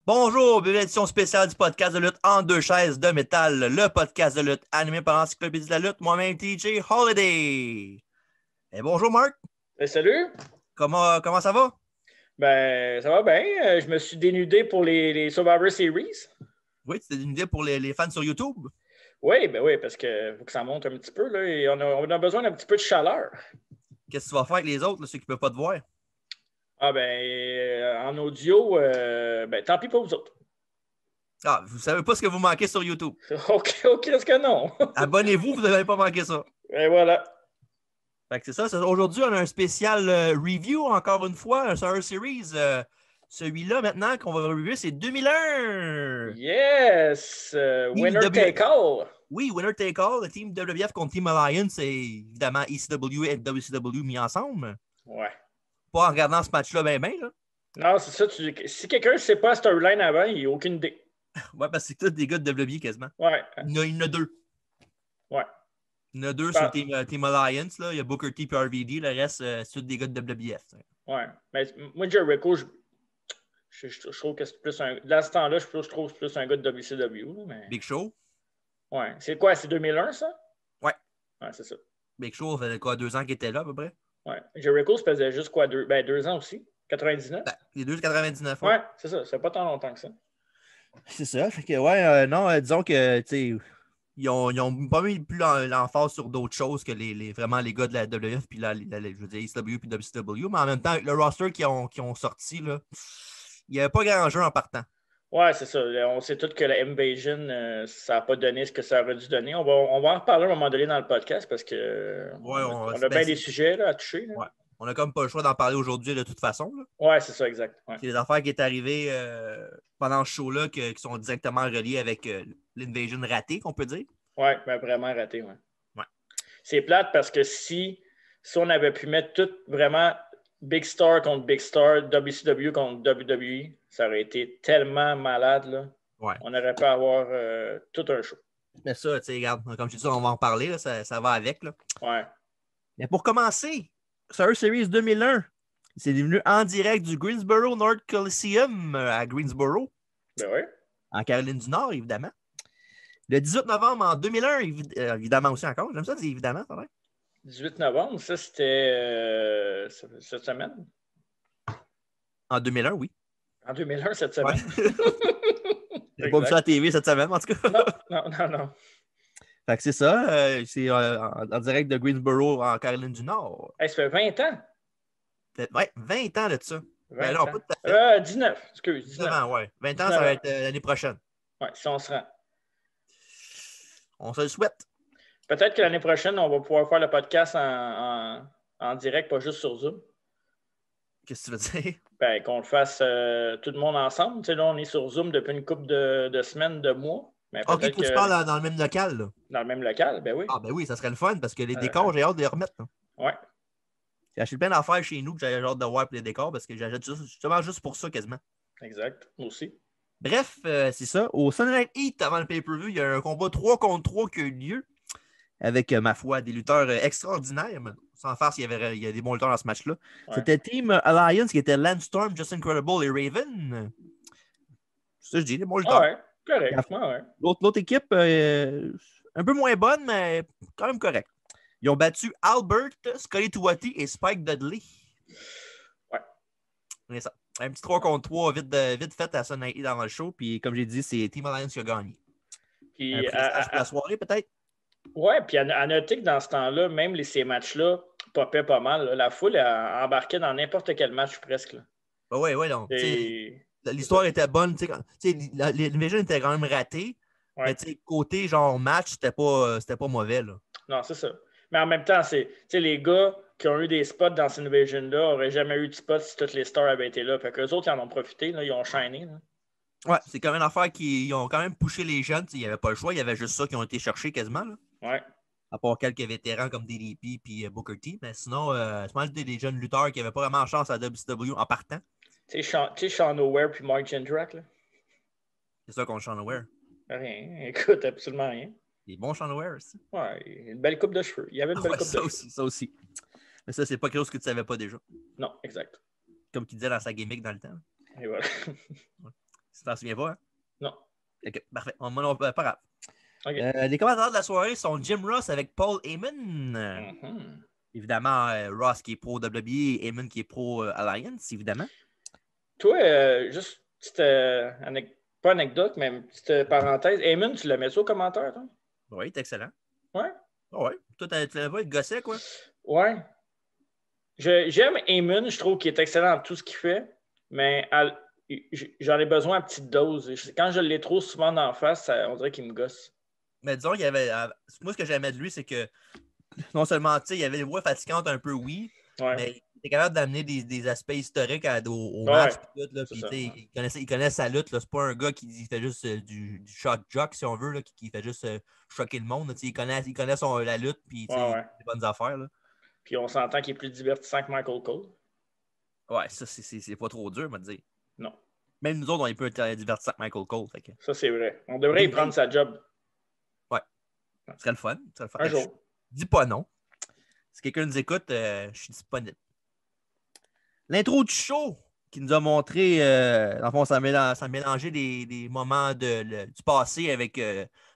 Bonjour, bienvenue à l'édition spéciale du podcast de lutte en deux chaises de métal, le podcast de lutte animé par l'Encyclopédie de la lutte, moi-même TJ Holiday. Et bonjour Marc, Salut! comment ça va? Ben, ça va bien. Je me suis dénudé pour les Survivor Series. Oui, c'était une idée pour les fans sur YouTube. Oui, parce qu'il faut que ça monte un petit peu, là, et on a besoin d'un petit peu de chaleur. Qu'est-ce que tu vas faire avec les autres, là, ceux qui ne peuvent pas te voir? Ah ben, en audio, ben, tant pis pour vous autres. Ah, vous savez pas ce que vous manquez sur YouTube. OK, est-ce que non? Abonnez-vous, vous n'allez pas manquer ça. Et voilà. Fait que c'est ça. Aujourd'hui, on a un spécial review, encore une fois, un Survivor Series. Celui-là, maintenant, qu'on va reviewer, c'est 2001. Yes! Winner take all. Oui, winner take all. Le team WWF contre Team Alliance, c'est évidemment ECW et WCW mis ensemble. Ouais. Pas en regardant ce match-là, ben, là. Non, c'est ça. Si quelqu'un ne sait pas la storyline avant, il n'a aucune idée. Ouais, parce que c'est tous des gars de WWE quasiment. Ouais. Il y en a deux. Ouais. Il y en a deux sur Team Alliance. Là. Il y a Booker T et RVD. Le reste, c'est tous des gars de WWF. Ouais. Mais moi, Jericho, je trouve que c'est plus un. Dans ce temps-là, je trouve que c'est plus un gars de WCW. Mais... Big Show. Ouais. C'est quoi? C'est 2001, ça? Ouais. Ouais, c'est ça. Big Show, ça faisait quoi, 2 ans qu'il était là, à peu près? Ouais. Jericho, ça faisait juste quoi? 2 ans aussi? 99? Ben, les deux, 99. Ouais, c'est ça. Ça fait pas tant longtemps que ça. C'est ça. Fait que, ouais, non, disons que, tu sais, ils ont pas mis plus l'emphase sur d'autres choses que vraiment les gars de la WF puis je veux dire, ECW puis WCW, mais en même temps, avec le roster qu'ils ont sorti, là, il n'y avait pas grand jeu en partant. Ouais, c'est ça. On sait tous que la Invasion, ça n'a pas donné ce que ça aurait dû donner. On va en reparler à un moment donné dans le podcast parce que ouais, on a bien des sujets là, à toucher. Là. Ouais. On a comme pas le choix d'en parler aujourd'hui de toute façon. Là. Ouais, c'est ça, exact. Ouais. C'est des affaires qui sont arrivées pendant ce show-là qui sont directement reliées avec l'Invasion ratée, qu'on peut dire. Ouais, ben vraiment raté, ouais. Ouais. C'est plate parce que si on avait pu mettre tout vraiment Big Star contre Big Star, WCW contre WWE, ça aurait été tellement malade, là. Ouais. On aurait pu avoir tout un show. Mais ça, tu sais, regarde, comme je te dis, on va en parler, là, ça va avec. Là. Ouais. Mais pour commencer, Survivor Series 2001, c'est devenu en direct du Greensboro North Coliseum à Greensboro. Ben oui. En Caroline du Nord, évidemment. Le 18 novembre en 2001, évidemment aussi encore. J'aime ça, c'est évidemment, ça va. 18 novembre, ça c'était cette semaine? En 2001, oui. En 2001, cette semaine? Ouais. J'ai pas vu ça à la TV cette semaine, en tout cas. Non. Fait que c'est ça. C'est en direct de Greensboro, en Caroline du Nord. Hey, ça fait 20 ans? Ouais, 20 ans de ça. 20 ben non, ans. pas tout à fait. 19, excuse. 19 ans, ouais. 20 ans, ça va être l'année prochaine. Ouais, si on se rend. On se le souhaite. Peut-être que l'année prochaine, on va pouvoir faire le podcast en direct, pas juste sur Zoom. Qu'est-ce que tu veux dire? Ben, qu'on le fasse tout le monde ensemble. Tu sais, là, on est sur Zoom depuis une couple de semaines, de mois. Mais OK, toi, tu parles dans le même local, là. Dans le même local, ben oui. Ah, ben oui, ça serait le fun parce que les décors, j'ai hâte de les remettre. Là. Ouais. J'ai acheté plein d'affaires chez nous que j'avais hâte de voir pour les décors parce que j'achète justement juste pour ça quasiment. Exact, moi aussi. Bref, c'est ça. Au Sunday Night Heat, avant le pay-per-view, il y a un combat 3 contre 3 qui a eu lieu avec, ma foi, des lutteurs extraordinaires. Sans farce, il y a des bons lutteurs dans ce match-là. Ouais. C'était Team Alliance qui était Lance Storm, Just Incredible et Raven. C'est ça que je dis, les bons lutteurs. Ouais, correct. Ouais. L'autre équipe, un peu moins bonne, mais quand même correct. Ils ont battu Albert, Scotty Tuati et Spike Dudley. Ouais. C'est ça. Un petit 3 contre 3 vite fait à Sunday Night dans le show. Puis comme j'ai dit, c'est Team Alliance qui a gagné. Puis, un prestige pour la soirée, peut-être? Ouais, puis à noter que dans ce temps-là, même ces matchs-là popaient pas mal. Là. La foule embarquait dans n'importe quel match presque. Là. Oui, donc. L'histoire était bonne. L'Invasion était quand même ratée. Ouais. Mais côté genre match, c'était pas mauvais. Là. Non, c'est ça. Mais en même temps, les gars qui ont eu des spots dans cette Invasion-là n'auraient jamais eu de spots si toutes les stars avaient été là. Fait qu'eux autres, ils en ont profité. Là, ils ont shiné. Là. Ouais, c'est quand même une affaire qu'ils ont quand même poussé les jeunes. Il n'y avait pas le choix. Il y avait juste ça qui ont été cherchés quasiment. Là. Ouais. À part quelques vétérans comme DDP et Booker T. Mais sinon, c'est mal des jeunes lutteurs qui n'avaient pas vraiment chance à WCW en partant. Tu sais, Sean O'Ware puis Mark Jindrak, là. C'est ça qu'on Sean O'Ware. Rien. Écoute, absolument rien. Il est bon, Sean O'Ware aussi. Ouais, une belle coupe de cheveux. Il y avait une belle coupe de cheveux. Ça aussi. Mais ça, c'est pas quelque chose que tu savais pas déjà. Non, exact. Comme qu'il disait dans sa gimmick dans le temps. Et voilà. Tu t'en souviens pas, hein? Non. OK, parfait. Pas grave. Okay. Les commentateurs de la soirée sont Jim Ross avec Paul Heyman. Évidemment, Ross qui est pro WWE et Heyman qui est pro Alliance, évidemment. Toi, juste petite pas anecdote, mais une petite parenthèse. Heyman, tu le mets au commentaire, toi? Oui, c'est excellent. Ouais? Oui. Toi, tu l'avais pas, il gossait, quoi? Ouais. J'aime Heyman, je trouve qu'il est excellent dans tout ce qu'il fait, mais j'en ai besoin à petite dose. Quand je l'ai trop souvent d'en face, on dirait qu'il me gosse. Mais disons, moi, ce que j'aimais de lui, c'est que non seulement, tu sais, il y avait des voix fatigantes un peu, oui, mais il était capable d'amener des aspects historiques au match. Puis tout, là, puis, il connaît sa lutte. C'est pas un gars qui fait juste du shock jock, si on veut, là, qui fait juste choquer le monde. Il connaît la lutte, puis il a des bonnes affaires. Là. Puis on s'entend qu'il est plus divertissant que Michael Cole. Ouais, ça, c'est pas trop dur, me dire. Non. Même nous autres, on est plus divertissant que Michael Cole. Fait que... Ça, c'est vrai. On devrait y prendre sa job. Ouais. Ce serait le fun. Un jour. Dis pas non. Si quelqu'un nous écoute, je suis disponible. L'intro du show qui nous a montré, dans le fond, ça a mélangé des moments du passé avec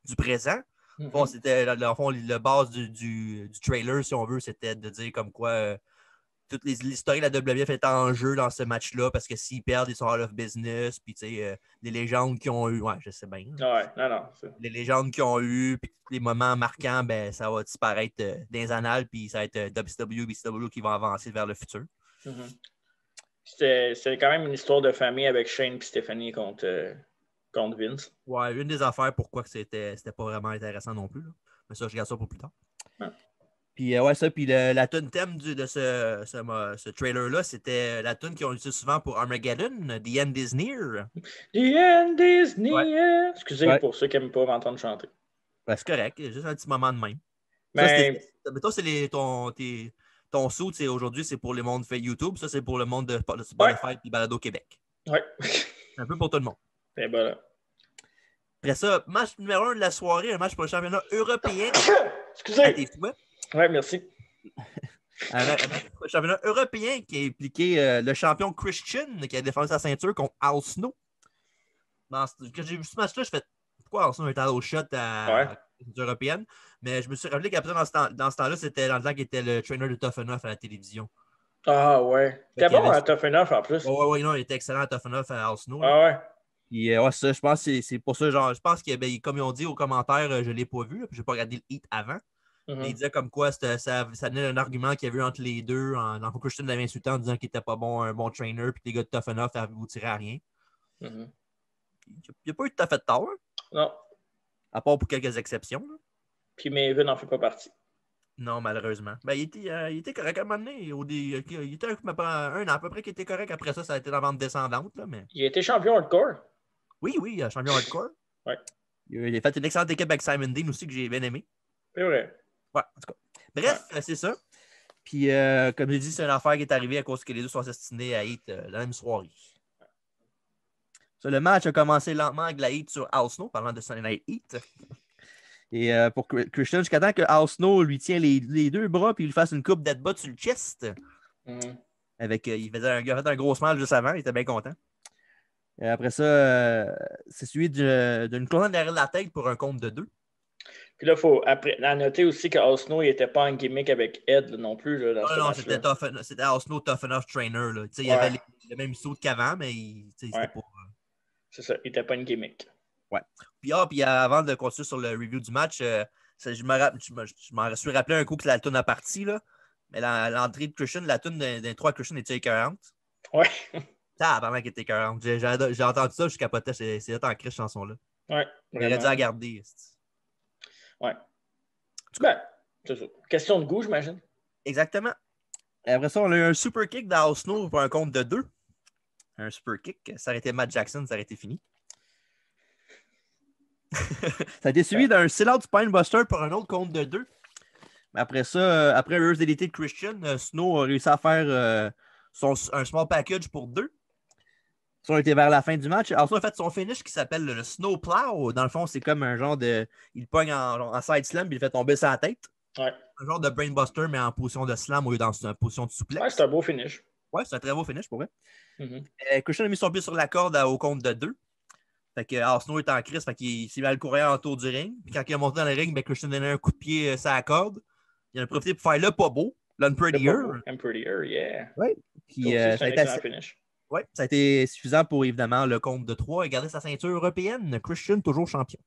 du présent. Bon, c'était, dans le fond, le base du trailer, si on veut, c'était de dire comme quoi toute l'histoire de la WWF est en jeu dans ce match-là parce que s'ils perdent, ils sont out of business. Puis, tu sais, les légendes qui ont eu. Ouais, je sais bien. Ouais, non. Les légendes qui ont eu, puis les moments marquants, ben, ça va disparaître dans les annales, puis ça va être WCW, BCW qui vont avancer vers le futur. C'était quand même une histoire de famille avec Shane et Stephanie contre Vince. Ouais, une des affaires pourquoi c'était pas vraiment intéressant non plus. Là. Mais ça, je regarde ça pour plus tard. Puis ouais, ça, puis la tune thème de ce trailer-là, c'était la tune qu'ils ont utilisée souvent pour Armageddon, The End is Near. The End is Near. Excusez pour ceux qui n'aiment pas m'entendre chanter. Ben, c'est correct, juste un petit moment de même. Mais toi, c'est ton saut, aujourd'hui, c'est pour le monde fait YouTube, ça, c'est pour le monde de Spotify et Balado Québec. Ouais. Un peu pour tout le monde. Et voilà. Après ça, match numéro 1 de la soirée, un match pour le championnat européen. Excusez. À tes souhaits. Oui, merci. Un championnat européen qui a impliqué le champion Christian qui a défendu sa ceinture contre Al Snow. Quand j'ai vu ce match-là, je fais pourquoi Al Snow est allé au shot à la ceinture européenne. Mais je me suis rappelé qu'après, dans ce temps-là, c'était dans le temps qu'il était le trainer de Tough Enough à la télévision. Ah ouais. T'es bon à Tough Enough en plus. Ouais, non, il était excellent à Tough Enough à Al Snow. Ah ouais. Puis, ça, je pense que c'est pour ça, genre, je pense que, comme ils ont dit aux commentaires, je ne l'ai pas vu, puis je n'ai pas regardé le hit avant. Mais il disait comme quoi ça donnait un argument qu'il y avait eu entre les deux. Dans le Christian l'avait insulté en disant qu'il n'était pas un bon trainer, puis les gars de Tough Enough vous tirer à rien. Il n'y a pas eu tout à fait de tort. Hein? Non. À part pour quelques exceptions. Là. Puis Maven n'en fait pas partie. Non, malheureusement. Ben, il était correct à un moment donné. Il était un an à peu près qui était correct. Après ça, ça a été la vente descendante. Là, mais... Il a été champion hardcore. Oui, champion hardcore. Ouais. Il a fait une excellente équipe avec Simon Dean aussi que j'ai bien aimé. C'est vrai. Ouais, en tout cas. Bref, c'est ça. Puis, comme j'ai dit, c'est une affaire qui est arrivée à cause que les deux sont destinés à Heat la même soirée. Ça, le match a commencé lentement avec la Heat sur Al Snow, parlant de Sunday Night Heat. Et pour Christian, jusqu'à temps que Al Snow lui tient les deux bras puis il lui fasse une coupe d'headbutt sur le chest. Avec, il a fait un gros smile juste avant, il était bien content. Et après ça, c'est suivi d'une colonne derrière la tête pour un compte de 2. Puis là, il faut à noter aussi qu'Al Snow n'était pas en gimmick avec Ed là, non plus. Là, non, c'était Al Snow Tough Enough Trainer. Là. Il avait le même saut qu'avant, mais c'était pas... C'est ça, il n'était pas une gimmick. Ouais. Puis avant de continuer sur le review du match, je m'en suis rappelé un coup que la toune a parti, là. Mais l'entrée de Christian, la toune des 3 Christian était écœurante. Ouais. Pendant qu'il était écœurante. J'ai entendu ça, je capotais. C'est là en crise, cette chanson-là. Ouais. Il aurait dû la garder. Ouais. Ben, c'est ça. Question de goût, j'imagine. Exactement. Et après ça, on a eu un super kick d'Al Snow pour un compte de 2. Un super kick. Ça aurait été Matt Jackson, ça aurait été fini. Ça a été suivi d'un sell-out Spinebuster pour un autre compte de 2. Mais après ça, après un reverse DDT de Christian, Snow a réussi à faire un small package pour 2. Ça a été vers la fin du match. Alors, ça a fait son finish qui s'appelle le Snow Plow. Dans le fond, c'est comme un genre de. Il pogne en side slam et il fait tomber sa tête. Ouais. Un genre de brainbuster, mais en position de slam ou dans une position de souplex. Ouais, c'est un beau finish. Ouais, c'est un très beau finish pour vrai. Christian a mis son pied sur la corde au compte de 2. Fait que Arsenault est en crise, fait qu'il s'est mis à le courir autour du ring. Puis quand il est monté dans le ring, ben Christian donnait un coup de pied sur la corde. Il en a profité pour faire le pas beau, l'Unprettier. Unprettier, yeah. Ouais. Puis c'est un excellent finish. Ouais, ça a été suffisant pour évidemment le compte de 3 et garder sa ceinture européenne. Christian, toujours champion.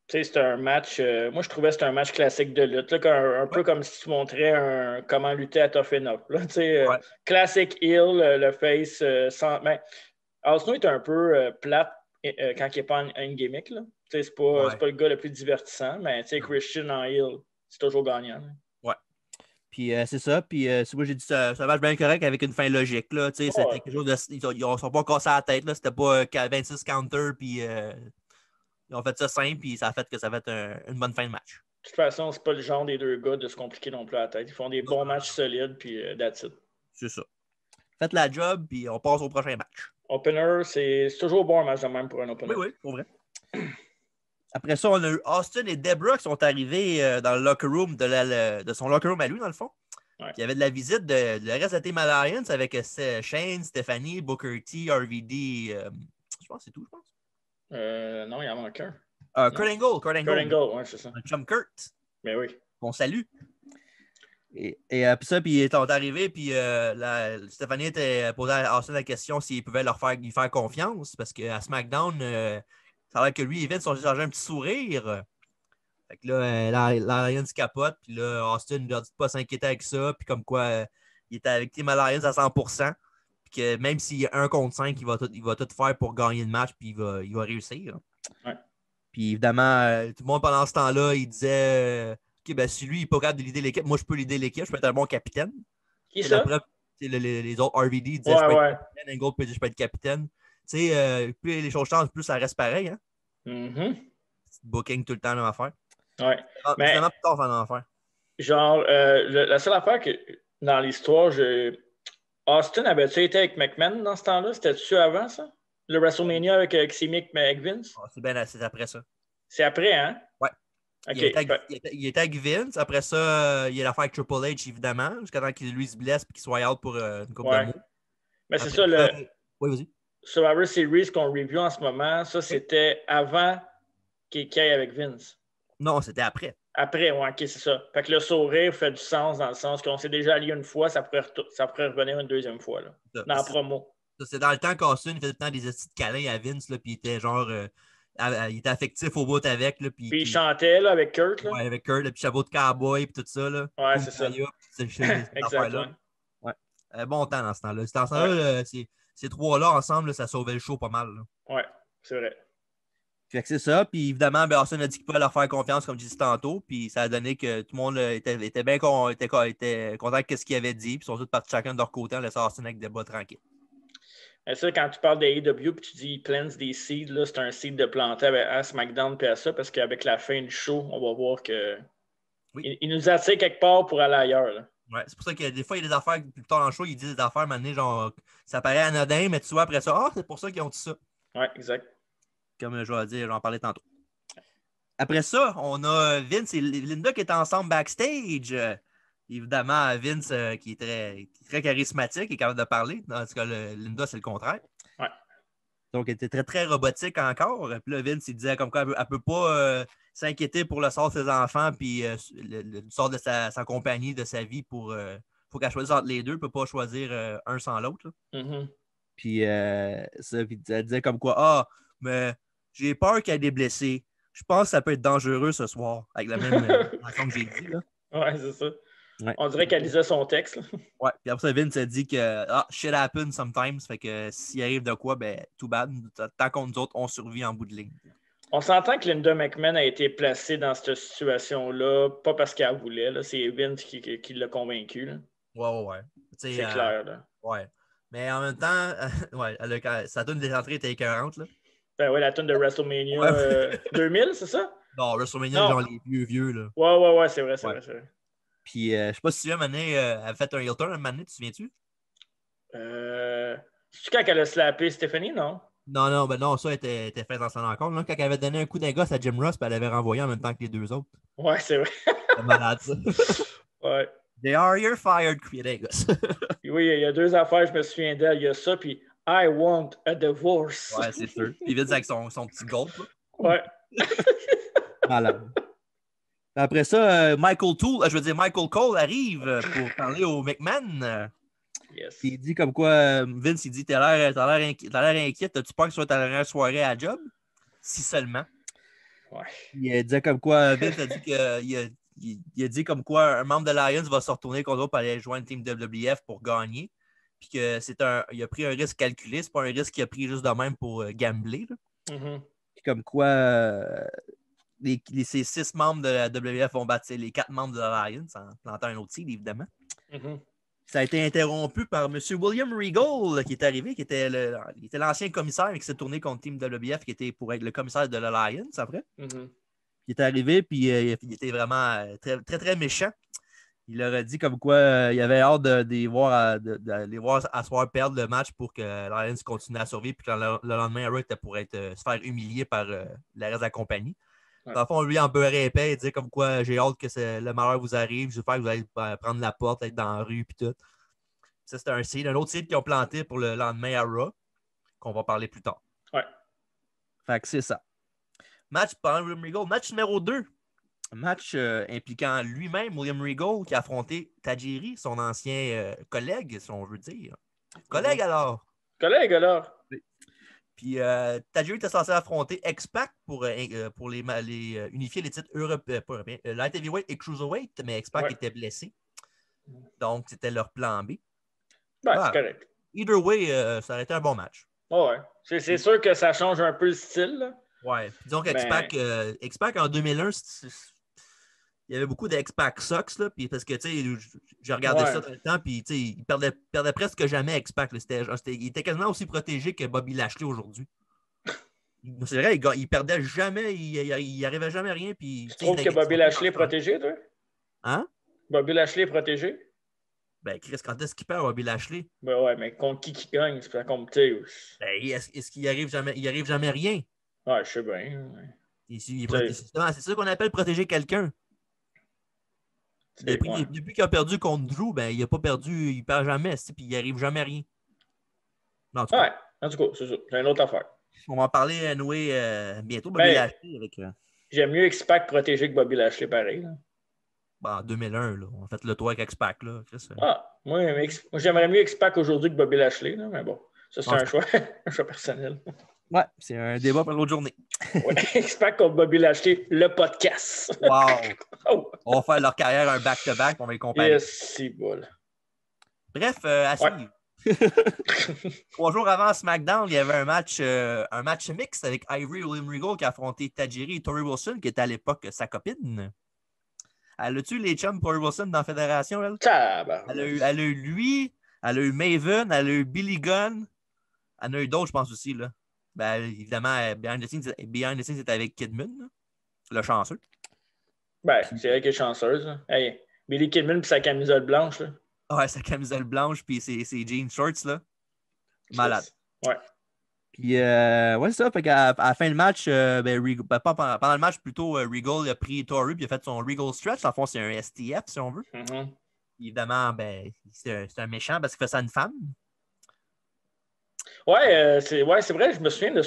Tu sais, c'était un match. Moi, je trouvais que c'était un match classique de lutte. Là, un peu comme si tu montrais comment lutter à Tough Enough. Classic heel, le face sans. Mais Arsenault est un peu plate quand il n'est pas en gimmick. C'est pas le gars le plus divertissant, mais Christian en heel, c'est toujours gagnant. Là. Ouais. Puis c'est ça. Puis moi, j'ai dit c'est un match bien correct avec une fin logique. Là, c'était quelque chose de. Ils ne sont pas cassés la tête. Là, c'était pas 26 counters. Puis ils ont fait ça simple. Puis ça a fait que ça va être une bonne fin de match. De toute façon, c'est pas le genre des deux gars de se compliquer non plus à la tête. Ils font des bons matchs solides. Puis that's it. C'est ça. Faites la job. Puis on passe au prochain match. Opener, c'est toujours bon un match de même pour un opener. Oui, pour vrai. Après ça, on a eu Austin et Debra qui sont arrivés dans le locker room de son locker room à lui, dans le fond. Ouais. Il y avait de la visite de le reste de Team Alliance avec Shane, Stephanie, Booker T, RVD. Je pense que c'est tout, je pense. Non, il y en manque un. Kurt Angle. Kurt Angle, oui, c'est ça. Un chum Kurt. Mais oui. On salue. Et puis ça, puis ils sont arrivés, puis Stephanie était posé à Austin la question s'il pouvait lui faire confiance, parce qu'à SmackDown, ça a l'air que lui et Vince ont changé un petit sourire. Fait que là, l'Alliance capote, puis là, Austin leur dit de pas s'inquiéter avec ça, puis comme quoi, il était avec Team Alliance à 100%, puis que même s'il y a 1 contre 5, il va tout faire pour gagner le match, puis il va réussir. Ouais. Puis évidemment, tout le monde pendant ce temps-là, il disait OK, ben si lui, il n'est pas capable de leader l'équipe, moi, je peux leader l'équipe, je peux être un bon capitaine. Qui ça? Les autres RVD disaient je peux être capitaine, Angle peut dire je peux être capitaine. Tu sais, plus les choses changent, plus ça reste pareil. Hein? Mm-hmm. Booking tout le temps, la même affaire. Ouais. Mais plus tard, ça en affaire. Genre, la seule affaire que dans l'histoire, Austin avait-tu été avec McMahon dans ce temps-là? C'était-tu avant ça? Le WrestleMania avec Simic avec Vince? Oh, c'est après ça. C'est après, hein? Ouais. Okay. Il était avec Vince. Après ça, il y a l'affaire avec Triple H, évidemment, jusqu'à temps qu'il lui se blesse et qu'il soit out pour une couple de mois. Mais c'est ça, le oui, vas-y. Survivor Series qu'on review en ce moment, ça, c'était avant qu'il aille avec Vince. Non, c'était après. Après, ouais, OK, c'est ça. Fait que le sourire fait du sens dans le sens qu'on s'est déjà allié une fois, ça pourrait revenir une deuxième fois, là, dans la promo. C'est dans le temps qu'Austin faisait tout le temps des petits câlins à Vince, là, puis il était genre... il était affectif au bout avec. Là, puis il chantait là, avec Kurt. Là. Ouais, avec Kurt, puis chapeau de cowboy, puis tout ça. Là. Ouais, c'est ça. Exactement. Ouais. Bon temps dans ce temps-là. Dans ce temps-là, ces trois-là ensemble, là, ça sauvait le show pas mal. Là. Ouais, c'est vrai. Fait que c'est ça. Puis évidemment, Austin a dit qu'il pouvait leur faire confiance, comme je disais tantôt. Puis ça a donné que tout le monde était bien content de ce qu'il avait dit. Puis ils sont tous partis chacun de leur côté en laissant Austin avec des bas tranquilles. Et ça, quand tu parles de AEW puis tu dis plants des seeds, là, c'est un seed de planter à SmackDown et à ça, parce qu'avec la fin du show, on va voir que il nous attire quelque part pour aller ailleurs. Là. Ouais, c'est pour ça que des fois, il y a des affaires, plus tard dans le show, ils disent des affaires, maintenant, genre, ça paraît anodin, mais tu vois, après ça, c'est pour ça qu'ils ont dit ça. Ouais, exact. Comme je vais dire, j'en parlais tantôt. Après ça, on a Vince et Linda qui étaient ensemble backstage. Évidemment, Vince, qui est très charismatique et capable de parler. Dans ce cas, Linda, c'est le contraire. Ouais. Donc, elle était très, très robotique encore. Puis là, Vince, il disait comme quoi elle ne peut pas s'inquiéter pour le sort de ses enfants puis le sort de sa compagnie, de sa vie. Faut qu'elle choisisse entre les deux. Elle ne peut pas choisir un sans l'autre. Mm-hmm. Puis, elle disait comme quoi, mais j'ai peur qu'elle ait des blessés. Je pense que ça peut être dangereux ce soir. Avec la même façon que j'ai dit. Là. Ouais, c'est ça. Ouais. On dirait qu'elle lisait son texte. Là. Ouais, puis après ça, Vince a dit que shit happens sometimes. Fait que s'il arrive de quoi, ben, too bad. Tant qu'on nous autres, on survit en bout de ligne. On s'entend que Linda McMahon a été placée dans cette situation-là, pas parce qu'elle voulait. Là. C'est Vince qui l'a convaincu. Là. Ouais. C'est clair. Là. Ouais. Mais en même temps, sa tune des entrées était écœurante. Là. Ben ouais, la tune de WrestleMania 2000, c'est ça? Non, WrestleMania, genre les vieux. Là. Ouais, c'est vrai. Puis, je sais pas si tu viens, elle a fait un heel turn, tu te souviens-tu? C'est-tu quand elle a slappé Stephanie, non? Non, ça était fait dans son encore. Là, quand elle avait donné un coup d'un gosse à Jim Ross, puis elle avait renvoyé en même temps que les deux autres. Ouais, c'est vrai. C'est malade, ça. Ouais. They are your fired, criait d'un gosse. Oui, il y a deux affaires, je me souviens d'elle. Il y a ça, puis I want a divorce. Ouais, c'est sûr. Puis Vince avec son petit golf. Ouais. Malade. Après ça, Michael Cole arrive pour parler au McMahon. Yes. Il dit comme quoi, Vince, il dit, t'as l'air inquiète, as-tu peur que ce soit ta dernière soirée à job? Si seulement. Ouais. Il disait comme quoi, Vince a dit il a dit comme quoi un membre de Lions va se retourner contre l'autre pour aller joindre le team WWF pour gagner. Puis que il a pris un risque calculé, c'est pas un risque qu'il a pris juste de même pour gambler. Mm-hmm. Puis comme quoi ces 6 membres de la WWF vont battre les 4 membres de la Lions en plantant un autre seed, évidemment. Mm-hmm. Ça a été interrompu par M. William Regal qui est arrivé, qui était il était l'ancien commissaire et qui s'est tourné contre le team WWF qui était pour être le commissaire de l'Alliance après. Mm-hmm. Il est arrivé puis il était vraiment très, très, très méchant. Il leur a dit comme quoi il avait hâte de les voir asseoir perdre le match pour que l'Alliance continue à survivre puis que le lendemain, Raw était pour se faire humilier par le reste de la compagnie. Ouais. Dans le fond, lui, en beurre épais, il disait comme quoi j'ai hâte que le malheur vous arrive, j'espère que vous allez prendre la porte, être dans la rue et tout. Ça, c'était un seed. Un autre seed qu'ils ont planté pour le lendemain à Raw, qu'on va parler plus tard. Ouais. Fait que c'est ça. Match pendant William Regal. Match numéro 2. Match impliquant lui-même, William Regal, qui a affronté Tajiri, son ancien collègue, si on veut dire. Collègue alors. Collègue alors. Puis Tajiri était censé affronter X-Pac pour unifier les titres européens, Light Heavyweight et Cruiserweight, mais X-Pac était blessé. Donc, c'était leur plan B. Ben, c'est correct. Either way, ça aurait été un bon match. Oh ouais. C'est sûr que ça change un peu le style. Là. Ouais. Disons qu'X-Pac en 2001, il y avait beaucoup d'X-Pac Sox, là, puis parce que, tu sais, j'ai regardé ça dans le temps, puis, tu sais, il perdait presque jamais X-Pac. Il était quasiment aussi protégé que Bobby Lashley aujourd'hui. C'est vrai, il perdait jamais, il arrivait jamais à rien. Puis, tu trouves que Bobby Lashley est protégé, toi? Hein? Bobby Lashley est protégé? Ben, Chris, quand est-ce qu'il perd Bobby Lashley? Ben ouais, mais contre qui gagne? C'est pas contre, tu sais. Ben, est-ce qu'il arrive jamais? Il arrive jamais rien. Ouais, je sais bien. C'est ça qu'on appelle protéger quelqu'un. Depuis qu'il a perdu contre Drew, ben, il n'a pas perdu, il perd jamais, puis il arrive jamais rien. Non, en tout cas, c'est ça. C'est une autre affaire. On va en parler à Noé bientôt, Bobby Lashley. J'aime mieux X-Pac protégé que Bobby Lashley, pareil. Là. Ben, en 2001, là, on a fait le tour avec X-Pac. Moi, j'aimerais mieux X-Pac aujourd'hui que Bobby Lashley, là, mais bon, ça, c'est un choix personnel. Ouais, c'est un débat pour l'autre journée. Ouais, X-Pac contre Bobby Lashley, le podcast. Wow! Oh. On va faire leur carrière un back-to-back, on va les comparer. Yes, c'est bon. Bref, à suivre. 3 jours avant SmackDown, il y avait un match mixte avec Ivory William Regal qui a affronté Tajiri et Tori Wilson, qui était à l'époque sa copine. Elle a-tu les chums Tori Wilson dans la fédération, elle? Elle a eu lui, elle a eu Maven, elle a eu Billy Gunn. Elle en a eu d'autres, je pense aussi, là. Ben, évidemment, Behind the Scenes, c'était avec Kidman, là. Le chanceux. Ben, c'est elle qui est chanceuse. Là. Hey, Billy Kidman puis sa camisole blanche. Là. Ouais, sa camisole blanche puis ses jeans shorts, là. Malade. Ouais. Puis, ouais, c'est ça. Fait qu'à la fin du match, pendant le match, plutôt, Regal a pris Tori puis il a fait son Regal Stretch. En fond, c'est un STF, si on veut. Mm-hmm. Évidemment, ben, c'est un méchant parce qu'il fait ça à une femme. Ouais, c'est vrai, je me souviens de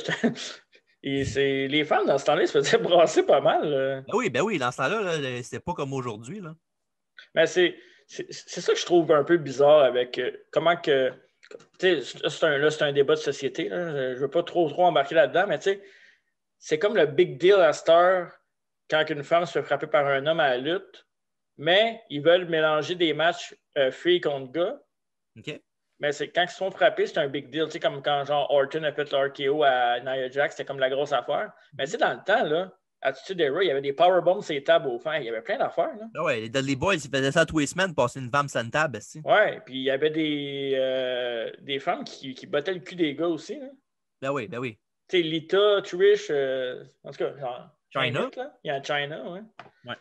les femmes dans ce temps-là, ils se faisaient brasser pas mal. Ben oui, dans ce temps-là, c'était pas comme aujourd'hui. Là. Mais c'est ça que je trouve un peu bizarre avec comment que. Tu sais, c'est un débat de société. Là, je ne veux pas trop embarquer là-dedans, mais tu sais, c'est comme le big deal à cette heure quand une femme se fait frapper par un homme à la lutte, mais ils veulent mélanger des matchs filles contre gars. OK. Mais c'est quand ils se font frapper, c'est un big deal. Tu sais, comme quand genre Orton a fait le RKO à Nia Jax, c'était comme la grosse affaire. Mais tu sais, dans le temps, là, à Attitude Era, il y avait des powerbombs sur les tables au fond. Il y avait plein d'affaires. Là. Ah ouais, les Dudley Boys, ils faisaient ça tous les semaines, passer une femme sur une table. Ouais, puis il y avait des femmes qui battaient le cul des gars aussi. Là. Ben oui. Tu sais, Lita, Trish, en tout cas, genre, China. Il y a China, ouais. Ouais.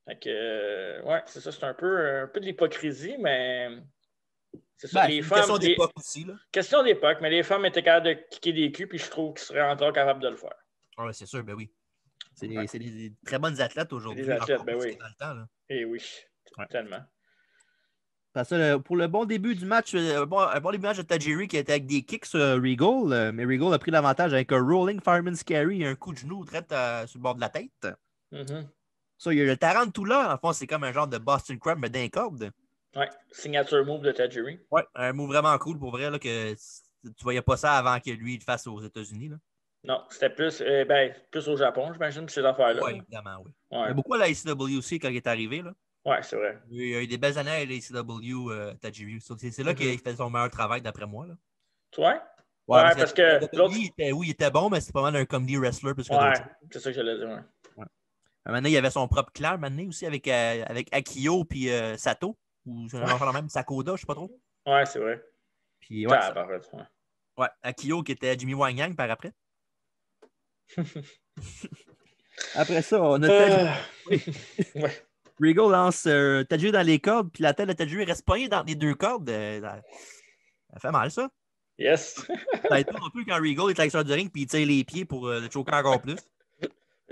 Fait que, ouais, c'est ça, c'est un peu de l'hypocrisie, mais. C'est ça, les femmes. Question d'époque aussi. Là. Question d'époque, mais les femmes étaient capables de kicker des culs, puis je trouve qu'ils seraient encore capables de le faire. Ah, c'est sûr, ben oui. C'est des très bonnes athlètes aujourd'hui. Des athlètes, ben oui. Dans le temps, là. Eh oui, tellement. Pour le bon début du match, un bon début du match de Tajiri qui était avec des kicks sur Regal, mais Regal a pris l'avantage avec un Rolling Fireman's Carry et un coup de genou direct sur le bord de la tête. Mm-hmm. Ça, il y a le Tarantula, en fond, c'est comme un genre de Boston Crab, mais d'un corde. Ouais, signature move de Tajiri. Ouais, un move vraiment cool pour vrai, là, que tu voyais pas ça avant que lui il le fasse aux États-Unis. Là. Non, c'était plus, plus au Japon, j'imagine, ces affaires-là. Oui, évidemment, oui. Ouais. Mais beaucoup à la ICW aussi quand il est arrivé. Là. Ouais, c'est vrai. Il y a eu des belles années à la ICW, Tajiri. C'est là qu'il fait son meilleur travail, d'après moi. Là. Ouais? Ouais, parce que l'autre. Il était bon, mais c'était pas mal un comedy wrestler plus que Ouais, d'autres. c'est ça que j'allais dire. Ouais. Maintenant, il avait son propre clan, maintenant aussi, avec Akio puis Sato. Ou je vais même Sakoda, je sais pas trop. Ouais, c'est vrai. Puis, ouais, ouais, Akio qui était Jimmy Wang par après. Après ça, on a ouais. Regal lance Tajiri dans les cordes, puis la tête de Tajiri reste poignée dans les deux cordes. Ça fait mal, ça. Yes. Ça été un peu quand Regal est à l'extérieur du ring, puis il tire les pieds pour le choker encore plus.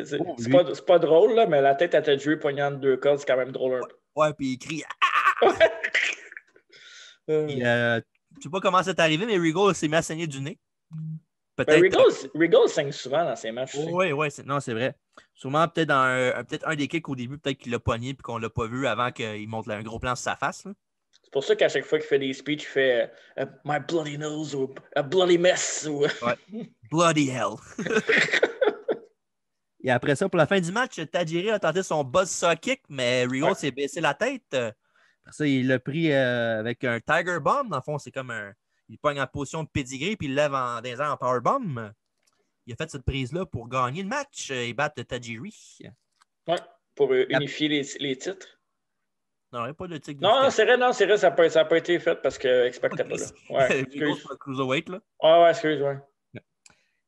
C'est pas drôle, là, mais la tête à Tajiri poignée entre deux cordes, c'est quand même drôle un peu. Ouais, puis il crie. Puis, je sais pas comment c'est arrivé, mais Regal s'est mis à saigner du nez. Peut-être. Regal saigne souvent dans ses matchs. Oui, c'est vrai. Sûrement peut-être dans peut-être un des kicks au début, peut-être qu'il l'a pogné et qu'on l'a pas vu avant qu'il monte un gros plan sur sa face. Là. C'est pour ça qu'à chaque fois qu'il fait des speeches, il fait My bloody nose ou A bloody mess. Ou... Ouais. Bloody hell. Et après ça, pour la fin du match, Tajiri a tenté son buzzsaw kick, mais Regal s'est baissé la tête. Après ça, il l'a pris avec un Tiger Bomb. Dans le fond, c'est comme un. Il pogne en position de pedigree puis il lève dans les airs en powerbomb. Il a fait cette prise-là pour gagner le match et battre Tajiri. Ouais, pour unifier les titres. Non, il n'y a pas de titre. Non, c'est vrai, ça n'a pas été fait parce que X-Pac n'était pas là. Ouais, excuse. Cruiserweight, là. Ouais, excuse, ouais.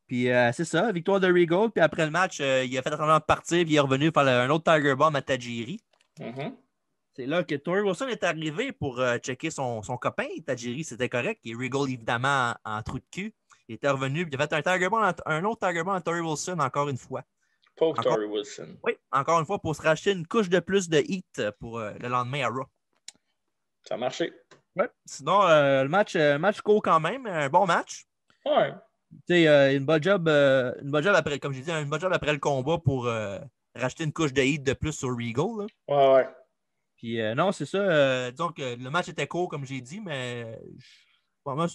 Puis c'est ça, victoire de Regal. Puis après le match, il a fait attendre de partir puis il est revenu faire un autre Tiger Bomb à Tajiri. Mm-hmm. C'est là que Torrie Wilson est arrivé pour checker son copain. Tajiri, c'était correct. Et Regal, évidemment, en trou de cul. Il était revenu, puis il a fait un autre Tiger Bomb à Torrie Wilson, encore une fois. Pauvre Torrie Wilson. Oui, encore une fois, pour se racheter une couche de plus de heat pour le lendemain à Raw. Ça a marché. Ouais. Sinon, le match court quand même. Un bon match. Ouais. Tu sais, une bonne job après, comme j'ai dit, une bonne job après le combat pour racheter une couche de heat de plus sur Regal. Là. Ouais. Puis non, c'est ça. Disons que le match était court, comme j'ai dit, mais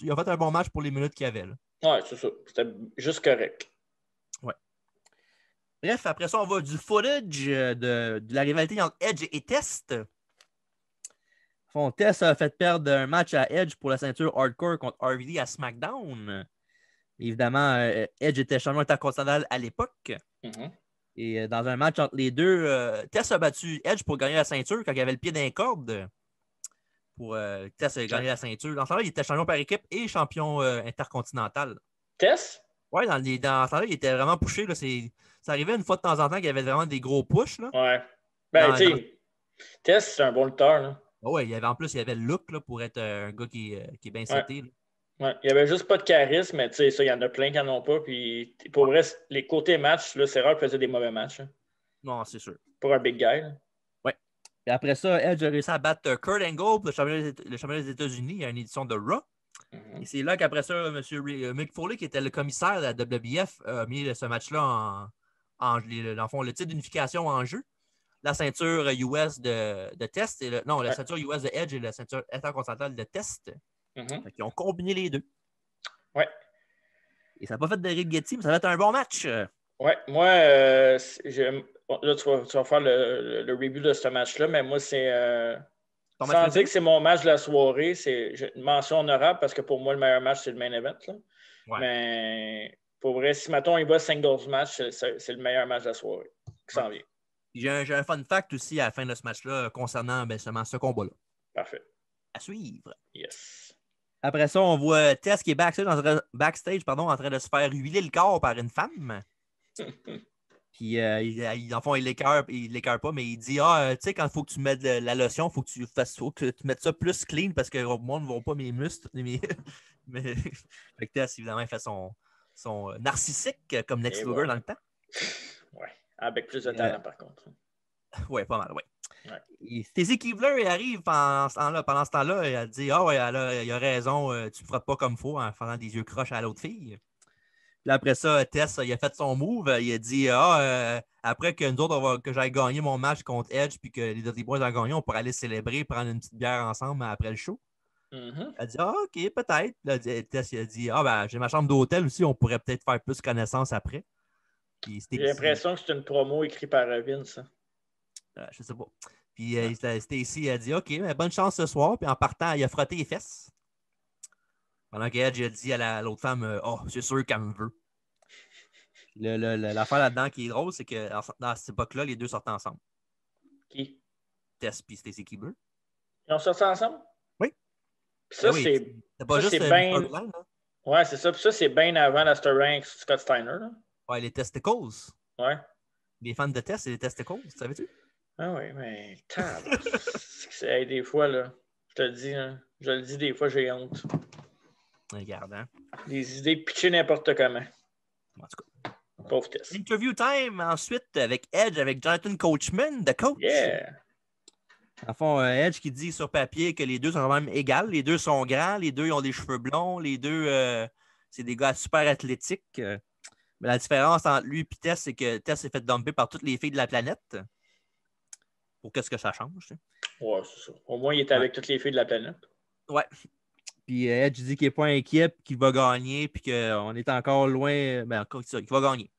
il a fait un bon match pour les minutes qu'il y avait. Là. Ouais, c'est ça. C'était juste correct. Ouais. Bref, après ça, on va du footage de la rivalité entre Edge et Test. Test a fait perdre un match à Edge pour la ceinture hardcore contre RVD à SmackDown. Évidemment, Edge était champion intercontinental à l'époque. Mm-hmm. Et dans un match entre les deux, Test a battu Edge pour gagner la ceinture quand il avait le pied d'un corde. Pour Test a gagné la ceinture. Dans ce temps-là, il était champion par équipe et champion intercontinental. Test? Oui, dans ce temps-là, il était vraiment poussé. Là. Ça arrivait une fois de temps en temps qu'il y avait vraiment des gros pushs. Là. Ouais. Ben, tu sais, Test, c'est un bon lutteur. Là. Oui, en plus, il y avait le look là, pour être un gars qui est bien seté. Ouais, il n'y avait juste pas de charisme, mais tu sais, ça, il y en a plein qui n'en ont pas. Puis pour vrai, les côtés matchs, là, c'est rare qu'il faisait des mauvais matchs. Hein. Non, c'est sûr. Pour un big guy. Là. Ouais. Et après ça, Edge a réussi à battre Kurt Angle, le champion des États-Unis, à une édition de Raw. Mm-hmm. Et c'est là qu'après ça, M. Mick Foley, qui était le commissaire de la WBF, a mis ce match-là dans le fond, le titre d'unification en jeu. La ceinture US de Test, la ceinture US de Edge et la ceinture intercontinentale de Test. Mm-hmm. Ils ont combiné les deux. Ouais. Et ça n'a pas fait de Rigetti, mais ça va être un bon match. Ouais, moi, là, tu vas faire le review de ce match-là, mais moi, c'est. Sans dire que c'est mon match de la soirée, c'est une mention honorable parce que pour moi, le meilleur match, c'est le main event. Là. Ouais. Mais pour vrai, si mettons, il va singles match, c'est le meilleur match de la soirée qui s'en vient. J'ai un fun fact aussi à la fin de ce match-là concernant seulement ce combat-là. Parfait. À suivre. Yes. Après ça, on voit Tess qui est backstage en train de se faire huiler le corps par une femme. Puis, en fond, il l'écœure pas, mais il dit tu sais, quand il faut que tu mettes la lotion, il faut que tu mettes ça plus clean parce que le monde ne voit pas mes muscles. mais fait que Tess, évidemment, il fait son narcissique comme Lex Luger dans le temps. Ouais, avec plus de talent par contre. Ouais, pas mal, ouais. Ouais. Stacy Keibler arrive pendant ce temps-là, et elle dit ah ouais, il a raison, tu ne feras pas comme il faut en faisant des yeux croches à l'autre fille. Puis après ça, Tess, il a fait son move. Il a dit après que nous autres, que j'aille gagner mon match contre Edge puis que les Dudley Boys ont gagné, on pourrait aller célébrer, prendre une petite bière ensemble après le show. Mm-hmm. Elle a dit OK, peut-être. Là, Tess, il a dit ben, j'ai ma chambre d'hôtel aussi, on pourrait peut-être faire plus connaissance après. Puis J'ai l'impression que c'est une promo écrite par Vince. je sais pas. Puis Stacy a dit OK, mais bonne chance ce soir. Puis en partant, il a frotté les fesses. Pendant qu'Edge a dit à l'autre femme c'est sûr qu'elle me veut. L'affaire là-dedans qui est drôle, c'est que dans cette époque-là, les deux sortaient ensemble. Qui? Tess et Stacy Keibler. Ils ont sorti ensemble? Oui. Puis ça, oui, c'est pas juste bien. Ouais, c'est ça. Puis ça, c'est bien avant la story avec Scott Steiner. Là. Ouais, les testicles. Ouais. Les fans de Tess, c'est les testicles, savais-tu? Ah oui, mais des fois, là, je te le dis, hein, je le dis des fois, j'ai honte. Regarde, hein. Des idées pitchées n'importe comment. En tout cas. Pauvre Tess. Interview time ensuite avec Edge, avec Jonathan Coachman, the coach. Yeah! En fond, Edge qui dit sur papier que les deux sont quand même égales. Les deux sont grands, les deux ils ont des cheveux blonds, les deux, c'est des gars super athlétiques. Mais la différence entre lui et Tess, c'est que Tess s'est fait dumper par toutes les filles de la planète. Pour qu'est-ce que ça change? Tu sais? Ouais, c'est ça. Au moins, il était avec toutes les filles de la planète. Ouais. Puis Edge dit qu'il n'est pas inquiet, qu'il va gagner, puis qu'on est encore loin. Ben, qu'il va gagner.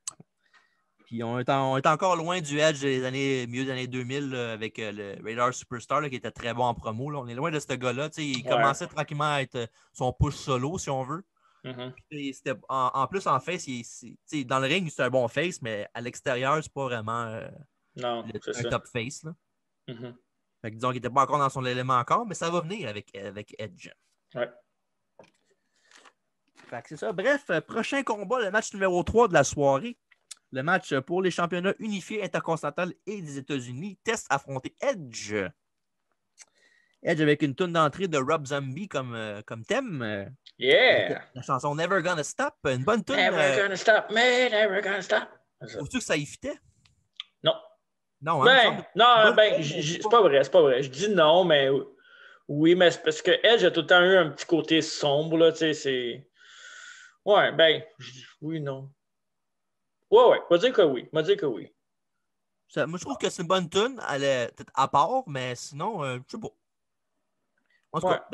Puis on est encore loin du Edge des milieu des années 2000 là, avec le Radar Superstar là, qui était très bon en promo. Là. On est loin de ce gars-là. Il commençait tranquillement à être son push solo, si on veut. Mm-hmm. Puis, en plus, en face, dans le ring, c'est un bon face, mais à l'extérieur, c'est pas vraiment non, un top face. Là. Mm-hmm. Fait que disons qu'il n'était pas encore dans son élément encore, mais ça va venir avec Edge. Ouais. Fait que c'est ça. Bref, prochain combat, le match numéro 3 de la soirée. Le match pour les championnats unifiés intercontinental et des États-Unis. Test affronter Edge. Edge avec une toune d'entrée de Rob Zombie comme thème. Yeah! La chanson Never Gonna Stop. Une bonne toune. Never gonna stop me, never gonna stop. Trouves-tu que ça y fitait? Non. Non, hein? C'est pas vrai, c'est pas vrai. Je dis non, mais oui, mais c'est parce que Edge a tout le temps eu un petit côté sombre, là, tu sais, c'est... Ouais, oui, non. Ouais, va dire que oui. Va dire que oui. Moi, je trouve que c'est une bonne tune. Elle est peut-être à part, mais sinon, je sais pas. En tout cas,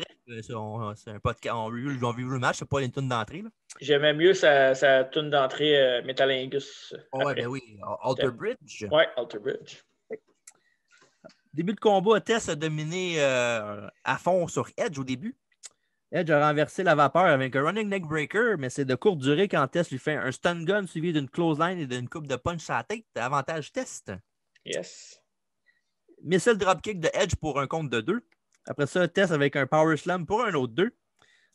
c'est un podcast. On review le match, c'est pas une tune d'entrée. J'aimais mieux sa tune d'entrée Metalingus. Ouais, ben oui. Alter Bridge. Ouais, Alter Bridge. Début de combat, Tess a dominé à fond sur Edge au début. Edge a renversé la vapeur avec un running neck breaker, mais c'est de courte durée quand Tess lui fait un stun gun suivi d'une clothesline et d'une coupe de punch à la tête. Avantage Test. Yes. Missile dropkick de Edge pour un compte de 2. Après ça, Tess avec un power slam pour un autre 2.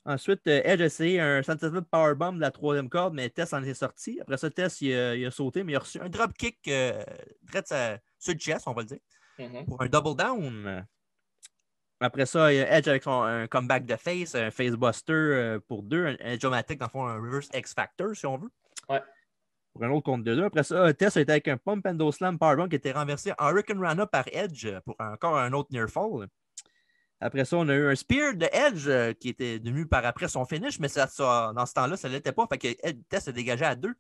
Ensuite, Edge a essayé un Sunset Powerbomb de la troisième corde, mais Tess en est sorti. Après ça, Tess il a sauté, mais il a reçu un dropkick sur le chest, on va le dire, pour un double down. Après ça, il y a Edge avec un comeback de face, un facebuster pour 2, un Edge-O-Matic, dans le fond, un reverse X-Factor, si on veut. Ouais. Pour un autre contre 2. Après ça, Tess a été avec un Pump and Slam Powerbomb qui a été renversé en Hurricane Rana par Edge pour encore un autre near fall. Après ça, on a eu un Spear de Edge qui était devenu par après son finish, mais dans ce temps-là, ça ne l'était pas. Fait que Tess a dégagé à 2.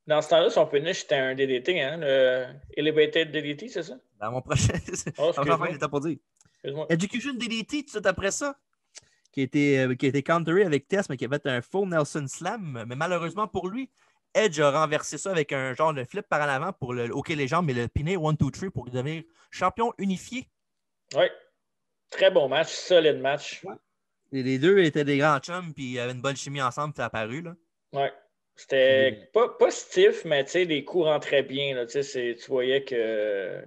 Dans ce temps-là, son finish, c'était un DDT, hein? Le Elevated DDT, c'est ça? Dans mon prochain. J'étais pas dire. Execution DDT, tout de suite après ça, qui a été counteré avec Tess, mais qui avait fait un full Nelson Slam. Mais malheureusement pour lui, Edge a renversé ça avec un genre de flip par en avant pour le hockey les jambes, mais le piné 1-2-3 pour devenir champion unifié. Oui. Très bon match, solide match. Ouais. Et les deux étaient des grands chums, puis ils avaient une bonne chimie ensemble, ça a apparu. Là. Ouais. C'était pas stiff, mais tu sais, les coups rentraient bien. Là, tu voyais que,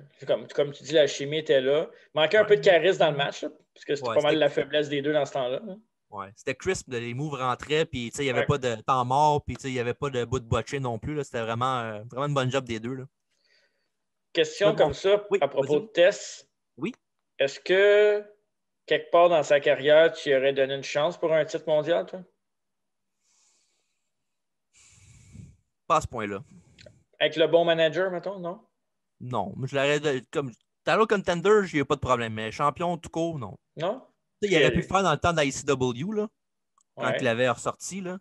comme tu dis, la chimie était là. Il manquait un peu de charisme dans le match, là, parce que c'était pas mal la faiblesse des deux dans ce temps-là. Là. Ouais, c'était crisp, les moves rentraient, puis il n'y avait pas de temps mort, puis il n'y avait pas de bout de botché non plus. C'était vraiment une bonne job des deux. Là. Question comme ça, à propos de Tess. Oui. Est-ce que, quelque part dans sa carrière, tu aurais donné une chance pour un titre mondial, toi? Pas à ce point-là. Avec le bon manager, mettons, non? Non, je l'aurais comme Title contender, j'ai pas de problème. Mais champion tout court, non. Non? Il aurait pu le faire dans le temps de la ICW, là, quand il Ouais. l'avait ressorti. Là.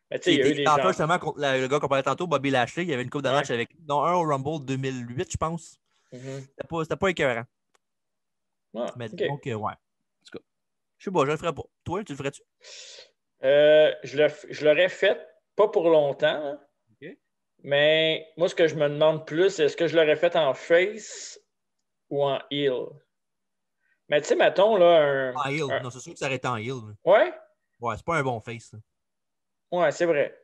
Mais tu sais, il y a eu des Tantôt, gens. justement, contre le gars qu'on parlait tantôt, Bobby Lashley, il y avait une coupe de Ouais. match avec. Dont un au Rumble 2008, je pense. Mm-hmm. C'était pas écœurant. Ah, Mais okay. donc, ouais. En tout cas, je sais pas, je le ferais pas. Toi, tu le ferais-tu? Je l'aurais fait, pas pour longtemps, hein, Okay. mais moi, ce que je me demande plus, est-ce que je l'aurais fait en face ou en heel? Mais tu sais, mettons, là, En heel. Non, c'est sûr que ça aurait été en heel. Là. Ouais? Ouais, c'est pas un bon face. Là. Ouais, c'est vrai.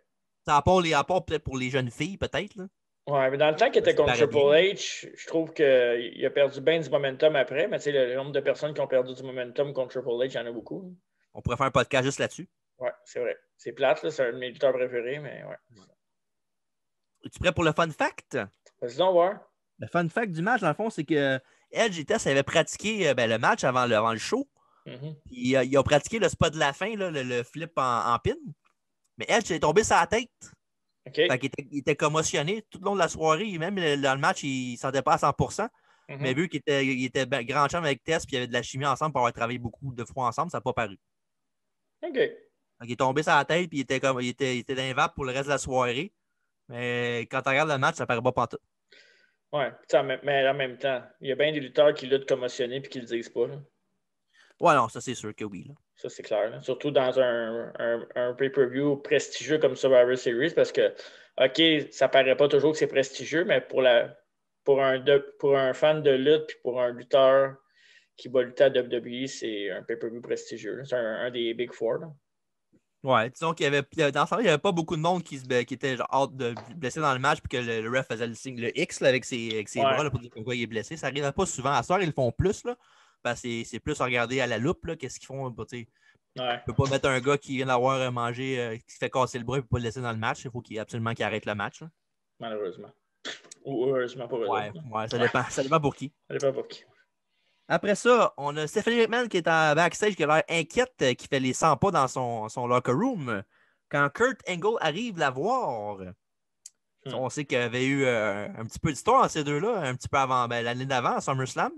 À part peut-être pour les jeunes filles, peut-être. Là. Ouais, mais dans le temps qu'il était Ça contre paraît Triple bien. H, je trouve qu'il a perdu bien du momentum après, mais tu sais, le nombre de personnes qui ont perdu du momentum contre Triple H, il y en a beaucoup. On pourrait faire un podcast juste là-dessus. Ouais, c'est vrai. C'est plate, là, c'est un de mes lutteurs préférés, mais ouais. Es-tu prêt pour le fun fact? Vas-y donc voir. Le fun fact du match, dans le fond, c'est que Edge et Tess avaient pratiqué le match avant le show. Mm-hmm. Puis, ils ont pratiqué le spot de la fin, là, le flip en pin. Mais Edge est tombé sur la tête. OK. Fait qu'il il était commotionné tout le long de la soirée. Même dans le match, il ne sentait pas à 100%. Mm-hmm. Mais vu qu'il était grand chambre avec Tess, puis il y avait de la chimie ensemble pour avoir travaillé beaucoup de fois ensemble, ça n'a pas paru. OK. Donc, il est tombé sur la tête, puis il était dans les vapes pour le reste de la soirée. Mais quand tu regardes le match, ça paraît pas pantoute. Ouais, mais en même temps, il y a bien des lutteurs qui luttent commotionnés et qui le disent pas. Là. Ouais, non, ça c'est sûr que oui. Là. Ça, c'est clair. Là. Surtout dans un pay-per-view prestigieux comme Survivor Series, parce que, OK, ça paraît pas toujours que c'est prestigieux, mais pour un fan de lutte puis pour un lutteur qui va lutter à WWE, c'est un pay-per-view prestigieux. C'est un des Big Four. Là. Ouais, disons qu'il y avait, dans ce temps-là, il n'y avait pas beaucoup de monde qui était genre, hâte de blesser dans le match puis que le ref faisait le signe, le X là, avec ses bras là, pour dire pourquoi il est blessé. Ça n'arrive pas souvent. À ce soir, ils le font plus. Là, parce que c'est plus à regarder à la loupe. Qu'est-ce qu'ils font? Tu ne peux pas mettre un gars qui vient d'avoir mangé, qui se fait casser le bras et ne peut pas le laisser dans le match. Il faut absolument qu'il arrête le match. Là. Malheureusement. Ou heureusement pour eux autres. Ouais, ça dépend. Ça dépend pour qui. Ça dépend pour qui. Après ça, on a Stephanie McMahon qui est en backstage, qui a l'air inquiète, qui fait les 100 pas dans son locker room. Quand Kurt Angle arrive la voir, on sait qu'il y avait eu un petit peu d'histoire entre ces deux-là, un petit peu avant, l'année d'avant, à SummerSlam.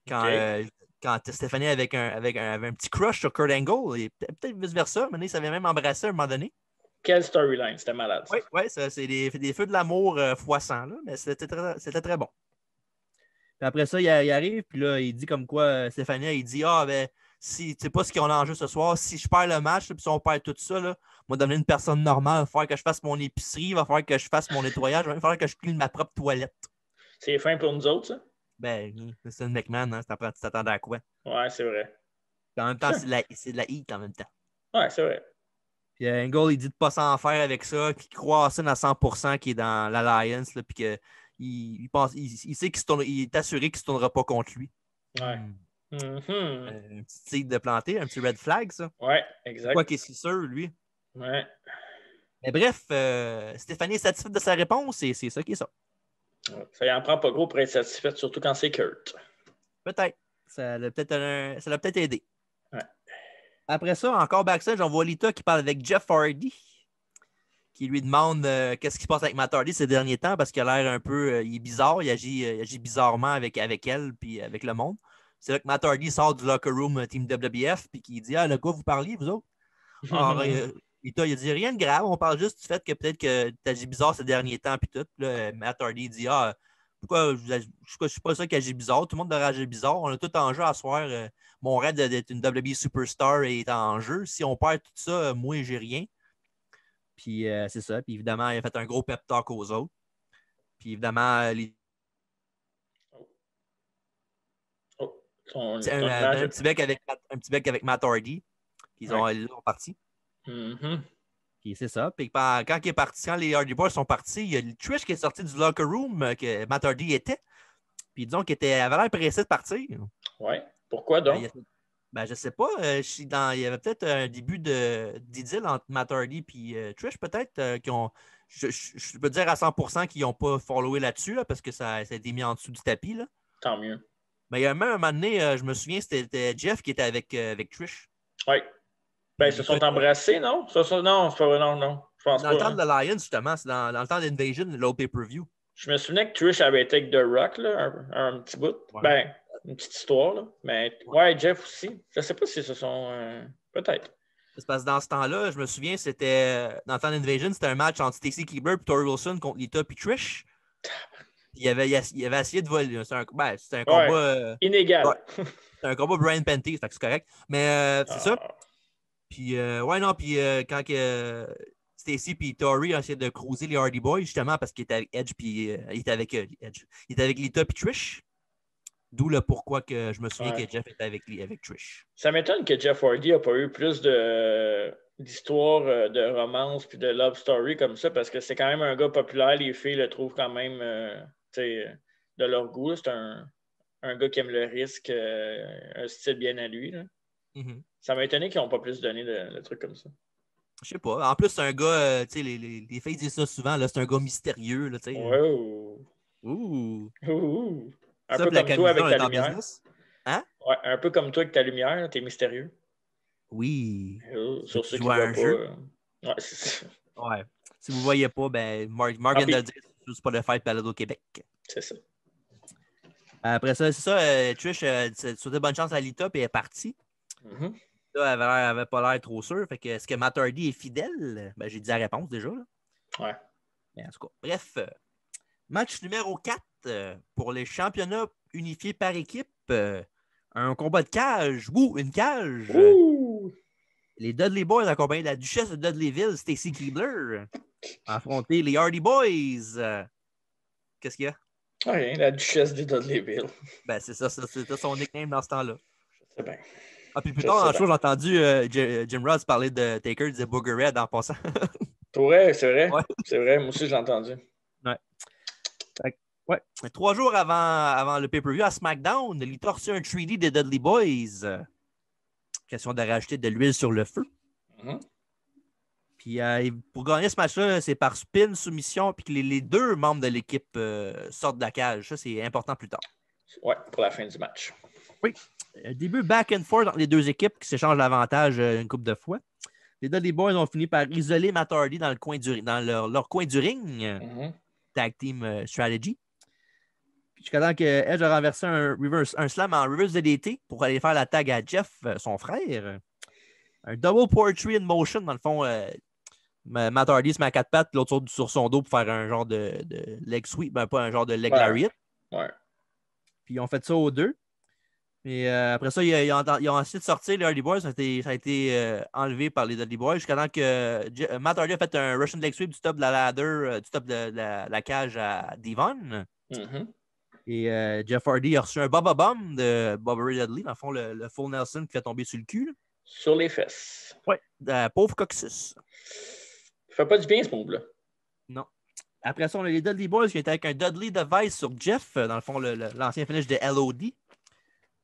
Quand Stephanie avait un petit crush sur Kurt Angle, et peut-être vice-versa, mais il s'avait même embrassé à un moment donné. Quelle storyline, c'était malade. Ça. Oui, c'est des feux de l'amour x100, là, mais c'était très bon. Puis après ça, il arrive, puis là, il dit comme quoi, Stéphanie, il dit si tu sais pas ce qu'on a en jeu ce soir, si je perds le match, puis si on perd tout ça, là, moi, devenir une personne normale, il va falloir que je fasse mon épicerie, il va falloir que je fasse mon nettoyage, il va falloir que je clean ma propre toilette. C'est fin pour nous autres, ça? Ben, c'est une McMahon, hein, tu t'attendais à quoi? Ouais, c'est vrai. Puis en même temps, c'est de la heat en même temps. Ouais, c'est vrai. Puis Angle, il dit de pas s'en faire avec ça, qu'il croit à ça à 100% qu'il est dans l'Alliance, puis que il sait il est assuré qu'il ne se tournera pas contre lui. Ouais. Mm-hmm. Un petit tigre de planter, un petit red flag, ça. Ouais, exact. Quoi qu'il est si sûr, lui. Ouais. Mais bref, Stéphanie est satisfaite de sa réponse et c'est ça qui est ça. Ça y en prend pas gros pour être satisfaite, surtout quand c'est Kurt. Peut-être. Ça l'a peut-être aidé. Ouais. Après ça, encore backstage, on voit Lita qui parle avec Jeff Hardy, qui lui demande qu'est-ce qui se passe avec Matt Hardy ces derniers temps parce qu'il a l'air un peu. Il est bizarre, il agit bizarrement avec elle puis avec le monde. C'est là que Matt Hardy sort du locker room Team WWF puis qui dit le gars, vous parliez, vous autres? Alors, Lita, il a dit rien de grave, on parle juste du fait que peut-être que tu agis bizarre ces derniers temps puis tout. Puis là, Matt Hardy dit pourquoi je suis pas sûr qu'il agit bizarre, tout le monde devrait agir bizarre. On a tout en jeu à soir. Mon rêve d'être une WWE superstar est en jeu. Si on perd tout ça, moi, j'ai rien. Puis c'est ça. Puis évidemment, il a fait un gros pep talk aux autres. Puis évidemment, un petit bec avec Matt Hardy. Ils ont parti. Mm-hmm. Puis c'est ça. Puis quand les Hardy Boys sont partis, il y a le Trish qui est sorti du locker room que Matt Hardy était. Puis disons qu'il avait l'air pressé de partir. Ouais. Pourquoi donc? Je sais pas. Il y avait peut-être un début d'idylle entre Matt Hardy et Trish, peut-être, qui ont. Je peux dire à 100% qu'ils n'ont pas followé là-dessus, là, parce que ça a été mis en dessous du tapis. Là. Tant mieux. Mais il y a même un moment donné, je me souviens, c'était Jeff qui était avec Trish. Oui. Ben, ils se sont embrassés, non? Non, c'est pas vrai, non. Je pense dans le temps de l'Alliance, justement, c'est dans le temps d'Invasion, l'autre pay-per-view. Je me souvenais que Trish avait été avec The Rock, là, un petit bout. Ouais. Ben, une petite histoire, là. Mais ouais, Jeff aussi. Je sais pas si ce sont... peut-être. C'est parce que dans ce temps-là, je me souviens, c'était... Dans Fan Invasion, c'était un match entre Stacy Keibler et Tori Wilson contre Lita et Trish. Il avait essayé de voler. C'était un combat... inégal. Ouais. C'était un combat Brian Penty, c'est correct. Mais c'est ça. Puis, quand Stacy et Tori ont essayé de cruiser les Hardy Boys, justement, parce qu'il était avec Edge, puis il était avec Lita et Trish. D'où le pourquoi que je me souviens que Jeff était avec Trish. Ça m'étonne que Jeff Hardy n'a pas eu plus d'histoires de romance puis de love story comme ça, parce que c'est quand même un gars populaire. Les filles le trouvent quand même de leur goût. C'est un gars qui aime le risque, un style bien à lui. Là. Mm-hmm. Ça m'a étonné qu'ils n'ont pas plus donné de trucs comme ça. Je sais pas. En plus, c'est un gars, les filles disent ça souvent, là, c'est un gars mystérieux. Là, wow. Ouh. Un peu comme toi avec ta lumière. Hein? Ouais, un peu comme toi avec ta lumière, t'es mystérieux. Oui. Sur ceux qui ne voient pas. Ouais, c'est ça. Ouais. Si vous ne voyez pas, ben, Morgan de dire sur Spotify Palado Québec. C'est ça. Après ça, c'est ça. Trish souhaitait bonne chance à Lita et elle est partie. Mm-hmm. Là, elle avait pas l'air trop sûre. Fait que est-ce que Matt Hardy est fidèle? Ben, j'ai dit la réponse déjà. Là. Ouais. Mais en tout cas, bref. Match numéro 4 pour les championnats unifiés par équipe. Un combat de cage. Une cage. Les Dudley Boys accompagnés de la duchesse de Dudleyville, Stacy Keibler, affronter les Hardy Boys. Qu'est-ce qu'il y a? Rien, la duchesse de Dudleyville. Ben, c'est ça, c'était son nickname dans ce temps-là. Je sais bien. Ah, puis plus tard, dans le show, j'ai entendu Jim Ross parler de Taker, il disait Booger Red en passant. Ouais, c'est vrai. Ouais. C'est vrai, moi aussi, je l'ai entendu. Ouais. 3 jours avant le pay-per-view à SmackDown, Lita a reçu un 3D des Dudley Boys. Question de rajouter de l'huile sur le feu. Mm-hmm. Puis pour gagner ce match-là, c'est par spin, soumission, puis que les deux membres de l'équipe sortent de la cage. Ça, c'est important plus tard. Ouais, pour la fin du match. Oui. Début back and forth entre les deux équipes qui s'échangent l'avantage une couple de fois. Les Dudley Boys ont fini par isoler Matt Hardy dans leur coin du ring. Mm-hmm. Tag Team Strategy. Jusqu'à temps que Edge a renversé un slam en reverse DDT pour aller faire la tag à Jeff, son frère. Un double portrait in motion, dans le fond. Matt Hardy se met à 4 pattes, l'autre sur son dos pour faire un genre de leg sweep, ben pas un genre de leg lariat. Ouais. Puis ils ont fait ça aux deux. Et après ça, ils ont essayé de sortir les Hardy Boys. Ça a été enlevé par les Dudley Boys jusqu'à temps que Matt Hardy a fait un Russian leg sweep du top de la ladder, du top de la cage à Devon. Mm-hmm. Et Jeff Hardy a reçu un Bubba Bomb de Bubba Ray Dudley, dans le fond, le full Nelson qui fait tomber sur le cul. Là. Sur les fesses. Oui, pauvre coccyx. Ça fait pas du bien ce move-là. Non. Après ça, on a les Dudley Boys qui étaient avec un Dudley Device sur Jeff, dans le fond, l'ancien finish de LOD.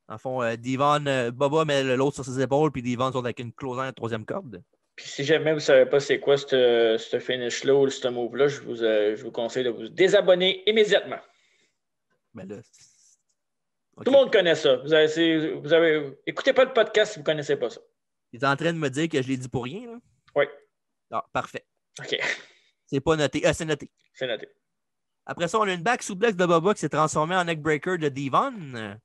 Dans le fond, Devon, Bubba met l'autre sur ses épaules, puis Devon sont avec une closant à la troisième corde. Puis si jamais vous ne savez pas c'est quoi ce finish-là ou ce move-là, je vous conseille de vous désabonner immédiatement. Ben là, okay. Tout le monde connaît ça. Vous avez... Écoutez pas le podcast si vous ne connaissez pas ça. Tu es en train de me dire que je l'ai dit pour rien, là? Oui. Ah, parfait. OK. C'est pas noté. C'est noté. C'est noté. Après ça, on a une back suplex de Bubba qui s'est transformée en neckbreaker de Devon.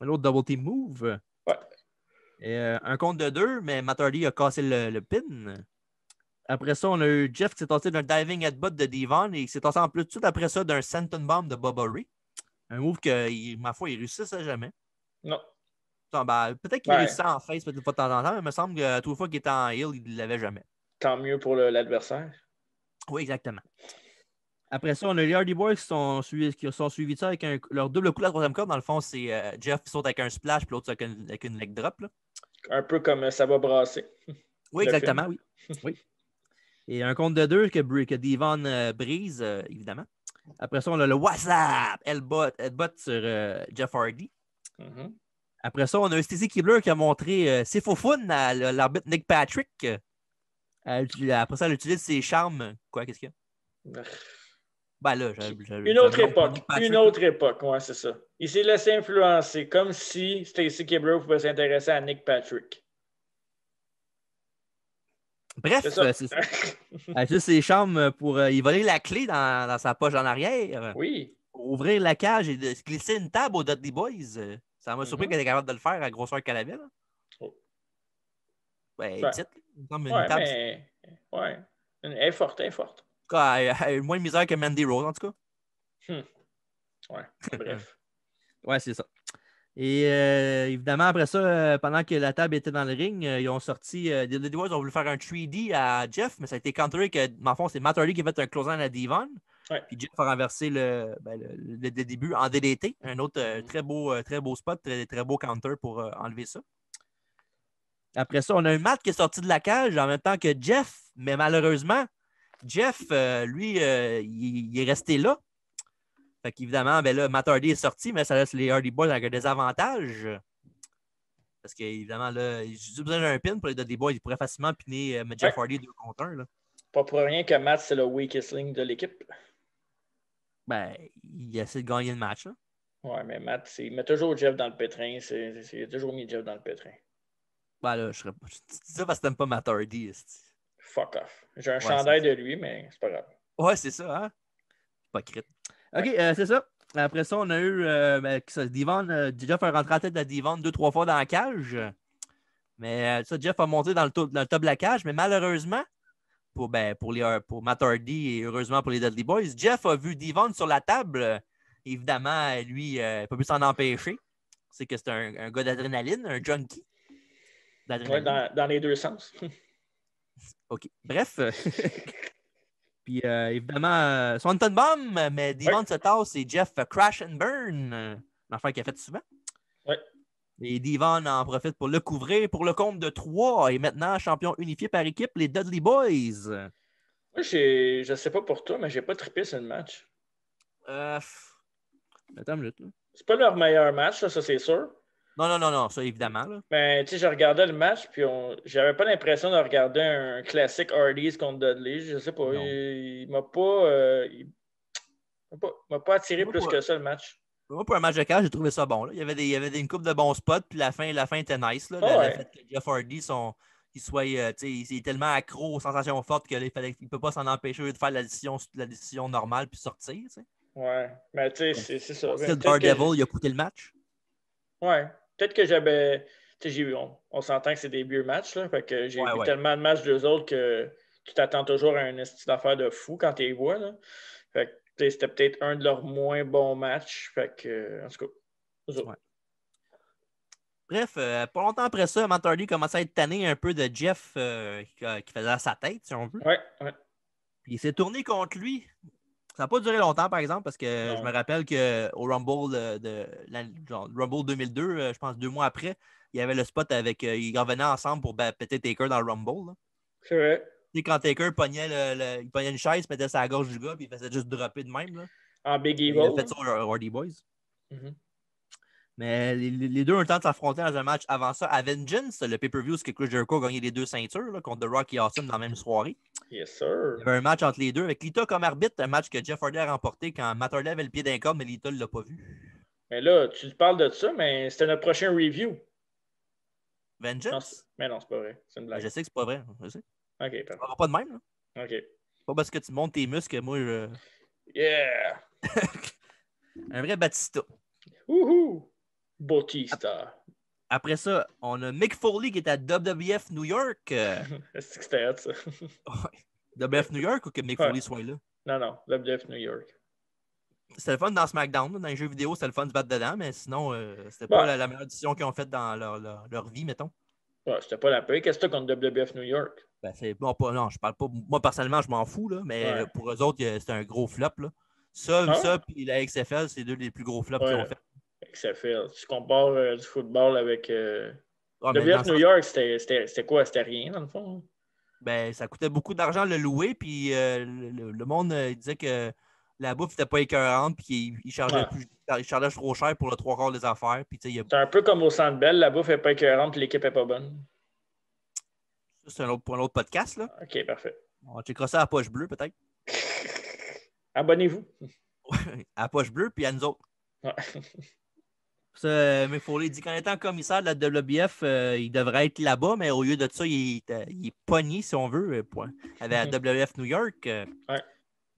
L'autre double team move. Ouais. Et, un compte de 2, mais Matt Hardy a cassé le pin. Après ça, on a eu Jeff qui s'est tassé d'un diving headbutt de Devon et qui s'est tassé en plus tout de suite après ça d'un senton bomb de Bubba Ray. Un move que, ma foi, il réussit jamais. Non. Ben, peut-être qu'il réussit en face peut-être pas de temps en temps, mais il me semble que toute fois qu'il était en heel, il ne l'avait jamais. Tant mieux pour l'adversaire. Oui, exactement. Après ça, on a les Hardy Boys qui sont suivis de ça avec leur double coup de la troisième corde. Dans le fond, c'est Jeff qui saute avec un splash puis l'autre avec une leg drop. Là. Un peu comme ça va brasser. Oui, exactement, oui. Oui. Et un compte de 2 que Devon brise, évidemment. Après ça, on a le WhatsApp headbutt sur Jeff Hardy. Mm-hmm. Après ça, on a un Stacy Keibler qui a montré ses faux fun à l'arbitre Nick Patrick. Après ça, elle utilise ses charmes. Quoi, qu'est-ce qu'il y a? Ben là, une autre époque, ouais, c'est ça. Il s'est laissé influencer, comme si Stacy Keibler pouvait s'intéresser à Nick Patrick. Bref, C'est ça. c'est ça. Juste ses chambres pour y voler la clé dans sa poche en arrière. Oui. Ouvrir la cage et de se glisser une table aux Dudley Boys. Ça m'a surpris qu'elle était capable de le faire à grosseur qu'elle avait. Là. Oh. Ben, Ben, petite. Il me semble une ouais, table. mais. Ouais. Elle est forte, elle est forte. En tout cas, elle a eu moins de misère que Mandy Rose, en tout cas. Ouais, bref. Ouais, c'est ça. Et évidemment, après ça, pendant que la table était dans le ring, ils ont sorti. Les Dudley Boys ont voulu faire un 3D à Jeff, mais ça a été counteré que, dans le fond, c'est Matt Hardy qui a fait un close-on à Devon. Ouais. Puis Jeff a renversé le début en DDT. Un autre très beau spot, très beau counter pour enlever ça. Après ça, on a un Matt qui est sorti de la cage en même temps que Jeff, mais malheureusement, Jeff, lui, il est resté là. Fait qu'évidemment, ben là, Matt Hardy est sorti, mais ça laisse les Hardy Boys avec un désavantage. Parce qu'évidemment, là, j'ai besoin d'un pin pour les Dudley Boys. Ils pourraient facilement piner Jeff Hardy 2 contre 1. Là. Pas pour rien que Matt, c'est le weakest link de l'équipe. Ben, il essaie de gagner le match. Là. Ouais, mais Matt, il met toujours Jeff dans le pétrin. Il a toujours mis Jeff dans le pétrin. Ben là, je dis ça parce que t'aimes pas Matt Hardy. Fuck off. J'ai un chandail de lui, mais c'est pas grave. Ouais, c'est ça, hein? Pas crit. OK, c'est ça. Après ça, on a eu Devon. Jeff a rentré en tête de Devon 2-3 fois dans la cage. Mais ça, Jeff a monté dans le top de la cage. Mais malheureusement, pour Matt Hardy et heureusement pour les Dudley Boys, Jeff a vu Devon sur la table. Évidemment, lui, il n'a pas pu s'en empêcher. C'est que c'est un gars d'adrénaline, un junkie. Ouais, dans les deux sens. OK. Bref. Puis évidemment, Swanton Bomb, mais Devon se tasse et Jeff Crash and Burn. L'affaire qu'il a fait souvent. Oui. Et Devon en profite pour le couvrir pour le compte de 3. Et maintenant, champion unifié par équipe, les Dudley Boys. Moi, je sais pas pour toi, mais j'ai pas trippé sur le match. Attends une minute. Là. C'est pas leur meilleur match, ça c'est sûr. Non, ça évidemment. Là. Mais tu sais, je regardais le match, puis j'avais pas l'impression de regarder un classique Hardys contre Dudley. Je sais pas. Il m'a pas attiré plus que ça le match. Moi, pour un match de cage, j'ai trouvé ça bon. Là. Il y avait une couple de bons spots, puis la fin était nice. Là. Le fait que Jeff Hardy, il est tellement accro aux sensations fortes qu'il ne peut pas s'en empêcher de faire la décision normale puis sortir. T'sais. Ouais, mais tu sais, c'est ça. Le Daredevil, il a coûté le match. Ouais, peut-être que j'avais. Tu sais, on s'entend que c'est des vieux matchs, là. Fait que j'ai vu tellement de matchs d'eux autres que tu t'attends toujours à une affaire de fou quand tu les vois. Là. Fait que c'était peut-être un de leurs moins bons matchs. Fait que, en tout cas, ouais. Bref, pas longtemps après ça, Matt Hardy commençait à être tanné un peu de Jeff qui faisait à sa tête, si on veut. Ouais. Puis il s'est tourné contre lui. Ça n'a pas duré longtemps, par exemple, parce que je me rappelle qu'au Rumble Rumble 2002, je pense 2 mois après, il y avait le spot avec. Ils revenaient ensemble pour péter Taker dans le Rumble. Là. C'est vrai. Tu sais, quand Taker pognait, il pognait une chaise, mettait ça à la gorge du gars, puis il faisait juste dropper de même. Là. En Big Evil. Il a fait ça aux Hardy Boys. Mm-hmm. Mais les deux ont le temps de s'affronter dans un match avant ça. À Vengeance, le pay-per-view, c'est que Chris Jericho a gagné les 2 ceintures là, contre The Rock et Awesome dans la même soirée. Yes, sir. Il y avait un match entre les deux avec Lita comme arbitre, un match que Jeff Hardy a remporté quand Matt Hardy avait le pied d'un corps, mais Lita ne l'a pas vu. Mais là, tu parles de ça, mais c'était notre prochain review. Vengeance? Mais non, c'est pas vrai. C'est une blague. Je sais que c'est pas vrai. Je sais. OK, parfait. Pas de même. Là. OK. Pas parce que tu montes tes muscles que moi, je... Yeah! Un vrai Batista. Wouhou! Bautista. Après ça, on a Mick Foley qui est à WWF New York. Est-ce que c'était hot, ça? WWF New York ou que Mick Foley soit là? Non, WWF New York. C'était le fun dans SmackDown. Là. Dans les jeux vidéo, c'était le fun de se battre dedans, mais sinon, c'était pas la meilleure décision qu'ils ont faite dans leur vie, mettons. Ouais, c'était pas la paix. Qu'est-ce que c'était contre WWF New York? Ben, non, je parle pas. Moi, personnellement, je m'en fous, là, mais pour eux autres, c'était un gros flop. Là. Ça puis la XFL, c'est 2 des plus gros flops qu'ils ont fait. XFL. Tu compares du football avec. WWF New York, c'était quoi? C'était rien, dans le fond? Ben, ça coûtait beaucoup d'argent le louer, puis le monde disait que la bouffe n'était pas écœurante, puis il chargeait trop cher pour le 3/4 des affaires. C'est un peu comme au Centre Bell, la bouffe n'est pas écœurante, puis l'équipe n'est pas bonne. Ça, c'est pour un autre podcast, là. OK, parfait. On checkera ça à Poche Bleue, peut-être. Abonnez-vous. À Poche Bleue, puis à nous autres. Ouais. Mick Foley dit qu'en étant commissaire de la WBF, il devrait être là-bas, mais au lieu de ça, il est pogné, si on veut, avec la WBF New York. Ouais.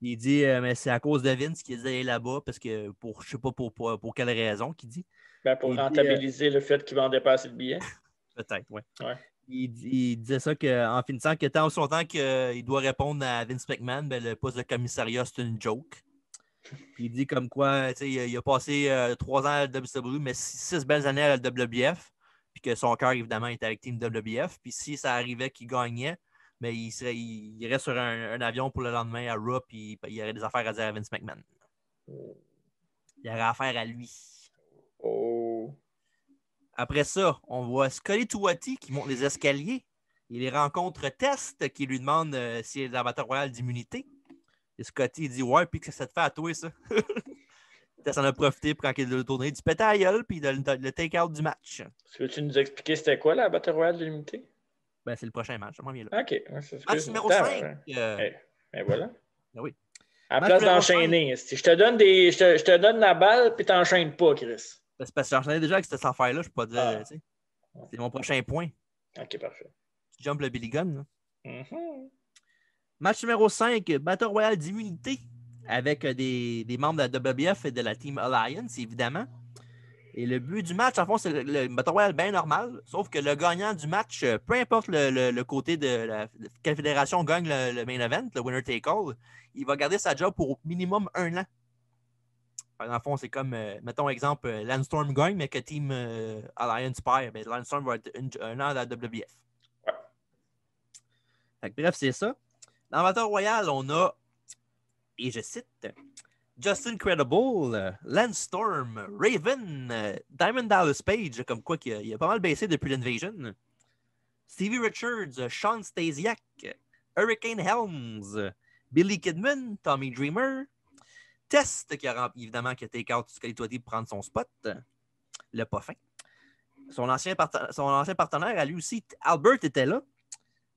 Il dit mais c'est à cause de Vince qu'il dit d'aller là-bas, parce que je sais pas pour quelle raison qu'il dit. Ben, pour rentabiliser le fait qu'il vendait pas assez de billets. Peut-être, oui. Ouais. Il disait ça en finissant que tant son temps qu'il doit répondre à Vince McMahon, ben, le poste de commissariat, c'est une joke. Puis il dit comme quoi, il a passé 3 ans à la WWE, mais 6 belles années à la WBF, puis que son cœur, évidemment, était avec Team WBF. Puis si ça arrivait qu'il gagnait, mais il irait sur un avion pour le lendemain à Raw, puis il y aurait des affaires à dire à Vince McMahon. Il y aurait affaire à lui. Oh. Après ça, on voit Scully Tuati qui monte les escaliers. Il les rencontre Test qui lui demande s'il est dans la Battle Royale d'immunité. Et Scotty dit ouais, puis que ça te fait à toi, ça. Test en a profité pour quand il a tourné du pétard à gueule, puis le take-out du match. Veux-tu nous expliquer c'était quoi la Battle Royale de l'immunité? Ben, c'est le prochain match, je m'en viens là. OK. Match numéro 5. Ben voilà. Ben oui. À la place d'enchaîner, je te donne la balle, puis t'enchaînes pas, Chris. C'est parce que j'enchaînais déjà avec cette affaire-là, je peux pas dire. C'est mon prochain point. OK, parfait. Tu jump le Billy Gunn. Match numéro 5, Battle Royale d'immunité, avec des membres de la WBF et de la Team Alliance, évidemment. Et le but du match, en fond, c'est le Battle Royale bien normal, sauf que le gagnant du match, peu importe le côté de quelle fédération gagne le main event, le winner take all, il va garder sa job pour au minimum 1 an. En fond, c'est comme, mettons exemple, Landstorm gagne, mais que Team Alliance perd. Ben, Landstorm va être 1 an à la WBF. Ouais. Fait que, bref, c'est ça. Dans le Battle Royale, on a, et je cite, Justin Credible, Landstorm, Raven, Diamond Dallas Page, comme quoi il a pas mal baissé depuis l'Invasion, Stevie Richards, Sean Stasiak, Hurricane Helms, Billy Kidman, Tommy Dreamer, Test, qui a take out Scully Tuati pour prendre son spot, le pas fin. Son ancien partenaire, à lui aussi, Albert, était là,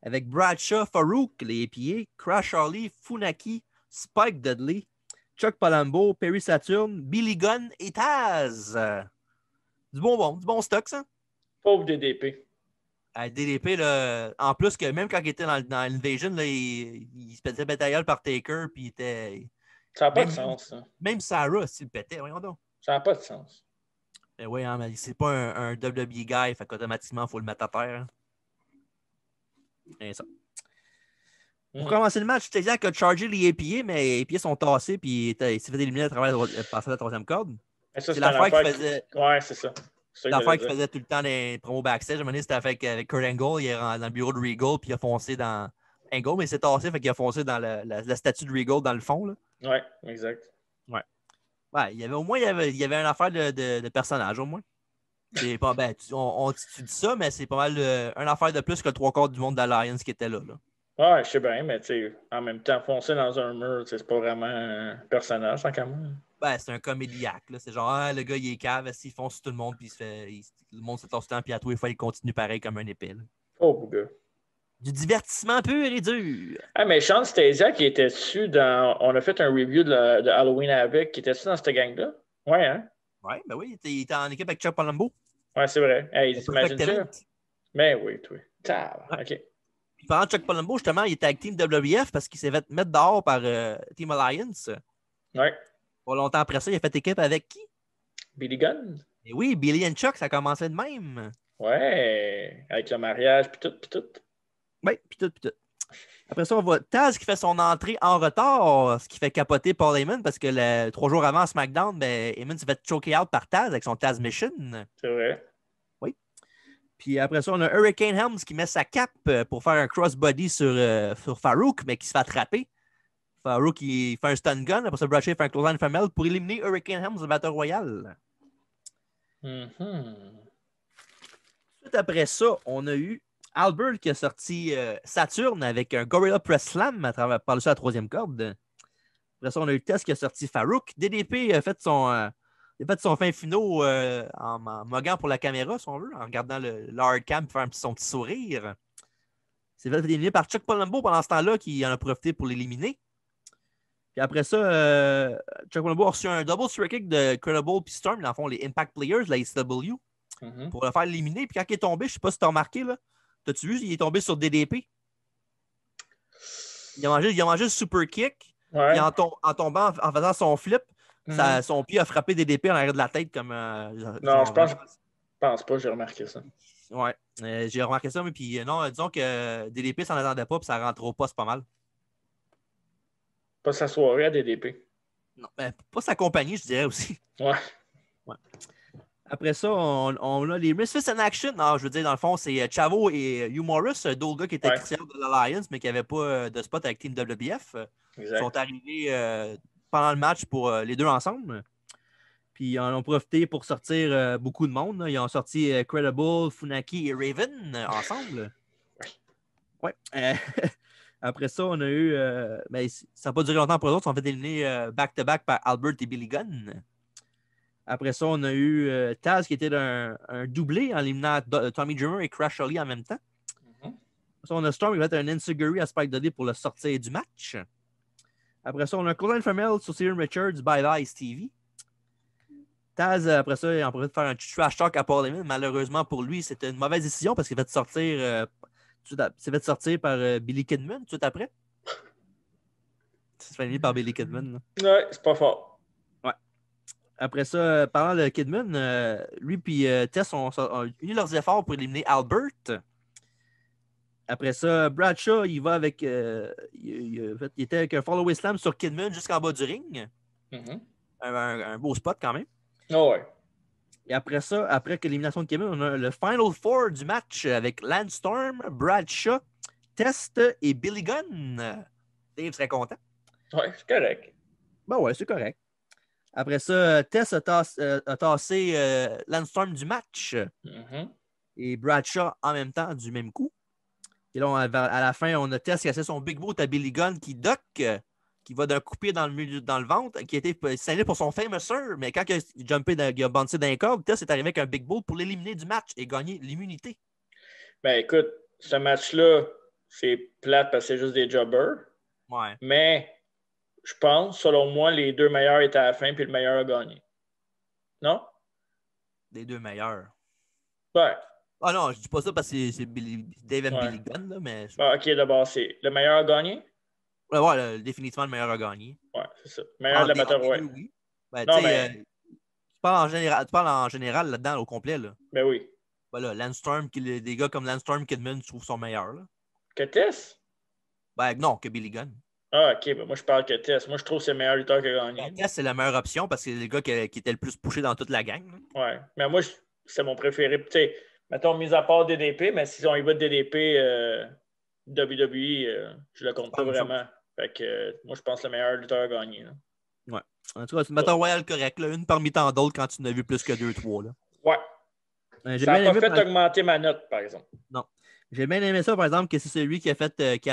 avec Bradshaw, Farouk, les APA, Crash Harley, Funaki, Spike Dudley, Chuck Palumbo, Perry Saturn, Billy Gunn et Taz. Du bon stock, ça. Pauvre DDP. DDP, là, en plus que même quand il était dans l'Invasion, là, il se pétait bataille par Taker, puis il était... Ça n'a pas de sens, ça. Même Sarah, s'il le pétait, voyons donc. Ça n'a pas de sens. Ben oui, hein, mais c'est pas un WWE guy, fait qu'automatiquement, il faut le mettre à terre. Hein. Et ça. Pour commencer le match, Stasiak a chargé les APA, mais les APA sont tassés, puis il s'est fait éliminer à travers passer la 3e corde. C'est l'affaire qu'il faisait. Ouais, c'est ça. L'affaire qu'il faisait tout le temps dans les promos backstage. À un moment donné, c'était avec Kurt Angle. Il est dans le bureau de Regal, puis il a foncé dans Angle, mais il s'est tassé, fait qu'il a foncé dans la statue de Regal dans le fond. Là. Ouais, exact. Ouais, il y avait une affaire de personnage, au moins. C'est pas, ben, tu dis ça, mais c'est pas mal une affaire de plus que le 3/4 du monde d'Alliance qui était là. Ouais, je sais bien, mais tu sais, en même temps, foncer dans un mur, c'est pas vraiment un personnage, tant qu'à moi. Ben, c'est un comédiaque. C'est genre, le gars, il est cave, il fonce sur tout le monde, puis le monde se tasse tout le temps, puis à tous les fois, il continue pareil comme un épée. Oh, beau gars. Du divertissement pur et dur. Ah, mais Sean Stasiak, qui était dessus dans. On a fait un review de Halloween Havoc, qui était dessus dans cette gang-là. Ouais, hein? Ouais, ben oui, il était en équipe avec Chuck Palumbo. Ouais, c'est vrai. Hey, t'imagines ça? Mais oui, toi. Ouais. OK. Puis pendant Chuck Palumbo, justement, il était avec Team WBF parce qu'il s'est fait mettre dehors par Team Alliance. Ouais. Pas longtemps après ça, il a fait équipe avec qui? Billy Gunn. Et oui, Billy and Chuck, ça a commencé de même. Ouais, avec le mariage, puis tout. Oui, puis tout. Après ça, on voit Taz qui fait son entrée en retard, ce qui fait capoter Paul Heyman parce que 3 jours avant SmackDown, Heyman s'est fait choker out par Taz avec son Taz Mission. C'est vrai. Oui. Puis après ça, on a Hurricane Helms qui met sa cape pour faire un crossbody sur Farouk, mais qui se fait attraper. Farouk, il fait un stun gun. Après ça, Bradshaw fait un clothesline femelle pour éliminer Hurricane Helms de Battle Royale. Suite après ça, on a eu Albert qui a sorti Saturn avec un Gorilla Press Slam par-dessus la 3e corde. Après ça, on a eu Tess qui a sorti Farouk. DDP a fait son fin finaux en moguant pour la caméra, si on veut, en regardant le hard cam pour faire son petit sourire. Il s'est fait éliminer par Chuck Palumbo pendant ce temps-là qui en a profité pour l'éliminer. Puis après ça, Chuck Palumbo a reçu un double strike kick de Credible puis Storm, dans le fond, les Impact Players, la ACW, pour le faire éliminer. Puis quand il est tombé, je ne sais pas si tu as remarqué, là, t'as-tu vu, il est tombé sur DDP. Il a mangé le super kick. Ouais. Puis en tombant, en faisant son flip, son pied a frappé DDP en arrière de la tête comme. Non, je pense pas, j'ai remarqué ça. Ouais, j'ai remarqué ça, mais puis non, disons que DDP s'en attendait pas, puis ça rentre au poste pas mal. Pas sa soirée à DDP. Non, ben, pas sa compagnie, je dirais aussi. Ouais. Après ça, on a les Misfits in Action. Non, je veux dire, dans le fond, c'est Chavo et Hugh Morris, deux gars qui étaient créateurs de l'Alliance, mais qui n'avaient pas de spot avec Team WBF. Ils sont arrivés pendant le match pour les deux ensemble. Puis ils en ont profité pour sortir beaucoup de monde. Ils ont sorti Credible, Funaki et Raven ensemble. Ouais. Après ça, on a eu. Ben, ça n'a pas duré longtemps pour eux autres. Ils sont fait éliminer back-to-back par Albert et Billy Gunn. Après ça, on a eu Taz qui était un doublé en éliminant Tommy Dreamer et Crash Holly en même temps. Après ça, on a Storm qui va être un Ensuguri à Spike Dudley pour le sortir du match. Après ça, on a Colin Farmel sur Cyril Richards by Lice TV. Taz, après ça, il a profité de faire un trash talk à Paul Heyman. Malheureusement pour lui, c'était une mauvaise décision parce qu'il s'est fait sortir par Billy Kidman tout de suite après. C'est fait éliminer par Billy Kidman. Ouais, c'est pas fort. Ouais. Après ça, parlant de Kidman, lui et Tess ont uni leurs efforts pour éliminer Albert. Après ça, Bradshaw, il va avec. Il était avec un follow slam sur Kidman jusqu'en bas du ring. Un beau spot quand même. Oh ouais. Et après ça, après l'élimination de Kidman, on a le Final Four du match avec Lance Storm, Bradshaw, Test et Billy Gunn. Dave serait content. Ouais, c'est correct. Ben ouais, c'est correct. Après ça, Tess a tassé Lance Storm du match. Et Bradshaw en même temps du même coup. Et là, à la fin, on a Tess qui a fait son big boot à Billy Gunn qui duck, qui va d'un coup de pied dans le ventre, qui a été signalé pour son famous sir. Mais quand il a bouncé d'un corps, Tess est arrivé avec un big boot pour l'éliminer du match et gagner l'immunité. Ben écoute, ce match-là, c'est plate parce que c'est juste des jobbers. Ouais. Mais je pense, selon moi, les deux meilleurs étaient à la fin puis le meilleur a gagné. Non? Les deux meilleurs. Ouais. Ah non, je dis pas ça parce que c'est Dave and Billy Gunn, là, mais. OK, d'abord, c'est le meilleur a gagné? Ouais, définitivement le meilleur a gagné. Ouais, c'est ça. Meilleur de la Battle Royale. Oui. Ben, non, mais... tu parles en général là-dedans, au complet, là. Ben oui. Voilà, Lance Storm, des gars comme Lance Storm, Kidman, je trouve sont meilleurs, là. Que Tess? Ben non, que Billy Gunn. Ah, OK, ben moi je parle que Tess. Moi je trouve que c'est le meilleur lutteur qui a gagné. Ben, Tess, c'est la meilleure option parce que c'est le gars qui était le plus poussé dans toute la gang. Là. Ouais, mais moi, c'est mon préféré. Tu sais, mettons, mis à part DDP, mais si on y va de DDP WWE, je le compte pas vraiment. Fait que moi, je pense que le meilleur lutteur a gagné. Là. Ouais. En tout cas, c'est une Battle Royale correcte, là, une parmi tant d'autres quand tu n'as vu plus que 2-3. Là. Ouais. Ça n'a pas fait augmenter ma note, par exemple. Non. J'ai bien aimé ça, par exemple, que c'est celui qui a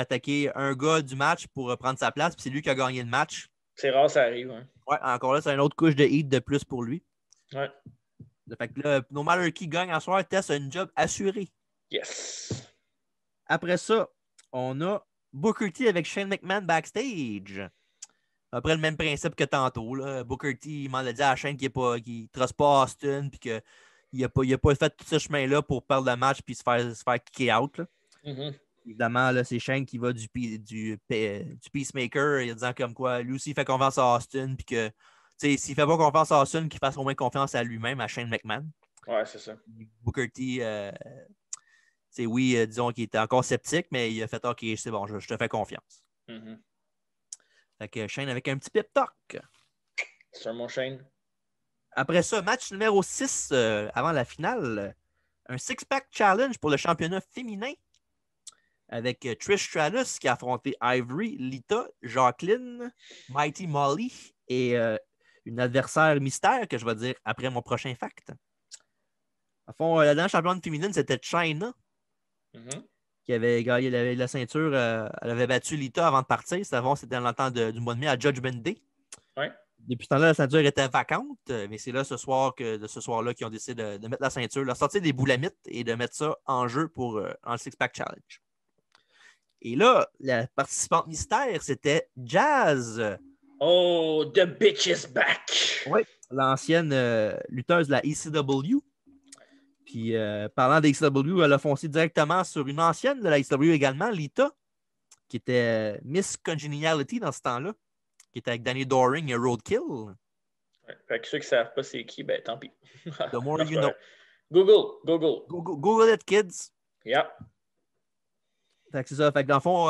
attaqué un gars du match pour prendre sa place, puis c'est lui qui a gagné le match. C'est rare, ça arrive. Hein. Ouais, encore là, c'est une autre couche de heat de plus pour lui. Ouais. Fait que là, no matter qui gagne en soir, Tess a une job assurée. Yes. Après ça, on a Booker T avec Shane McMahon backstage. Après le même principe que tantôt. Là. Booker T, il m'en a dit à Shane qu'il ne trosse pas Austin, puis qu'il n'a pas fait tout ce chemin-là pour perdre le match puis se faire kicker out. Là. Évidemment, là, c'est Shane qui va du Peacemaker, il disant comme quoi lui aussi il fait confiance à Austin, puis que s'il ne fait pas confiance à Austin, qu'il fasse au moins confiance à lui-même, à Shane McMahon. Ouais, c'est ça. Booker T, disons qu'il était encore sceptique, mais il a fait OK, c'est bon, je te fais confiance. Fait que Shane avec un petit pep talk. C'est mon Shane. Après ça, match numéro 6 avant la finale. Un six-pack challenge pour le championnat féminin avec Trish Stratus qui a affronté Ivory, Lita, Jacqueline, Mighty Molly et une adversaire mystère que je vais dire après mon prochain fact. À fond, la dernière championne féminine, c'était Chyna qui avait gagné la ceinture. Elle avait battu Lita avant de partir. C'était dans l'entente du mois de mai à Judgment Day. Ouais. Depuis ce temps-là, la ceinture était vacante, mais c'est là ce soir-là qu'ils ont décidé de mettre la ceinture, de sortir des boulamites et de mettre ça en jeu pour un six-pack challenge. Et là, la participante mystère, c'était Jazz Oh, the bitch is back! Oui, l'ancienne lutteuse de la ECW. Puis, parlant de ECW, elle a foncé directement sur une ancienne de la ECW également, Lita, qui était Miss Congeniality dans ce temps-là, qui était avec Danny Doring et Roadkill. Ouais, fait que ceux qui ne savent pas c'est qui, ben tant pis. The more you know. Google. Google it, kids. Yeah. Fait que c'est ça. Fait que dans le fond,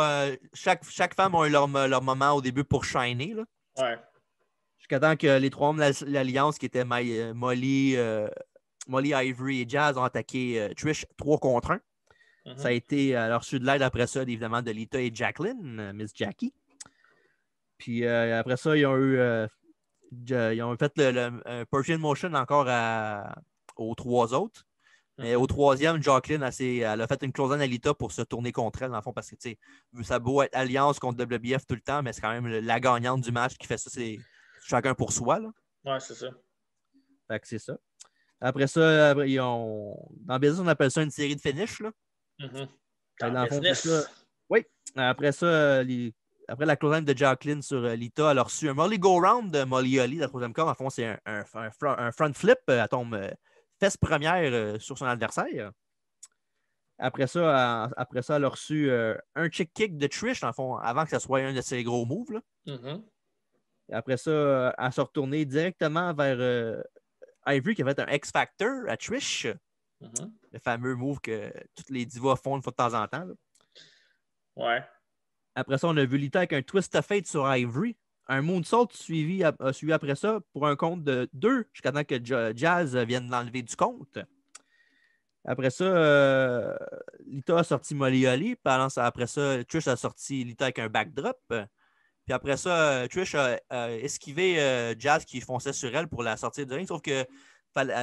chaque femme a eu leur moment au début pour shiner. Là. Ouais. Jusqu'à temps que les trois membres de l'Alliance, qui étaient Molly, Ivory et Jazz, ont attaqué Trish 3 contre 1. Mm-hmm. Ça a été à leur reçu de l'aide après ça, évidemment, de Lita et Jacqueline, Miss Jackie. Puis après ça, ils ont fait un Persian Motion encore aux trois autres. Mais au troisième, Jacqueline, elle a fait une close-down à Lita pour se tourner contre elle, dans le fond, parce que, tu sais, ça a beau être alliance contre WBF tout le temps, mais c'est quand même la gagnante du match qui fait ça. C'est chacun pour soi, là. Ouais, c'est ça. Fait que c'est ça. Après ça, dans le business, on appelle ça une série de finish, là. Mm-hmm. Dans le fond, c'est ça. Oui. Après ça, après la close-down de Jacqueline sur Lita, elle a reçu un Molly Go-Round de Molly Holly, la troisième corps. En fond, c'est un front flip. Elle tombe fesse première sur son adversaire. Après ça, elle a reçu un chick kick de Trish, dans le fond, avant que ce soit un de ses gros moves. Là. Mm-hmm. Après ça, elle s'est retournée directement vers Ivory, qui a fait un X-Factor à Trish. Mm-hmm. Le fameux move que toutes les divas font une fois de temps en temps. Là. Ouais. Après ça, on a vu Lita avec un twist of fate sur Ivory. Un moonsault suivi après ça pour un compte de 2 jusqu'à temps que Jazz vienne l'enlever du compte. Après ça, Lita a sorti Molly Holly. Après ça, Trish a sorti Lita avec un backdrop. Puis après ça, Trish a esquivé Jazz qui fonçait sur elle pour la sortir du ring. Sauf que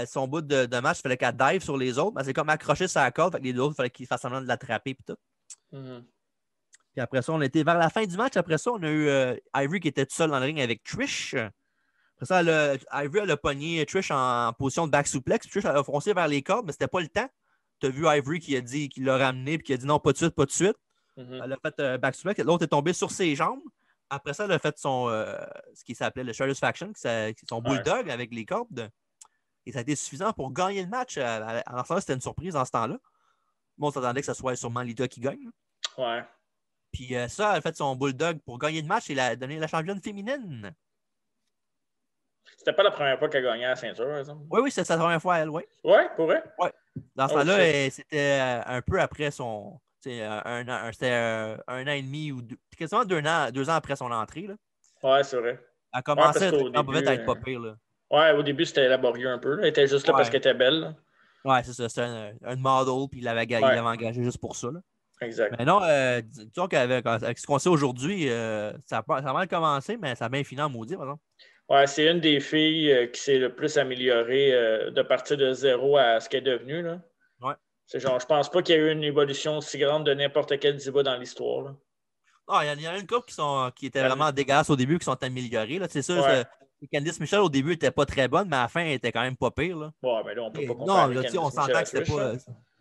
son bout de match, il fallait qu'elle dive sur les autres. Mais c'est comme accrocher sa corde. Fait que les autres, il fallait qu'ils fassent semblant de l'attraper. Puis tout. Mm-hmm. Puis après ça, on était vers la fin du match. Après ça, on a eu Ivory qui était tout seul dans le ring avec Trish. Après ça, Ivory a pogné Trish en position de back suplex. Trish a foncé vers les cordes, mais c'était pas le temps. Tu as vu Ivory qui l'a ramené et qui a dit non, pas de suite, pas de suite. Mm-hmm. Elle a fait back suplex. L'autre est tombé sur ses jambes. Après ça, elle a fait ce qui s'appelait le Shredder's Faction, son bulldog avec les cordes. Et ça a été suffisant pour gagner le match. Alors ça, c'était une surprise dans ce temps-là. Bon, on s'attendait que ce soit sûrement Lita qui gagne. Ouais. Puis ça, elle a fait son bulldog pour gagner le match et la donner la championne féminine. C'était pas la première fois qu'elle gagnait la ceinture, par exemple? Oui, c'était sa première fois, elle, oui. Ouais, pour vrai? Oui. Dans ce temps-là, c'était un peu après son. C'était un an et demi ou quasiment 2 ans après son entrée. Là. Ouais, c'est vrai. Elle commençait à être pas pire. Là. Ouais, au début, c'était laborieux un peu. Là. Elle était juste là parce qu'elle était belle. Là. Ouais, c'est ça. C'était un model, puis il l'avait engagé juste pour ça. Là. Exact. Mais non, disons qu'avec ce qu'on sait aujourd'hui, ça a mal commencé, mais ça a bien fini en maudit, par exemple. Ouais, c'est une des filles qui s'est le plus améliorée de partir de zéro à ce qu'elle est devenue. Là. Ouais. C'est genre, je pense pas qu'il y ait eu une évolution aussi grande de n'importe quel diva dans l'histoire. Là. Ah, il y en a une couple qui étaient vraiment dégueulasses au début, qui sont améliorées. Là. C'est sûr, Candice Michel, au début, n'était pas très bonne, mais à la fin, elle était quand même pas pire. Là. Ouais, mais là, on peut pas comparer. Non, là, on s'entend que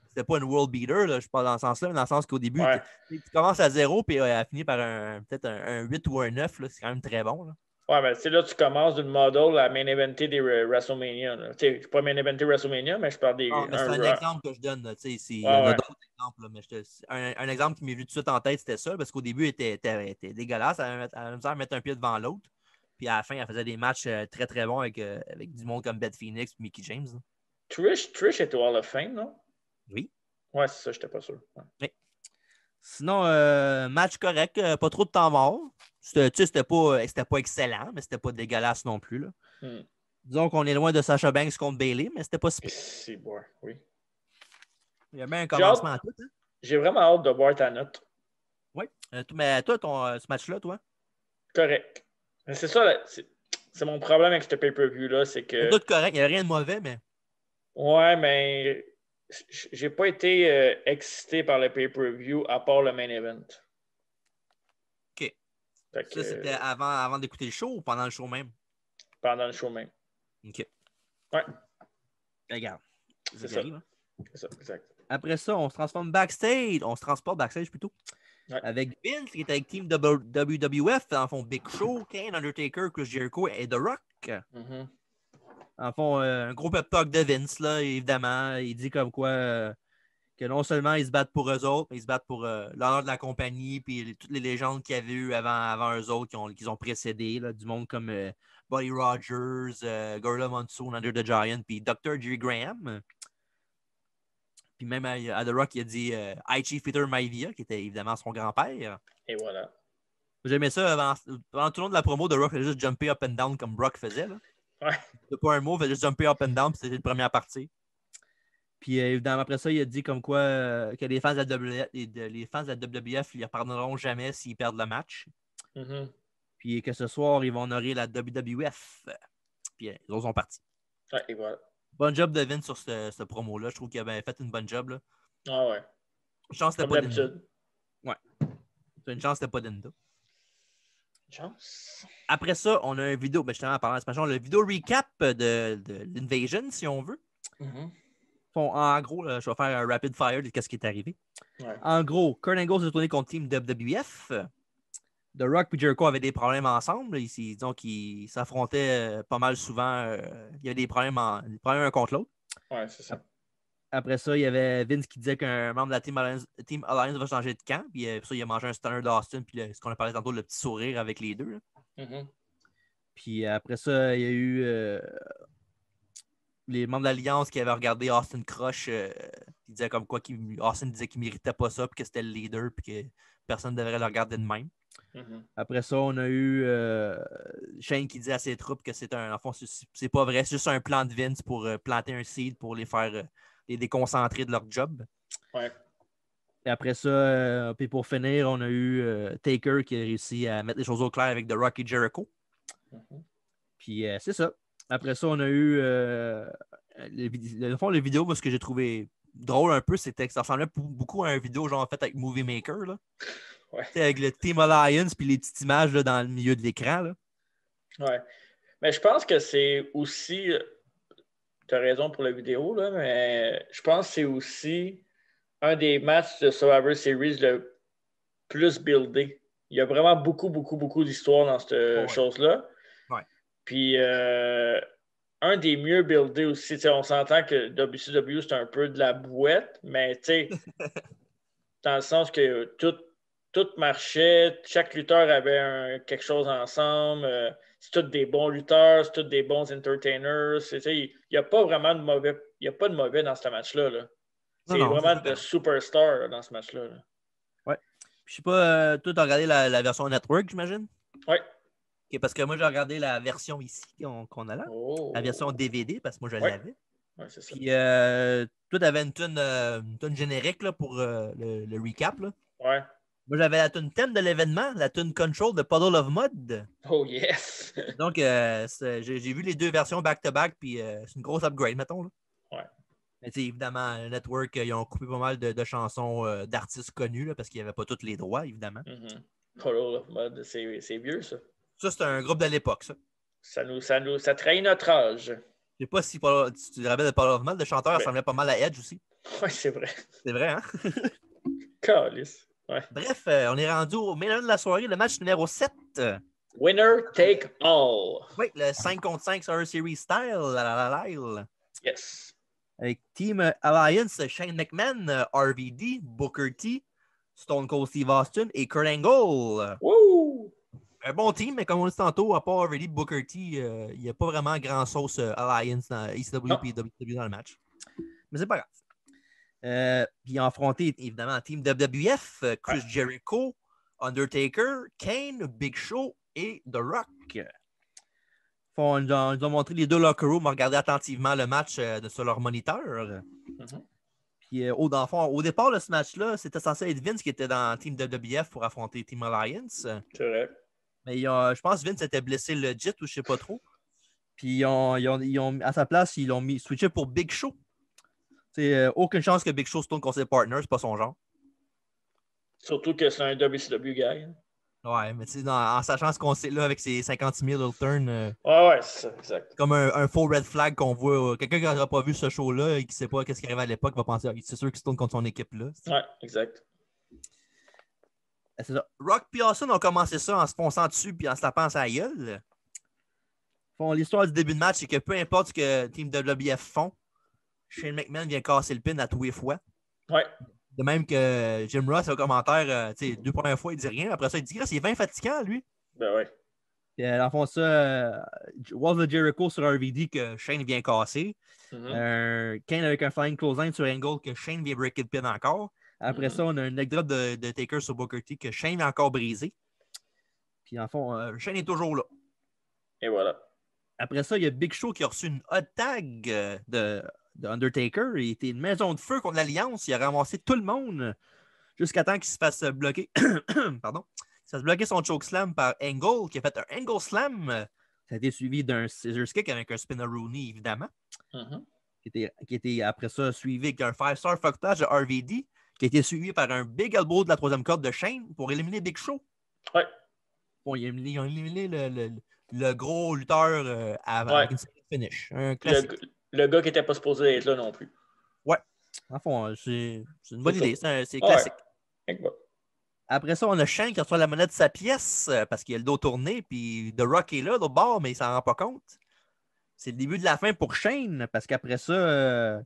c'était pas une world beater, là, je parle dans ce sens-là, mais dans le sens qu'au début, tu commences à 0 puis elle finit par peut-être un 8 ou un 9. C'est quand même très bon. Là. Ouais, mais là, tu commences d'une model à main eventer des WrestleMania. Tu sais, pas main eventer WrestleMania, mais je parle des. mais c'est un exemple que je donne. Il y en a d'autres exemples. Là, mais un exemple qui m'est venu tout de suite en tête, c'était ça, parce qu'au début, elle était dégueulasse. Elle avait misère à mettre un pied devant l'autre. Puis à la fin, elle faisait des matchs très, très bons avec du monde comme Beth Phoenix et Mickie James. Là. Trish est au Hall of Fame, non? Oui. Ouais, c'est ça, j'étais pas sûr. Ouais. Oui. Sinon, match correct, pas trop de temps mort. C'était pas excellent, mais c'était pas dégueulasse non plus. Là. Disons qu'on est loin de Sasha Banks contre Bayley, mais c'était pas si pire. C'est bon, oui. Il y a bien un commencement à tout. Hein? J'ai vraiment hâte de voir ta note. Oui. Mais toi, ce match-là, toi? Correct. C'est ça, c'est mon problème avec ce pay-per-view-là, c'est que... C'est tout correct, il n'y a rien de mauvais, mais... Ouais, mais j'ai pas été excité par le pay-per-view à part le main event. OK. Ça, c'était avant d'écouter le show ou pendant le show même? Pendant le show même. OK. Ouais. Regarde. C'est ça. Hein? C'est ça, exact. Après ça, on se transforme backstage. On se transporte backstage plutôt. Ouais. Avec Vince, qui est avec Team WWF, en fond Big Show, Kane, Undertaker, Chris Jericho et The Rock. Mm-hmm. En fond, un gros pep talk de Vince, là, évidemment. Il dit comme quoi que non seulement ils se battent pour eux autres, mais ils se battent pour l'honneur de la compagnie, puis toutes les légendes qu'il y avait eu avant eux autres qui ont précédé, là, du monde comme Buddy Rogers, Gorilla Monsoon, Under the Giant, puis Dr. Jerry Graham. Puis même à The Rock, il a dit Chief Peter Maivia, qui était évidemment son grand-père. Et voilà. J'aimais ça pendant tout le long de la promo, The Rock faisait juste jumper up and down comme Brock faisait. Là. Ouais. C'était pas un mot, il faisait juste jumper up and down, puis c'était la première partie. Puis évidemment, après ça, il a dit comme quoi que les fans de la WWF, ils ne pardonneront jamais s'ils perdent le match. Mm-hmm. Puis que ce soir, ils vont honorer la WWF. Puis les autres sont partis. Ouais, et voilà. Bon job de Vince sur ce promo-là. Je trouve qu'il a bien fait une bonne job. Là. Ah ouais. Une chance comme c'était pas d'habitude. Ouais. C'est une chance c'était pas Dinda. Chance. Après ça, on a une vidéo, justement, en parlant de ce match, on a une vidéo recap de l'Invasion, si on veut. Mm-hmm. En gros, là, je vais faire un rapid fire de ce qui est arrivé. Ouais. En gros, Kurt Angle s'est tourné contre Team WWF. The Rock et Jericho avaient des problèmes ensemble. Disons qu'ils s'affrontaient pas mal souvent. Il y avait des problèmes un contre l'autre. Ouais, c'est ça. Après ça, il y avait Vince qui disait qu'un membre de la Team Alliance va changer de camp. Puis ça, il a mangé un stunner d'Austin. Puis ce qu'on a parlé tantôt, le petit sourire avec les deux. Mm-hmm. Puis après ça, il y a eu les membres de l'Alliance qui avaient regardé Austin Crush. Qui disaient comme quoi Austin disait qu'il ne méritait pas ça. Puis que c'était le leader. Puis que personne ne devrait le regarder de même. Mm-hmm. Après ça, on a eu Shane qui dit à ses troupes que c'est en fond, c'est pas vrai, c'est juste un plan de Vince pour planter un seed pour les faire les déconcentrer de leur job. Ouais. Et après ça, puis pour finir, on a eu Taker qui a réussi à mettre les choses au clair avec The Rock et Jericho. Mm-hmm. Puis c'est ça. Après ça, on a eu les vidéos, moi, ce que j'ai trouvé drôle un peu, c'était que ça ressemblait beaucoup à une vidéo genre faite avec Movie Maker. Là. Ouais. Avec le Team Alliance puis les petites images là, dans le milieu de l'écran. Là. Ouais. Mais je pense que c'est aussi. Tu as raison pour la vidéo, là, mais je pense que c'est aussi un des matchs de Survivor Series le plus buildé. Il y a vraiment beaucoup d'histoires dans cette chose-là. Ouais. Puis un des mieux buildés aussi. On s'entend que WCW, c'est un peu de la bouette, mais tu sais, dans le sens que tout marchait, chaque lutteur avait quelque chose ensemble. C'est tous des bons lutteurs, c'est tous des bons entertainers. Il n'y a pas vraiment de mauvais. Il n'y a pas de mauvais dans ce match-là. Là. C'est vraiment de superstar là, dans ce match-là. Là. Ouais. Je sais pas, toi, tu as regardé la version Network, j'imagine? Oui. Okay, parce que moi, j'ai regardé la version ici qu'on a là. Oh. La version DVD, parce que moi, je l'avais. Oui, c'est ça. Puis, toi, tu avais une tune générique là, pour le recap. Là. Ouais. Moi, j'avais la tune thème de l'événement, la tune Control de Puddle of Mud. Oh, yes! Donc, j'ai vu les deux versions back-to-back, puis c'est une grosse upgrade, mettons. Là. Ouais. Mais évidemment, le Network, ils ont coupé pas mal de chansons d'artistes connus, là, parce qu'il n'y avait pas tous les droits, évidemment. Mm-hmm. Puddle of Mud, c'est vieux, ça. Ça, c'est un groupe de l'époque, ça. Ça trahit notre âge. Je sais pas si tu te rappelles de Puddle of Mud, le chanteur ressemblait pas mal à Edge aussi. Oui, c'est vrai. C'est vrai, hein? Calice. Ouais. Bref, on est rendu au milieu de la soirée, le match numéro 7. Winner take all. Oui, le 5 contre 5 Survivor Series style. Yes. Avec Team Alliance, Shane McMahon, RVD, Booker T, Stone Cold Steve Austin et Kurt Angle. Woo! Un bon team, mais comme on dit tantôt, à part RVD, Booker T, il n'y a pas vraiment grand sauce Alliance dans ECW et WWE dans le match. Mais c'est pas grave. Puis ils ont affronté, évidemment, Team WWF, Chris Jericho, Undertaker, Kane, Big Show et The Rock. Ils nous ont montré les deux locker rooms, ont regardé attentivement le match sur leur moniteur. Mm-hmm. Puis au départ de ce match-là, c'était censé être Vince qui était dans Team WWF pour affronter Team Alliance. C'est vrai. Mais je pense que Vince était blessé legit ou je sais pas trop. Puis à sa place, ils l'ont switché pour Big Show. Aucune chance que Big Show se tourne contre ses partners, c'est pas son genre. Surtout que c'est un WCW guy. Hein. Ouais, mais en sachant ce qu'on sait là avec ses 56 000 heel turns. Ouais, c'est ça, exact. Comme un faux red flag qu'on voit. Quelqu'un qui n'aura pas vu ce show-là et qui ne sait pas ce qui arrive à l'époque va penser c'est sûr qu'il se tourne contre son équipe là. Ouais, exact. C'est ça. Rock et Austin ont commencé ça en se fonçant dessus puis en se tapant sa gueule. L'histoire du début de match, c'est que peu importe ce que Team WWF font, Shane McMahon vient casser le pin à tous les fois. Ouais. De même que Jim Ross, au commentaire, 2 premières fois, il dit rien. Après ça, il dit c'est 20 fatigant, lui. Ben ouais. Puis, dans le fond, ça, Walls of Jericho sur RVD que Shane vient casser. Kane avec un flying clothesline sur Angle que Shane vient breaker le pin encore. Après ça, on a un neck drop de Taker sur Booker T que Shane vient encore briser. Puis, en fond, Shane est toujours là. Et voilà. Après ça, il y a Big Show qui a reçu une hot tag de Undertaker. Il était une maison de feu contre l'Alliance. Il a ramassé tout le monde jusqu'à temps qu'il se fasse bloquer. Pardon. Il se fasse bloquer son chokeslam par Angle, qui a fait un Angle Slam. Ça a été suivi d'un Scissors Kick avec un Spinner-Rooney, évidemment. Qui était après ça suivi avec un 5-star fucktage de RVD, qui a été suivi par un Big Elbow de la 3e corde de Shane pour éliminer Big Show. Ouais. Bon, ils ont éliminé le gros lutteur avec une finish. Un classique. Le gars qui n'était pas supposé être là non plus. Ouais. En fond, c'est une bonne idée. C'est classique. Ouais. Après ça, on a Shane qui reçoit la monnaie de sa pièce parce qu'il a le dos tourné, puis The Rock est là, l'autre bord, mais il s'en rend pas compte. C'est le début de la fin pour Shane, parce qu'après ça,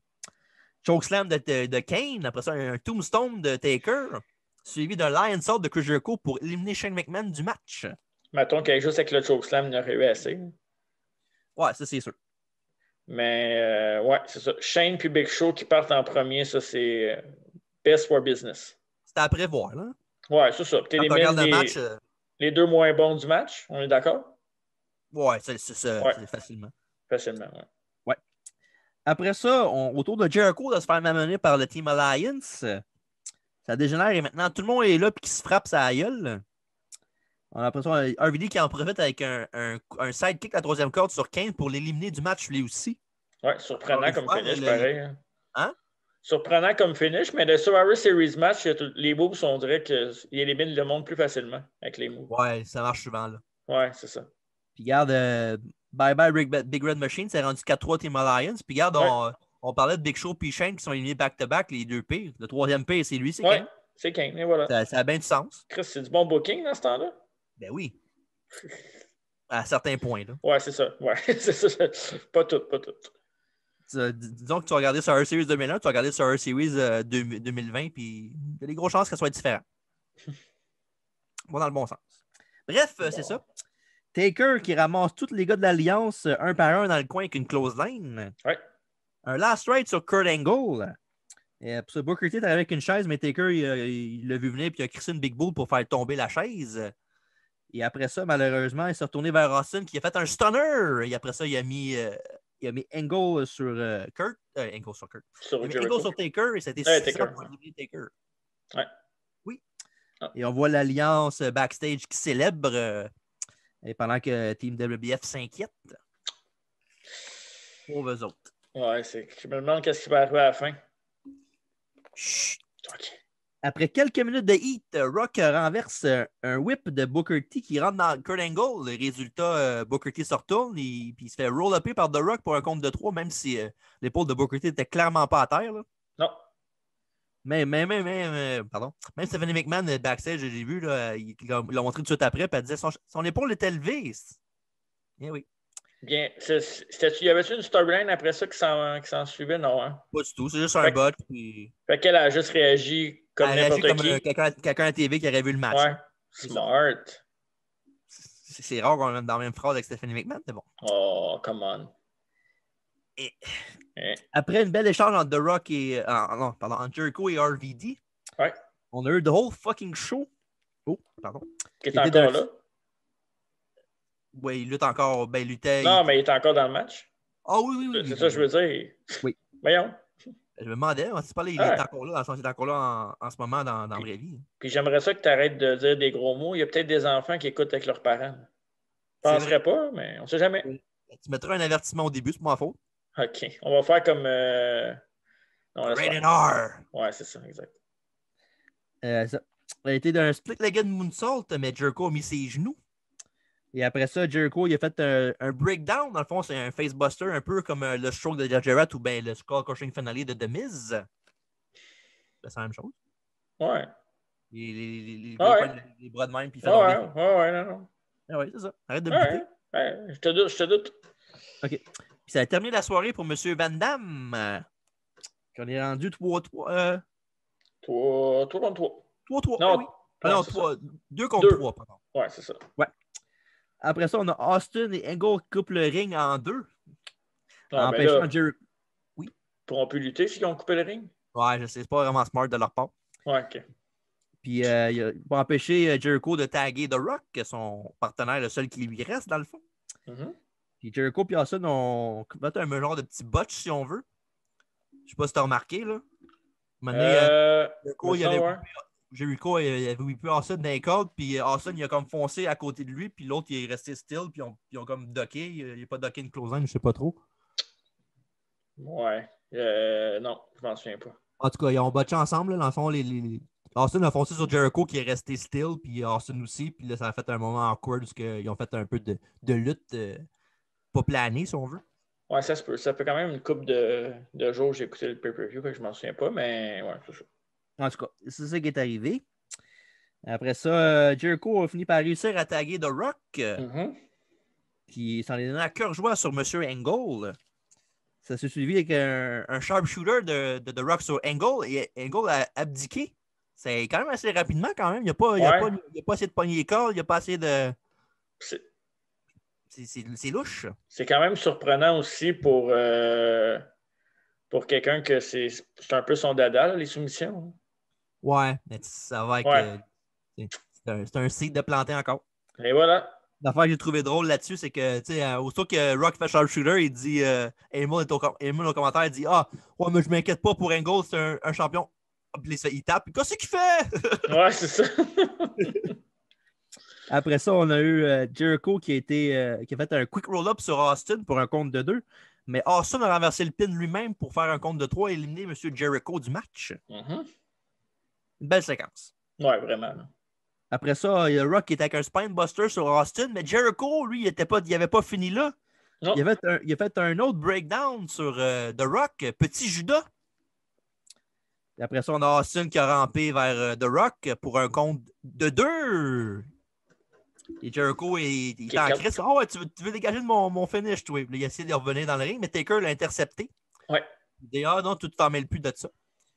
chokeslam de Kane, après ça, un tombstone de Taker, suivi d'un Lion Sword de Chris Jericho pour éliminer Shane McMahon du match. Mettons qu'il y a juste avec le chokeslam, il aurait eu assez. Ouais, ça, c'est sûr. Mais, ouais, c'est ça. Shane puis Big Show qui partent en premier, ça, c'est best for business. C'était à prévoir, là. Ouais, c'est ça. Tu élimines les 2 moins bons du match, on est d'accord? Ouais, c'est facilement. Facilement, ouais. Après ça, autour de Jericho de se faire malmener par le Team Alliance, ça dégénère et maintenant tout le monde est là et qui se frappe sa gueule. On a l'impression RVD qui en profite avec un sidekick à la 3e corde sur Kane pour l'éliminer du match lui aussi. Ouais, surprenant comme finish, pareil. Hein? Surprenant comme finish, mais le Survivor Series match, les moves, on dirait qu'ils éliminent le monde plus facilement avec les moves. Ouais, ça marche souvent, là. Ouais, c'est ça. Puis regarde, Bye Bye Big Red Machine, c'est rendu 4-3 Team Alliance. Puis regarde, on parlait de Big Show et Shane qui sont éliminés back-to-back, les 2 pires. Le 3e pire, c'est lui, c'est Kane. C'est Kane, et voilà. Ça a bien du sens. Chris, c'est du bon booking dans ce temps-là? Ben oui. À certains points, là. Ouais, c'est ça. Ouais, c'est ça. Pas tout. Disons que tu vas regarder sur Survivor Series 2001, tu vas regarder sur Survivor Series 2020, puis il y a des grosses chances qu'elle soit différente. Bon, dans le bon sens. Bref, c'est ça. Taker qui ramasse tous les gars de l'Alliance un par un dans le coin avec une close line. Ouais. Un last ride sur Kurt Angle. Et pour ça, Booker T est avec une chaise, mais Taker, il l'a vu venir puis il a crissé une big bull pour faire tomber la chaise. Et après ça, malheureusement, il s'est retourné vers Austin qui a fait un stunner. Et après ça, il a mis Angle sur Kurt. Angle sur Kurt. Angle sur Taker et c'était suffisant pour éliminer Taker. Ouais. Oui. Et on voit l'Alliance backstage qui célèbre et pendant que Team WBF s'inquiète. Pauvres autres. Ouais, je me demande qu'est-ce qui va arriver à la fin. Chut. Okay. Après quelques minutes de heat, Rock renverse un whip de Booker T qui rentre dans Kurt Angle. Le résultat, Booker T se retourne et puis il se fait roll-upper par The Rock pour un compte de 3, même si l'épaule de Booker T n'était clairement pas à terre. Là. Non. Pardon. Même Stephanie McMahon, backstage, j'ai vu, là, il l'a montré tout de suite après, puis elle disait son épaule était levée. Eh oui. Bien, y avait-tu une storyline après ça qui s'en suivait? Non, hein? Pas du tout, c'est juste un bot. Puis... Fait qu'elle a juste réagi comme n'importe qui. Quelqu'un à la TV qui aurait vu le match. Ouais, smart. C'est rare qu'on est dans la même phrase avec Stephanie McMahon, c'est bon. Oh, come on. Après une belle échange entre The Rock et... entre Jericho et RVD, ouais. On a eu The Whole Fucking Show. Oh, pardon. Qui est encore là? Oui, il lutte encore. Ben, il luttait. Non, mais il est encore dans le match. Ah oui. C'est ça que je veux dire. Oui. Voyons. Je me demandais, c'est pas là, il est encore là, dans le sens qu'il est encore là en ce moment dans la vraie vie. Puis j'aimerais ça que tu arrêtes de dire des gros mots. Il y a peut-être des enfants qui écoutent avec leurs parents. Je ne penserais pas, mais on ne sait jamais. Tu mettras un avertissement au début, c'est pas ma faute. OK. On va faire comme... Rated R. Ouais, c'est ça, exact. Ça a été d'un split-legged moonsault, mais Jericho a mis ses genoux. Et après ça, Jericho il a fait un breakdown. Dans le fond, c'est un facebuster, un peu comme le stroke de Jarrett ou bien le skull crushing finale de The Miz. C'est la même chose. Ouais. Les bras de même, puis il fait ouais, tomber. non. Ah ouais, c'est ça. Arrête de me buter. Ouais, je te doute. OK. Puis ça a terminé la soirée pour M. Van Damme. On est rendu 3-3. 3 contre 3. 3-3, Non, oui. Ah non, 2 contre 3, pardon. Ouais, c'est ça. Ouais. Après ça, on a Austin et Angle qui coupent le ring en deux. Empêchant Jericho. Oui. Ils pourront plus lutter s'ils ont coupé le ring? Ouais, je sais, c'est pas vraiment smart de leur part. Ouais, OK. Puis, pour empêcher Jericho de taguer The Rock, son partenaire, le seul qui lui reste, dans le fond. Mm-hmm. Puis, Jericho et Austin ont fait un genre de petit botch, si on veut. Je sais pas si t'as remarqué, là. Jericho, il avait whippé Austin dans les cordes, puis Austin, il a comme foncé à côté de lui, puis l'autre, il est resté still, puis ils ont comme docké. Il n'a pas docké une close-line, je sais pas trop. Ouais. Non, je m'en souviens pas. En tout cas, ils ont botché ensemble, là, dans le fond, Austin a foncé sur Jericho qui est resté still, puis Austin aussi, puis là, ça a fait un moment awkward parce qu'ils ont fait un peu de lutte pas planée, si on veut. Ouais, ça se peut. Ça fait quand même une couple de jours que j'ai écouté le pay-per-view, fait que je m'en souviens pas, mais ouais, c'est ça. En tout cas, c'est ça qui est arrivé. Après ça, Jericho a fini par réussir à taguer The Rock. Mm-hmm. Puis il s'en est donné à cœur joie sur M. Angle. Ça s'est suivi avec un sharpshooter de The Rock sur Angle, et Angle a abdiqué. C'est quand même assez rapidement, quand même. Il n'a pas, pas essayé de pogner les cordes, il n'a pas essayé de. C'est louche. C'est quand même surprenant aussi pour quelqu'un que c'est un peu son dada, là, les soumissions. Ouais, mais ça va être. C'est un site de planter encore. Et voilà. L'affaire que j'ai trouvé drôle là-dessus, c'est que, tu sais, aussitôt que Rock fait sharpshooter, il dit, Emil au commentaire, il dit, ah, ouais, mais je m'inquiète pas pour Angle, c'est un champion. Puis il tape, qu'est-ce qu'il fait? Ouais, c'est ça. Après ça, on a eu Jericho qui a fait un quick roll-up sur Austin pour un compte de 2. Mais Austin a renversé le pin lui-même pour faire un compte de 3 et éliminer M. Jericho du match. Mm-hmm. Une belle séquence. Ouais, vraiment. Après ça, il y a Rock qui était avec un spinebuster sur Austin, mais Jericho, lui, il n'avait pas fini là. Non. Il a fait un autre breakdown sur The Rock, Petit Judas. Et après ça, on a Austin qui a rampé vers The Rock pour un compte de 2. Et Jericho est en crise. Ah ouais, tu veux dégager de mon finish, toi. Il a essayé de revenir dans le ring, mais Taker l'a intercepté. Ouais. Il a dit, non, tu t'en mêles plus de ça.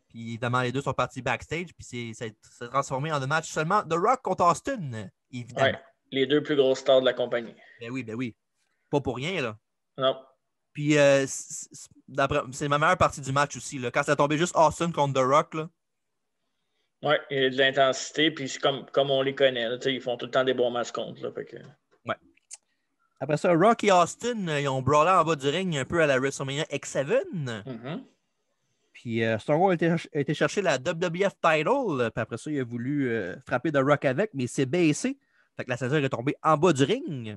Puis évidemment, les deux sont partis backstage, puis ça s'est transformé en un match seulement The Rock contre Austin, évidemment. Ouais, les deux plus grosses stars de la compagnie. Ben oui. Pas pour rien, là. Non. Puis c'est ma meilleure partie du match aussi, là. Quand ça a tombé juste Austin contre The Rock, là. Ouais, il y a de l'intensité, puis c'est comme on les connaît, là, ils font tout le temps des bons matchs contre, là, fait que... Ouais. Après ça, Rock et Austin, ils ont brawlé en bas du ring un peu à la WrestleMania X7. Mm-hmm. Puis Stone Cold a été chercher la WWF title. Puis après ça, il a voulu frapper The Rock avec, mais il s'est baissé. Fait que la ceinture est tombée en bas du ring.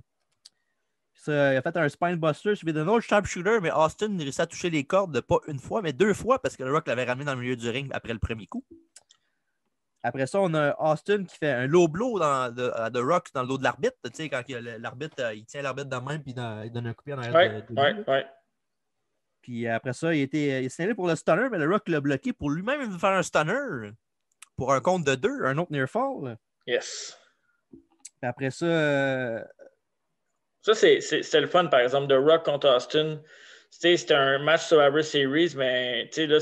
Puis ça, il a fait un spinebuster suivi d'un autre sharpshooter, mais Austin a réussi à toucher les cordes pas une fois, mais 2 fois parce que The Rock l'avait ramené dans le milieu du ring après le premier coup. Après ça, on a Austin qui fait un low blow à The Rock dans le dos de l'arbitre. Tu sais, quand l'arbitre, il tient l'arbitre dans la main puis il donne un coup de pied en arrière de lui. Ouais. Puis après ça, il s'est allé pour le stunner, mais le Rock l'a bloqué pour lui-même faire un stunner pour un compte de 2, un autre near fall. Yes. Puis après ça... Ça, c'était le fun, par exemple, de Rock contre Austin. C'était un match Survivor Series, mais là,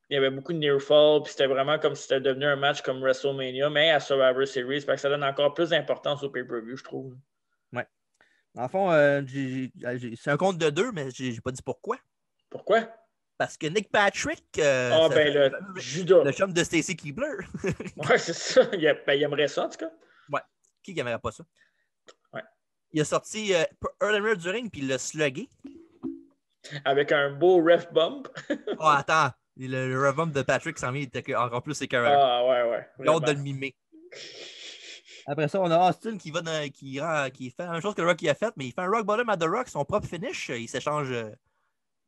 il y avait beaucoup de near fall, puis c'était vraiment comme si c'était devenu un match comme WrestleMania, mais à Survivor Series, parce que ça donne encore plus d'importance au pay-per-view, je trouve. Ouais. En fond, c'est un compte de 2, mais j'ai pas dit pourquoi. Pourquoi? Parce que Nick Patrick, le chum de Stacy Keibler. Ouais, c'est ça. Il aimerait ça, en tout cas. Ouais. Qui n'aimerait pas ça? Ouais. Il a sorti Earl du ring, puis il l'a slugué. Avec un beau ref bump. Oh, attends. Le ref bump de Patrick s'en vient, il était encore plus écœurant. Ah, ouais. Il a hâte de le mimer. Après ça, on a Austin qui fait la même chose que le Rock a fait, mais il fait un rock bottom à The Rock, son propre finish. Il s'échange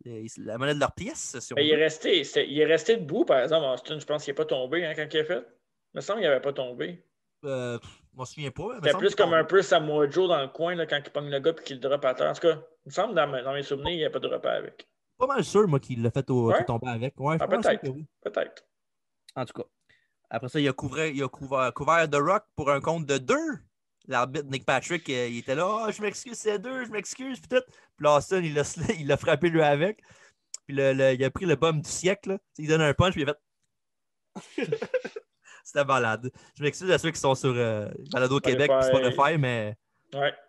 la monnaie de leur pièce. Il est resté debout, par exemple, Austin. Je pense qu'il n'est pas tombé quand il a fait. Il me semble qu'il n'avait pas tombé. Je m'en souviens pas. C'était plus comme un peu Samoa Joe dans le coin là, quand il pogne le gars et qu'il le drop à terre. En tout cas, il me semble dans mes souvenirs, il n'y a pas de repas avec. Pas mal sûr, moi, qu'il l'a fait tomber avec. Ouais, peut-être. Oui. Peut-être. En tout cas. Après ça, il a couvert The Rock pour un compte de 2. L'arbitre Nick Patrick, il était là. Je m'excuse, c'est 2, je m'excuse. Puis là, Austin, il l'a frappé lui avec. Puis il a pris le bum du siècle. Là. Il donne un punch, puis il a fait. C'était malade. Je m'excuse à ceux qui sont sur Balado Québec et Spotify, mais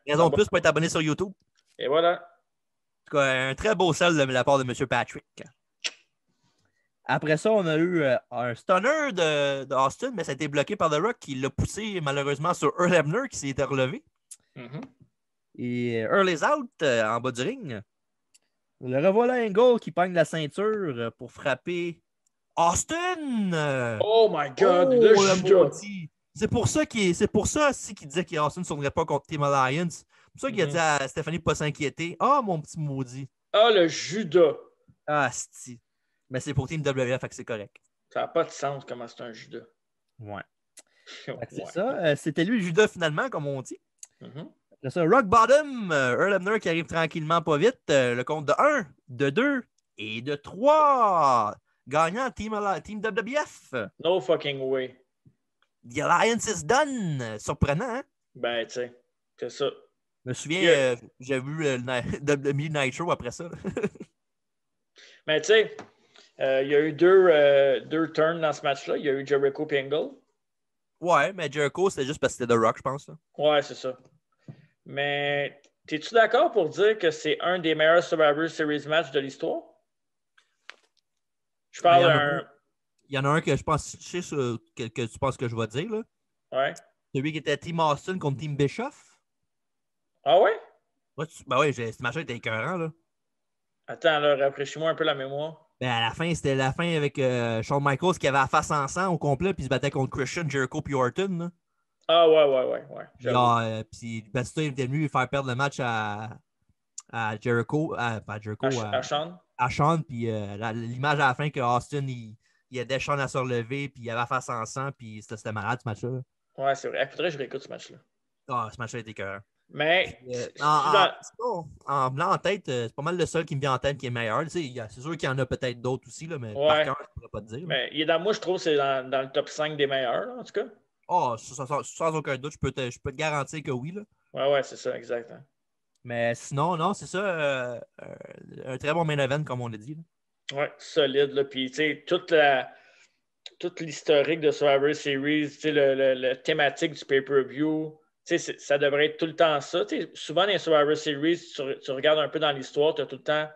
raison de plus pour être abonné sur YouTube. Et voilà. En tout cas, un très beau sel de la part de M. Patrick. Après ça, on a eu un stunner de Austin, mais ça a été bloqué par The Rock qui l'a poussé malheureusement sur Earl Hebner qui s'était relevé. Mm-hmm. Et Earl est out en bas du ring. Le revoilà Angle qui pogne la ceinture pour frapper Austin! Oh my God! Le judo! C'est pour ça qu'il disait qu'Austin ne tournerait pas contre Team Alliance. C'est pour ça qu'il a dit à Stéphanie de ne pas s'inquiéter. Ah, mon petit maudit. Ah, le judo! Ah, c'ti. Mais c'est pour Team WF, fait que c'est correct. Ça n'a pas de sens comment c'est un judo. Ouais. C'est ça. C'était lui le judo finalement, comme on dit. Mm-hmm. Après ça, Rock Bottom, Earl Hebner qui arrive tranquillement pas vite. Le compte de 1, de 2 et de 3. Gagnant Team WF. No fucking way. The Alliance is done. Surprenant, hein? Ben, tu sais, c'est ça. Je me souviens, j'ai vu WWE Nitro après ça. Mais tu sais, il y a eu deux turns dans ce match-là. Il y a eu Jericho et Angle. Ouais, mais Jericho, c'était juste parce que c'était The Rock, je pense. Là. Ouais, c'est ça. Mais es-tu d'accord pour dire que c'est un des meilleurs Survivor Series matchs de l'histoire? Je parle d'un... Il y en a un que je pense, je sais que tu penses que je vais dire. Là. Ouais. Celui qui était Team Austin contre Team Bischoff. Ah ouais? Ouais, ben ouais, ce match-là était écœurant. Là. Attends, là, rafraîchis-moi un peu la mémoire. Ben à la fin, c'était la fin avec Shawn Michaels qui avait la face en sang au complet, puis il se battait contre Christian, Jericho puis Orton. Là. Ah ouais. Puis Batista était venu faire perdre le match à Jericho. Pas Jericho. À Shawn. À Shawn, puis l'image à la fin que Austin, il aidait Shawn à se relever, puis il avait la face en sang, puis c'était malade ce match-là. Ouais, c'est vrai. Il faudrait que je réécoute ce match-là. Ah, ce match-là était écœurant. Mais en blanc en tête, c'est pas mal le seul qui me vient en tête qui est meilleur. C'est sûr qu'il y en a peut-être d'autres aussi, là, mais par cœur, je ne pourrais pas te dire. Mais il est moi, je trouve que c'est dans le top 5 des meilleurs, là, en tout cas. Oh, sans aucun doute, je peux te garantir que oui. Là. Ouais, c'est ça, exact. Hein. Mais sinon, non, c'est ça. Un très bon main event, comme on a dit. Là. Ouais, solide. Là. Puis, tu sais, toute l'historique de Survivor Series, tu sais, le thématique du pay-per-view, tu sais, ça devrait être tout le temps ça. Tu sais, souvent, dans les Survivor Series, tu regardes un peu dans l'histoire, tu as tout le temps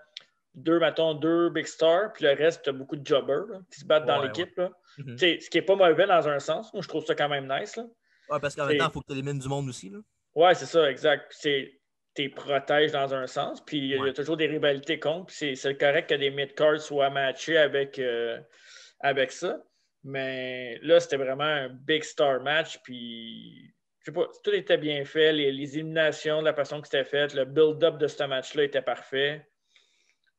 deux big stars, puis le reste, tu as beaucoup de jobbers là, qui se battent dans l'équipe. Là. Mm-hmm. Tu sais, ce qui n'est pas mauvais dans un sens. Moi, je trouve ça quand même nice. Là. Ouais, parce qu'en même temps, il faut que tu élimines du monde aussi. Là. Ouais, c'est ça, exact. Tu protèges dans un sens, puis il y a toujours des rivalités contre, puis c'est correct que des mid-cards soient matchés avec ça. Mais là, c'était vraiment un big star match, puis je sais pas, tout était bien fait, les éliminations de la façon que c'était fait, le build-up de ce match-là était parfait.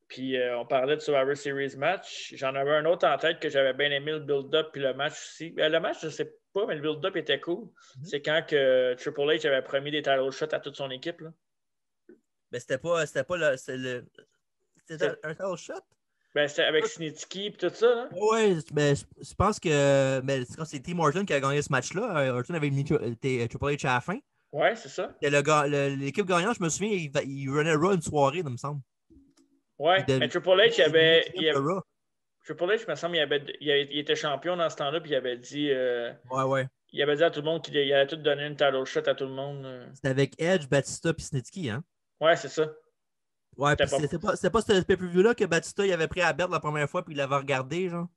Puis on parlait de Survivor Series match. J'en avais un autre en tête que j'avais bien aimé le build-up puis le match aussi. Le match, je ne sais pas, mais le build-up était cool. Mm-hmm. C'est quand que Triple H avait promis des title shots à toute son équipe. Là. Ben, c'était un title shot? Ben, c'était avec Snitsky et tout ça. Là. Oui, ben, je pense que c'est Team Orton qui a gagné ce match-là. Orton avait mis Triple H à la fin. Oui, c'est ça. L'équipe gagnante, je me souviens, il runnait Raw une soirée, il me semble. Oui, mais Triple H, Triple H, me semble, il était champion dans ce temps-là, puis il avait dit... ouais. Il avait dit à tout le monde qu'il allait tout donner une title shot à tout le monde. C'était avec Edge, Batista et Snitsky, hein? Ouais, c'est ça. Ouais, puis c'était pas ce pay-per-view-là que Batista il avait pris à Bert la première fois, puis il l'avait regardé, genre?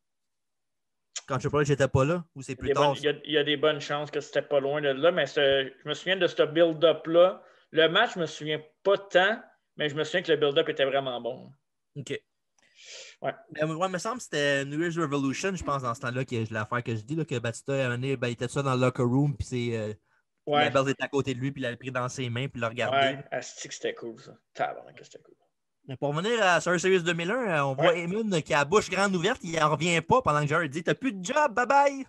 Quand Triple H n'étais pas là, ou c'est plus tard? Il y a des bonnes chances que c'était pas loin de là, mais je me souviens de ce build-up-là. Le match, je me souviens pas tant, mais je me souviens que le build-up était vraiment bon. OK. Ouais. Il me semble que c'était New Year's Revolution, je pense, dans ce temps-là, l'affaire que je dis, là, que Batista il était ça dans le locker room, puis la Belle était à côté de lui, puis il l'avait pris dans ses mains, puis il l'a regardé. Ouais, Asti, c'était cool, ça. Tabarnak, c'était cool. Mais pour revenir à Survivor Series 2001, on voit Eamon qui a la bouche grande ouverte, il n'en revient pas pendant que Jared dit « T'as plus de job, bye-bye! »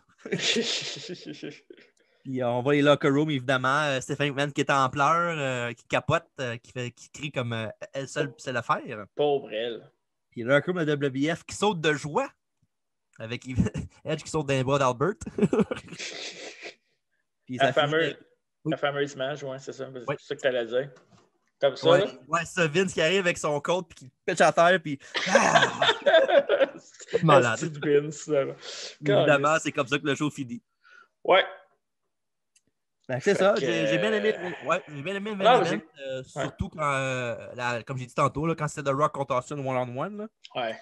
Puis on voit les locker rooms, évidemment. Stéphane McMahon qui est en pleurs, qui capote, qui crie comme elle seule sait le faire. Pauvre elle. Puis le locker room de WBF qui saute de joie Avec Edge qui saute dans les bras d'Albert. Puis la fameuse image, ouais, c'est ça. Ouais. C'est ça que tu allais dire. Comme ça, ouais, là? Ouais, ça, Vince qui arrive avec son côte puis qui pitch à terre, puis... C'est malade. C'est Vince, là. Évidemment, c'est comme ça que le show finit. Ouais. C'est ça, j'ai bien aimé, j'ai bien aimé le main event, surtout quand, comme j'ai dit tantôt, là, quand c'était The Rock contre Austin one-on-one. Là. Ouais.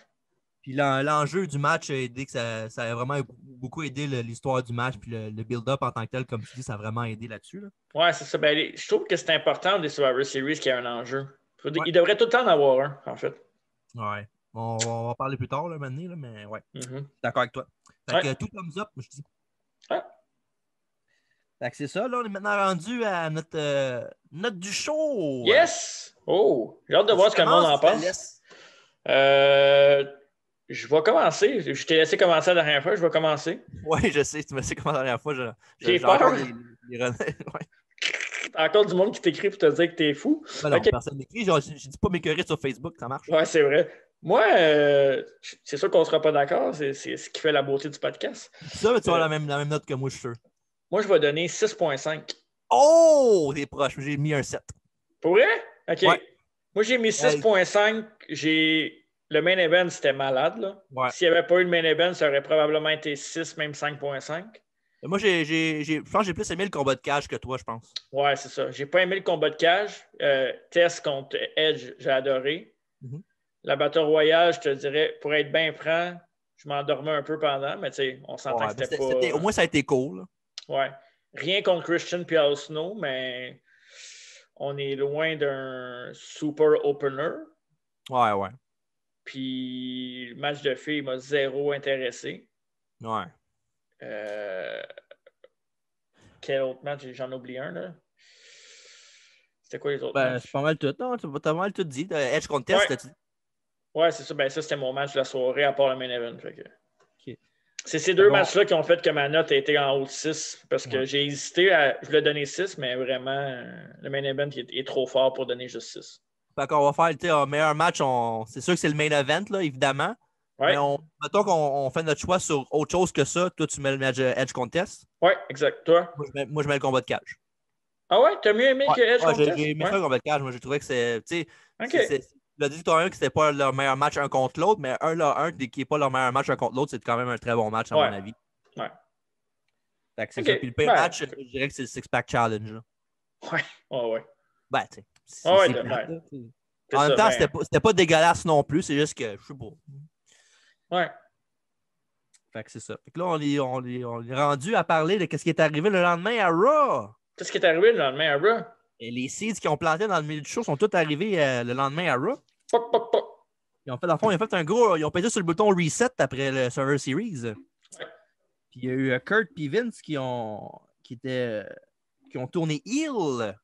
Puis l'enjeu du match a aidé, que ça a vraiment beaucoup aidé l'histoire du match, puis le build-up en tant que tel, comme tu dis, ça a vraiment aidé là-dessus. Là. Ouais, c'est ça. Ben, je trouve que c'est important des Survivor Series qu'il y ait un enjeu. Il devrait tout le temps en avoir un, en fait. Ouais. On va en parler plus tard, là, maintenant, là, mais ouais. Mm-hmm. D'accord avec toi. Fait que tout thumbs up, je dis. Ouais. Fait que c'est ça, là, on est maintenant rendu à notre note du show. Yes! Oh! J'ai hâte de voir ce que le monde en pense. Je vais commencer. Je t'ai laissé commencer la dernière fois, je vais commencer. Oui, je sais, tu m'as laissé commencer la dernière fois. J'ai peur. Encore Encore du monde qui t'écrit pour te dire que t'es fou. Ben non, personne m'écrit. Je dis pas m'écœurer sur Facebook, ça marche. Ouais, c'est vrai. Moi, c'est sûr qu'on ne sera pas d'accord. C'est ce qui fait la beauté du podcast. Ça, tu as la même note que moi, je suis sûr. Moi, je vais donner 6.5. Oh! T'es proche. J'ai mis un 7. Pour vrai? OK. Ouais. Moi, j'ai mis 6.5. Le main event, c'était malade. Là. Ouais. S'il n'y avait pas eu le main event, ça aurait probablement été 6, même 5.5. Moi, je pense que j'ai plus aimé le combat de cage que toi, je pense. Ouais, c'est ça. J'ai pas aimé le combat de cage. Test contre Edge, j'ai adoré. Mm-hmm. La Battle Royale, je te dirais, pour être bien franc, je m'endormais un peu pendant, mais tu sais, on s'entend que c'était pas... Au moins, ça a été cool. Là. Ouais. Rien contre Christian et Al Snow, mais on est loin d'un super opener. Ouais. Puis le match de filles m'a zéro intéressé. Ouais. Quel autre match? J'en oublie un, là. C'était quoi les autres matchs? matchs? C'est pas mal tout. Non, t'as pas mal tout dit. Edge contre Test, t'as dit? Ouais, c'est ça. Ben, ça, c'était mon match de la soirée, à part le main event. Fait que... Okay. C'est ces deux matchs-là qui ont fait que ma note a été en haut de 6. Parce que j'ai hésité je voulais donner 6, mais vraiment, le main event est trop fort pour donner juste 6. Fait qu'on va faire un meilleur match. C'est sûr que c'est le main event, là, évidemment. Ouais. Mais mettons qu'on fait notre choix sur autre chose que ça. Toi, tu mets le match Edge Contest. Oui, exact. Toi? Moi, je mets le combat de cage. Ah ouais? T'as mieux aimé que Edge Contest? J'ai aimé ça, le combat de cage. Moi, j'ai trouvé que c'est... Okay. Tu l'as dit toi que c'était pas leur meilleur match un contre l'autre, mais un qui n'est pas leur meilleur match un contre l'autre, c'est quand même un très bon match, à mon avis. Ouais. Fait que c'est ça. Puis le pire match, je dirais que c'est le Six-Pack Challenge. Là. Ouais. Ben, tu sais. C'est plate, en même temps, c'était pas dégueulasse non plus, c'est juste que je sais pas. Ouais. Fait que c'est ça. Fait que là, on est rendu à parler de ce qui est arrivé le lendemain à Raw. Qu'est-ce qui est arrivé le lendemain à Raw? Et les seeds qui ont planté dans le milieu du show sont tous arrivés le lendemain à Raw. Ils ont fait, dans le fond, ils ont pesé sur le bouton reset après le Survivor Series. Ouais. Puis il y a eu Kurt et Vince qui ont tourné heel.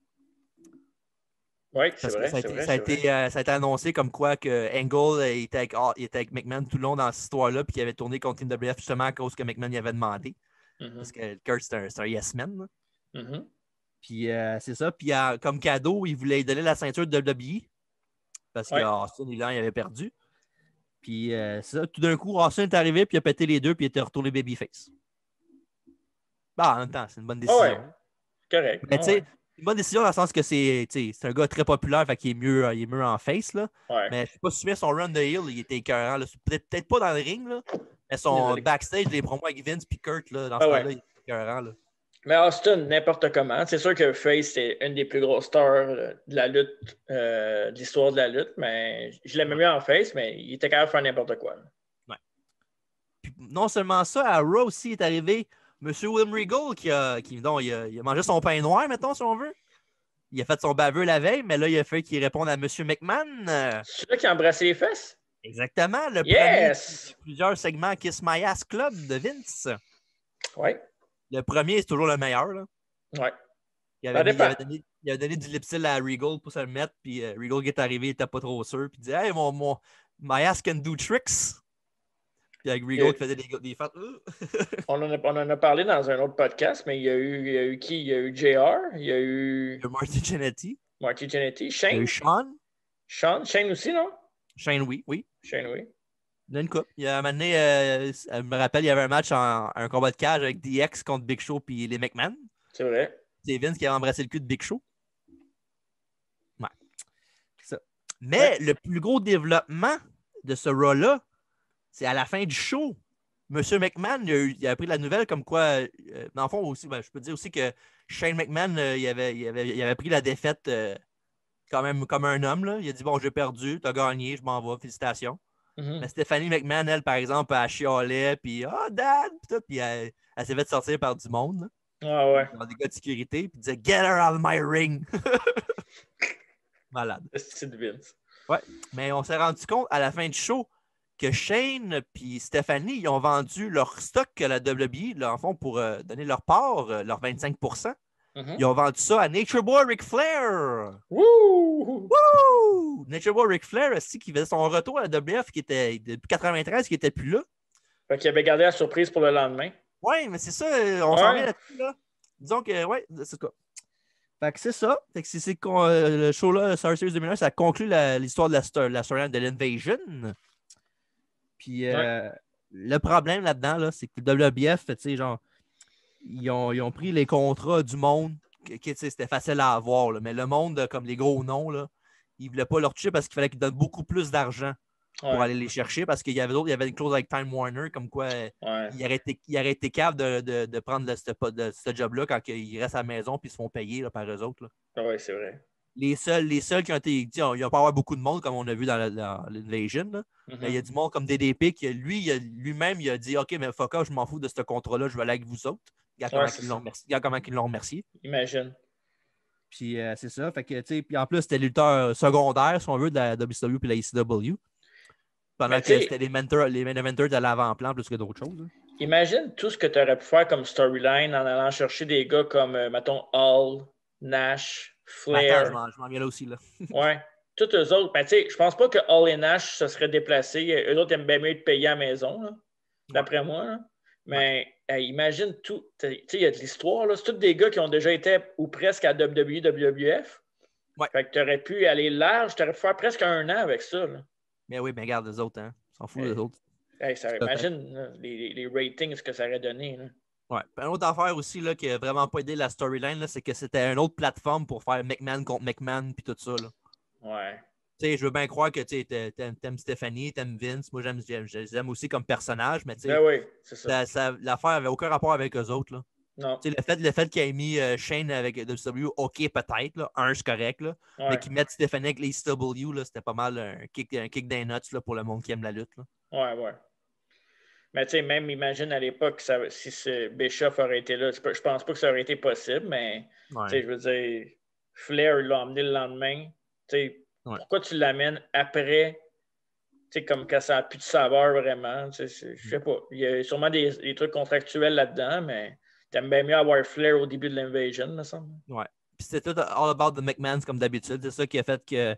Oui, c'est vrai. Ça a été annoncé comme quoi que Angle était avec McMahon tout le long dans cette histoire-là, puis qu'il avait tourné contre TWF justement à cause que McMahon y avait demandé. Mm-hmm. Parce que Kurt, c'est un yes man. Mm-hmm. Puis c'est ça. Puis comme cadeau, il voulait lui donner la ceinture de WWE. Parce que Austin, évidemment, il avait perdu. Puis c'est ça. Tout d'un coup, Austin est arrivé, puis il a pété les deux, puis il était retourné babyface. Bah, en même temps, c'est une bonne décision. Ouais. Correct. Mais tu sais, une bonne décision dans le sens que c'est un gars très populaire, fait qu'il est mieux en face. Là. Ouais. Mais je ne sais pas si tu souviens, son run de heel, il était écœurant. Peut-être pas dans le ring, là, mais son backstage, les promos avec Vince et Kurt, là, dans ce temps-là, il était écœurant. Là. Mais Austin, n'importe comment. C'est sûr que Face, c'est une des plus grosses stars de la lutte, de l'histoire de la lutte, mais je l'aimais mieux en Face, mais il était capable de faire n'importe quoi. Ouais. Puis, non seulement ça, à Raw aussi est arrivé M. William Regal qui a mangé son pain noir, mettons, si on veut. Il a fait son baveux la veille, mais là, il a fait qu'il réponde à M. McMahon. C'est celui-là qui a embrassé les fesses? Exactement. Le premier de plusieurs segments Kiss My Ass Club de Vince. Oui. Le premier, c'est toujours le meilleur. Là. Ouais. Il avait donné du lipsil à Regal pour se le mettre, puis Regal qui est arrivé, il n'était pas trop sûr, puis il dit « Hey, my ass can do tricks! » Puis avec Regal qui faisait des fêtes. On en a parlé dans un autre podcast, mais il y a eu qui? Il y a eu JR, il y a eu Marty Jannetty. Shane. Il y a eu Sean. Shane aussi, non? Shane, oui. Shane, oui. Il y a une coupe. Il y a un moment donné, je me rappelle, il y avait un match, un combat de cage avec DX contre Big Show puis les McMahon. C'est vrai. C'est Vince qui avait embrassé le cul de Big Show. Ouais. C'est ça. Mais le plus gros développement de ce Raw-là, c'est à la fin du show. Monsieur McMahon, il a appris la nouvelle comme quoi, dans le fond aussi, je peux dire aussi que Shane McMahon, il avait pris la défaite quand même comme un homme. Là. Il a dit, bon, j'ai perdu, t'as gagné, je m'en vais, félicitations. Mais Stephanie McMahon, elle, par exemple, elle chialait, puis « Oh, Dad! » Puis elle s'est fait sortir par du monde. Ah ouais. Dans des gars de sécurité, puis disait « Get her out of my ring! » Malade. C'est de Vince. Ouais, mais on s'est rendu compte à la fin du show que Shane et Stephanie, ils ont vendu leur stock à la WWE, là, en fond, pour donner leur part, leur 25%. Ils ont vendu ça à Nature Boy Ric Flair. Wouh! Wouh! Nature Boy Ric Flair, aussi, qui faisait son retour à la WF qui était, depuis 93, qui n'était plus là. Fait qu'il avait gardé la surprise pour le lendemain. Oui, mais c'est ça, on s'en vient là-dessus. Là. Disons que, ouais, c'est quoi. Fait que c'est ça. Fait que c'est le show-là, Star Series 2001, ça conclut l'histoire de la storyline de l'Invasion. Puis le problème là-dedans, là, c'est que le WBF, tu sais, genre, ils ont pris les contrats du monde. C'était facile à avoir, là, mais le monde, comme les gros noms, là, ils ne voulaient pas leur toucher parce qu'il fallait qu'ils donnent beaucoup plus d'argent pour aller les chercher parce qu'il y avait d'autres, il y avait une clause avec Time Warner, comme quoi il aurait été capable de prendre ce job-là quand ils restent à la maison et se font payer là, par eux autres. Oui, c'est vrai. Les seuls qui ont été. Il n'y a pas avoir beaucoup de monde, comme on a vu dans l'Invasion. Mais il y a du monde comme DDP qui, lui-même, il a dit OK, mais fuck off, je m'en fous de ce contrat-là, je vais aller avec vous autres. Regarde comment ils l'ont remercié. Imagine. Puis c'est ça. Fait que, puis en plus, c'était le lutteur secondaire, si on veut, de la WCW et la ECW. Pendant que c'était les main eventers de l'avant-plan plus que d'autres choses. Hein. Imagine tout ce que tu aurais pu faire comme storyline en allant chercher des gars comme, mettons, Hall, Nash, Flair. Attends, je m'en viens là aussi. Là. Ouais. Tous eux autres. Ben, tu sais, je pense pas que Hall et Nash se seraient déplacés. Eux autres aiment bien mieux de payer à la maison, là, d'après moi. Là. Mais imagine tout. Tu sais, il y a de l'histoire. C'est tous des gars qui ont déjà été ou presque à WWE, WWF. Ouais. Fait que tu aurais pu aller large. Tu aurais pu faire presque un an avec ça. Là. Mais oui, mais regarde les autres. Hein. On s'en fout des autres. Imagine là, les ratings, ce que ça aurait donné. Là. Ouais. Puis une autre affaire aussi là, qui n'a vraiment pas aidé la storyline, c'est que c'était une autre plateforme pour faire McMahon contre McMahon puis tout ça. Là. Ouais. Tu sais, je veux bien croire que tu aimes Stephanie, tu aimes Vince. Moi, j'aime aussi comme personnage, mais tu sais, oui, c'est ça. L'affaire n'avait aucun rapport avec eux autres. Là. Non. Le fait qu'il ait mis Shane avec WCW, OK, peut-être. Là, c'est correct. Là, mais qu'ils mettent Stephanie avec les ECW, là, c'était pas mal un kick des nuts là, pour le monde qui aime la lutte. Là. Ouais. Mais tu sais, même imagine à l'époque, si Bischoff aurait été là, je pense pas que ça aurait été possible, mais tu sais, je veux dire, Flair l'a emmené le lendemain. Tu sais, pourquoi tu l'amènes après? Tu sais, comme quand ça n'a plus de saveur vraiment. Je sais pas. Il y a sûrement des trucs contractuels là-dedans, mais t'aimes bien mieux avoir Flair au début de l'Invasion, me semble. Ouais. Puis c'était tout all about the McMahons comme d'habitude. C'est ça qui a fait que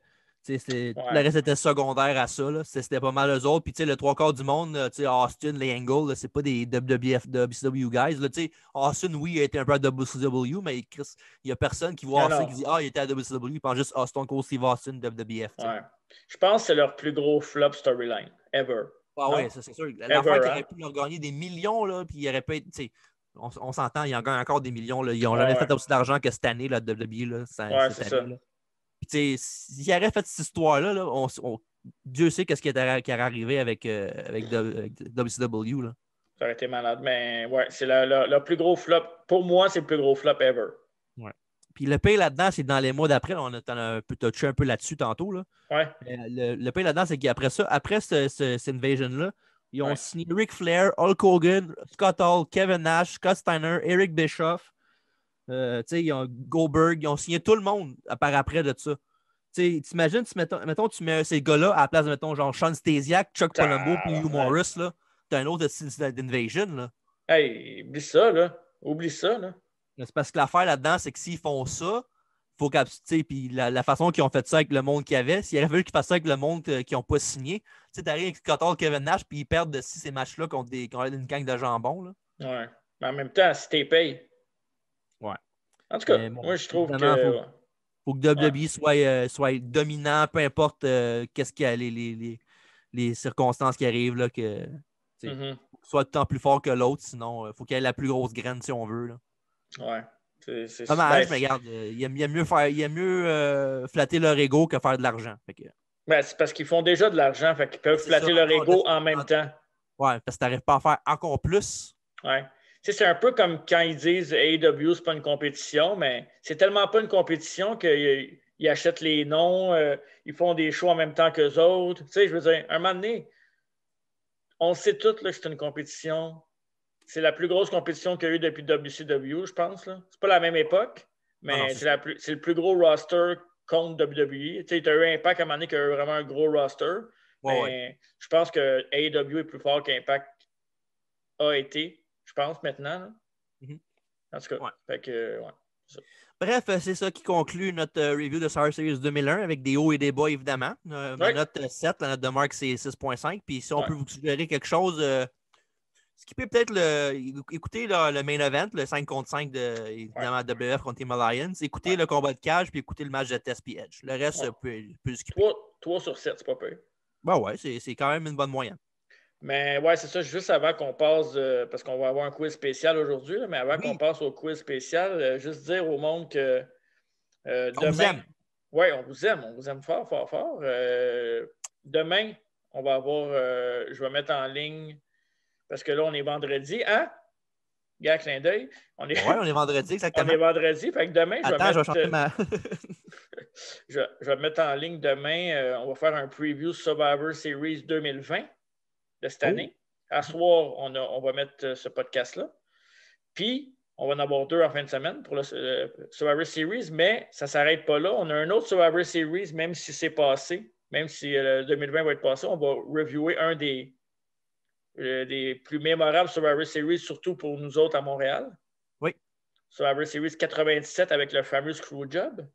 le reste était secondaire à ça. C'était pas mal eux autres. Puis le trois quarts du monde, Austin, les Angles, c'est pas des WCW guys. Là, Austin, oui, il a été un peu à WCW, mais Chris, il n'y a personne qui voit Austin qui dit il était à WCW. Il pense juste Stone Cold Steve Austin, WWF. Ouais. Je pense que c'est leur plus gros flop storyline ever. Ah oui, ça c'est sûr. L'affaire qui aurait pu leur gagner des millions, là, puis il aurait pu être. On s'entend, ils en gagnent encore des millions. Là. Ils n'ont jamais fait aussi d'argent que cette année, là, WWE. C'est ça. Là. Puis, s'il aurait fait cette histoire-là, là, Dieu sait qu'est-ce qui aurait arrivé avec WCW. Là. Ça aurait été malade. Mais ouais, c'est le plus gros flop. Pour moi, c'est le plus gros flop ever. Ouais. Puis le pire là-dedans, c'est dans les mois d'après. On a un peu touché un peu là-dessus tantôt. Là. Ouais. Le pire là-dedans, c'est qu'après ça, après cette invasion-là, ils ont signé Ric Flair, Hulk Hogan, Scott Hall, Kevin Nash, Scott Steiner, Eric Bischoff. Ils ont Goldberg, ils ont signé tout le monde par après de ça. T'imagines, mettons, tu mets ces gars-là à la place de, mettons, genre Sean Stasiak, Chuck Palumbo puis Hugh Morris, là. T'as un autre style d'Invasion, là. Hey, oublie ça, là. Oublie ça, là. C'est parce que l'affaire là-dedans, c'est que s'ils font ça, faut puis la façon qu'ils ont fait ça avec le monde qu'il y avait, s'il aurait fallu qu'ils fassent ça avec le monde qui n'ont pas signé, tu sais, t'arrives avec Scott Hall, Kevin Nash, puis ils perdent de ces matchs-là contre une gang de jambon, là. Ouais. Mais en même temps, si t'es payé. Ouais. En tout cas, moi, je trouve que... Faut que WWE soit dominant, peu importe qu'est-ce qu'il y a, les circonstances qui arrivent, là, que soit tout le temps plus fort que l'autre, sinon, il faut qu'il y ait la plus grosse graine si on veut. Là. Ouais. Dommage, mais regarde, il y a mieux flatter leur ego que faire de l'argent. C'est parce qu'ils font déjà de l'argent, fait qu'ils peuvent flatter leur ego en même temps. Ouais, parce que tu n'arrives pas à faire encore plus. Ouais. C'est un peu comme quand ils disent AEW, c'est pas une compétition, mais c'est tellement pas une compétition qu'ils achètent les noms, ils font des shows en même temps qu'eux autres. Tu sais, je veux dire, un moment donné, on sait tous là, que c'est une compétition. C'est la plus grosse compétition qu'il y a eu depuis WCW, je pense. Là. C'est pas la même époque, mais c'est le plus gros roster contre WWE. Tu sais, tu as eu Impact à un moment donné qui a eu vraiment un gros roster. Mais je pense que AEW est plus fort qu'Impact a été, je pense, maintenant. En tout cas, fait que, ça. Bref, c'est ça qui conclut notre review de Survivor Series 2001 avec des hauts et des bas, évidemment. Ma note 7, la note de Marc, c'est 6.5. Puis si on peut vous suggérer quelque chose, skippez peut-être écoutez le main event, le 5 contre 5 de évidemment WF contre Team Alliance. Écoutez le combat de cage, puis écoutez le match de Test puis Edge. Le reste, peut skipper. 3 sur 7, c'est pas pire. Ben ouais, c'est quand même une bonne moyenne. Mais ouais, c'est ça. Juste avant qu'on passe, parce qu'on va avoir un quiz spécial aujourd'hui, mais avant qu'on passe au quiz spécial, juste dire au monde que demain. On vous aime. Oui, on vous aime. On vous aime fort, fort, fort. Demain, on va avoir. Je vais mettre en ligne. Parce que là, on est vendredi. Hein? Gars, clin d'œil. On est vendredi, exactement. On est vendredi. Fait que demain, je vais changer ma. je vais mettre en ligne demain. On va faire un preview Survivor Series 2020 de cette année. À soir, on va mettre ce podcast-là. Puis, on va en avoir 2 en fin de semaine pour le Survivor Series, mais ça ne s'arrête pas là. On a un autre Survivor Series, même si c'est passé, même si 2020 va être passé, on va reviewer un des plus mémorables Survivor Series, surtout pour nous autres à Montréal. Oui. Survivor Series 97 avec le fameux Screwjob.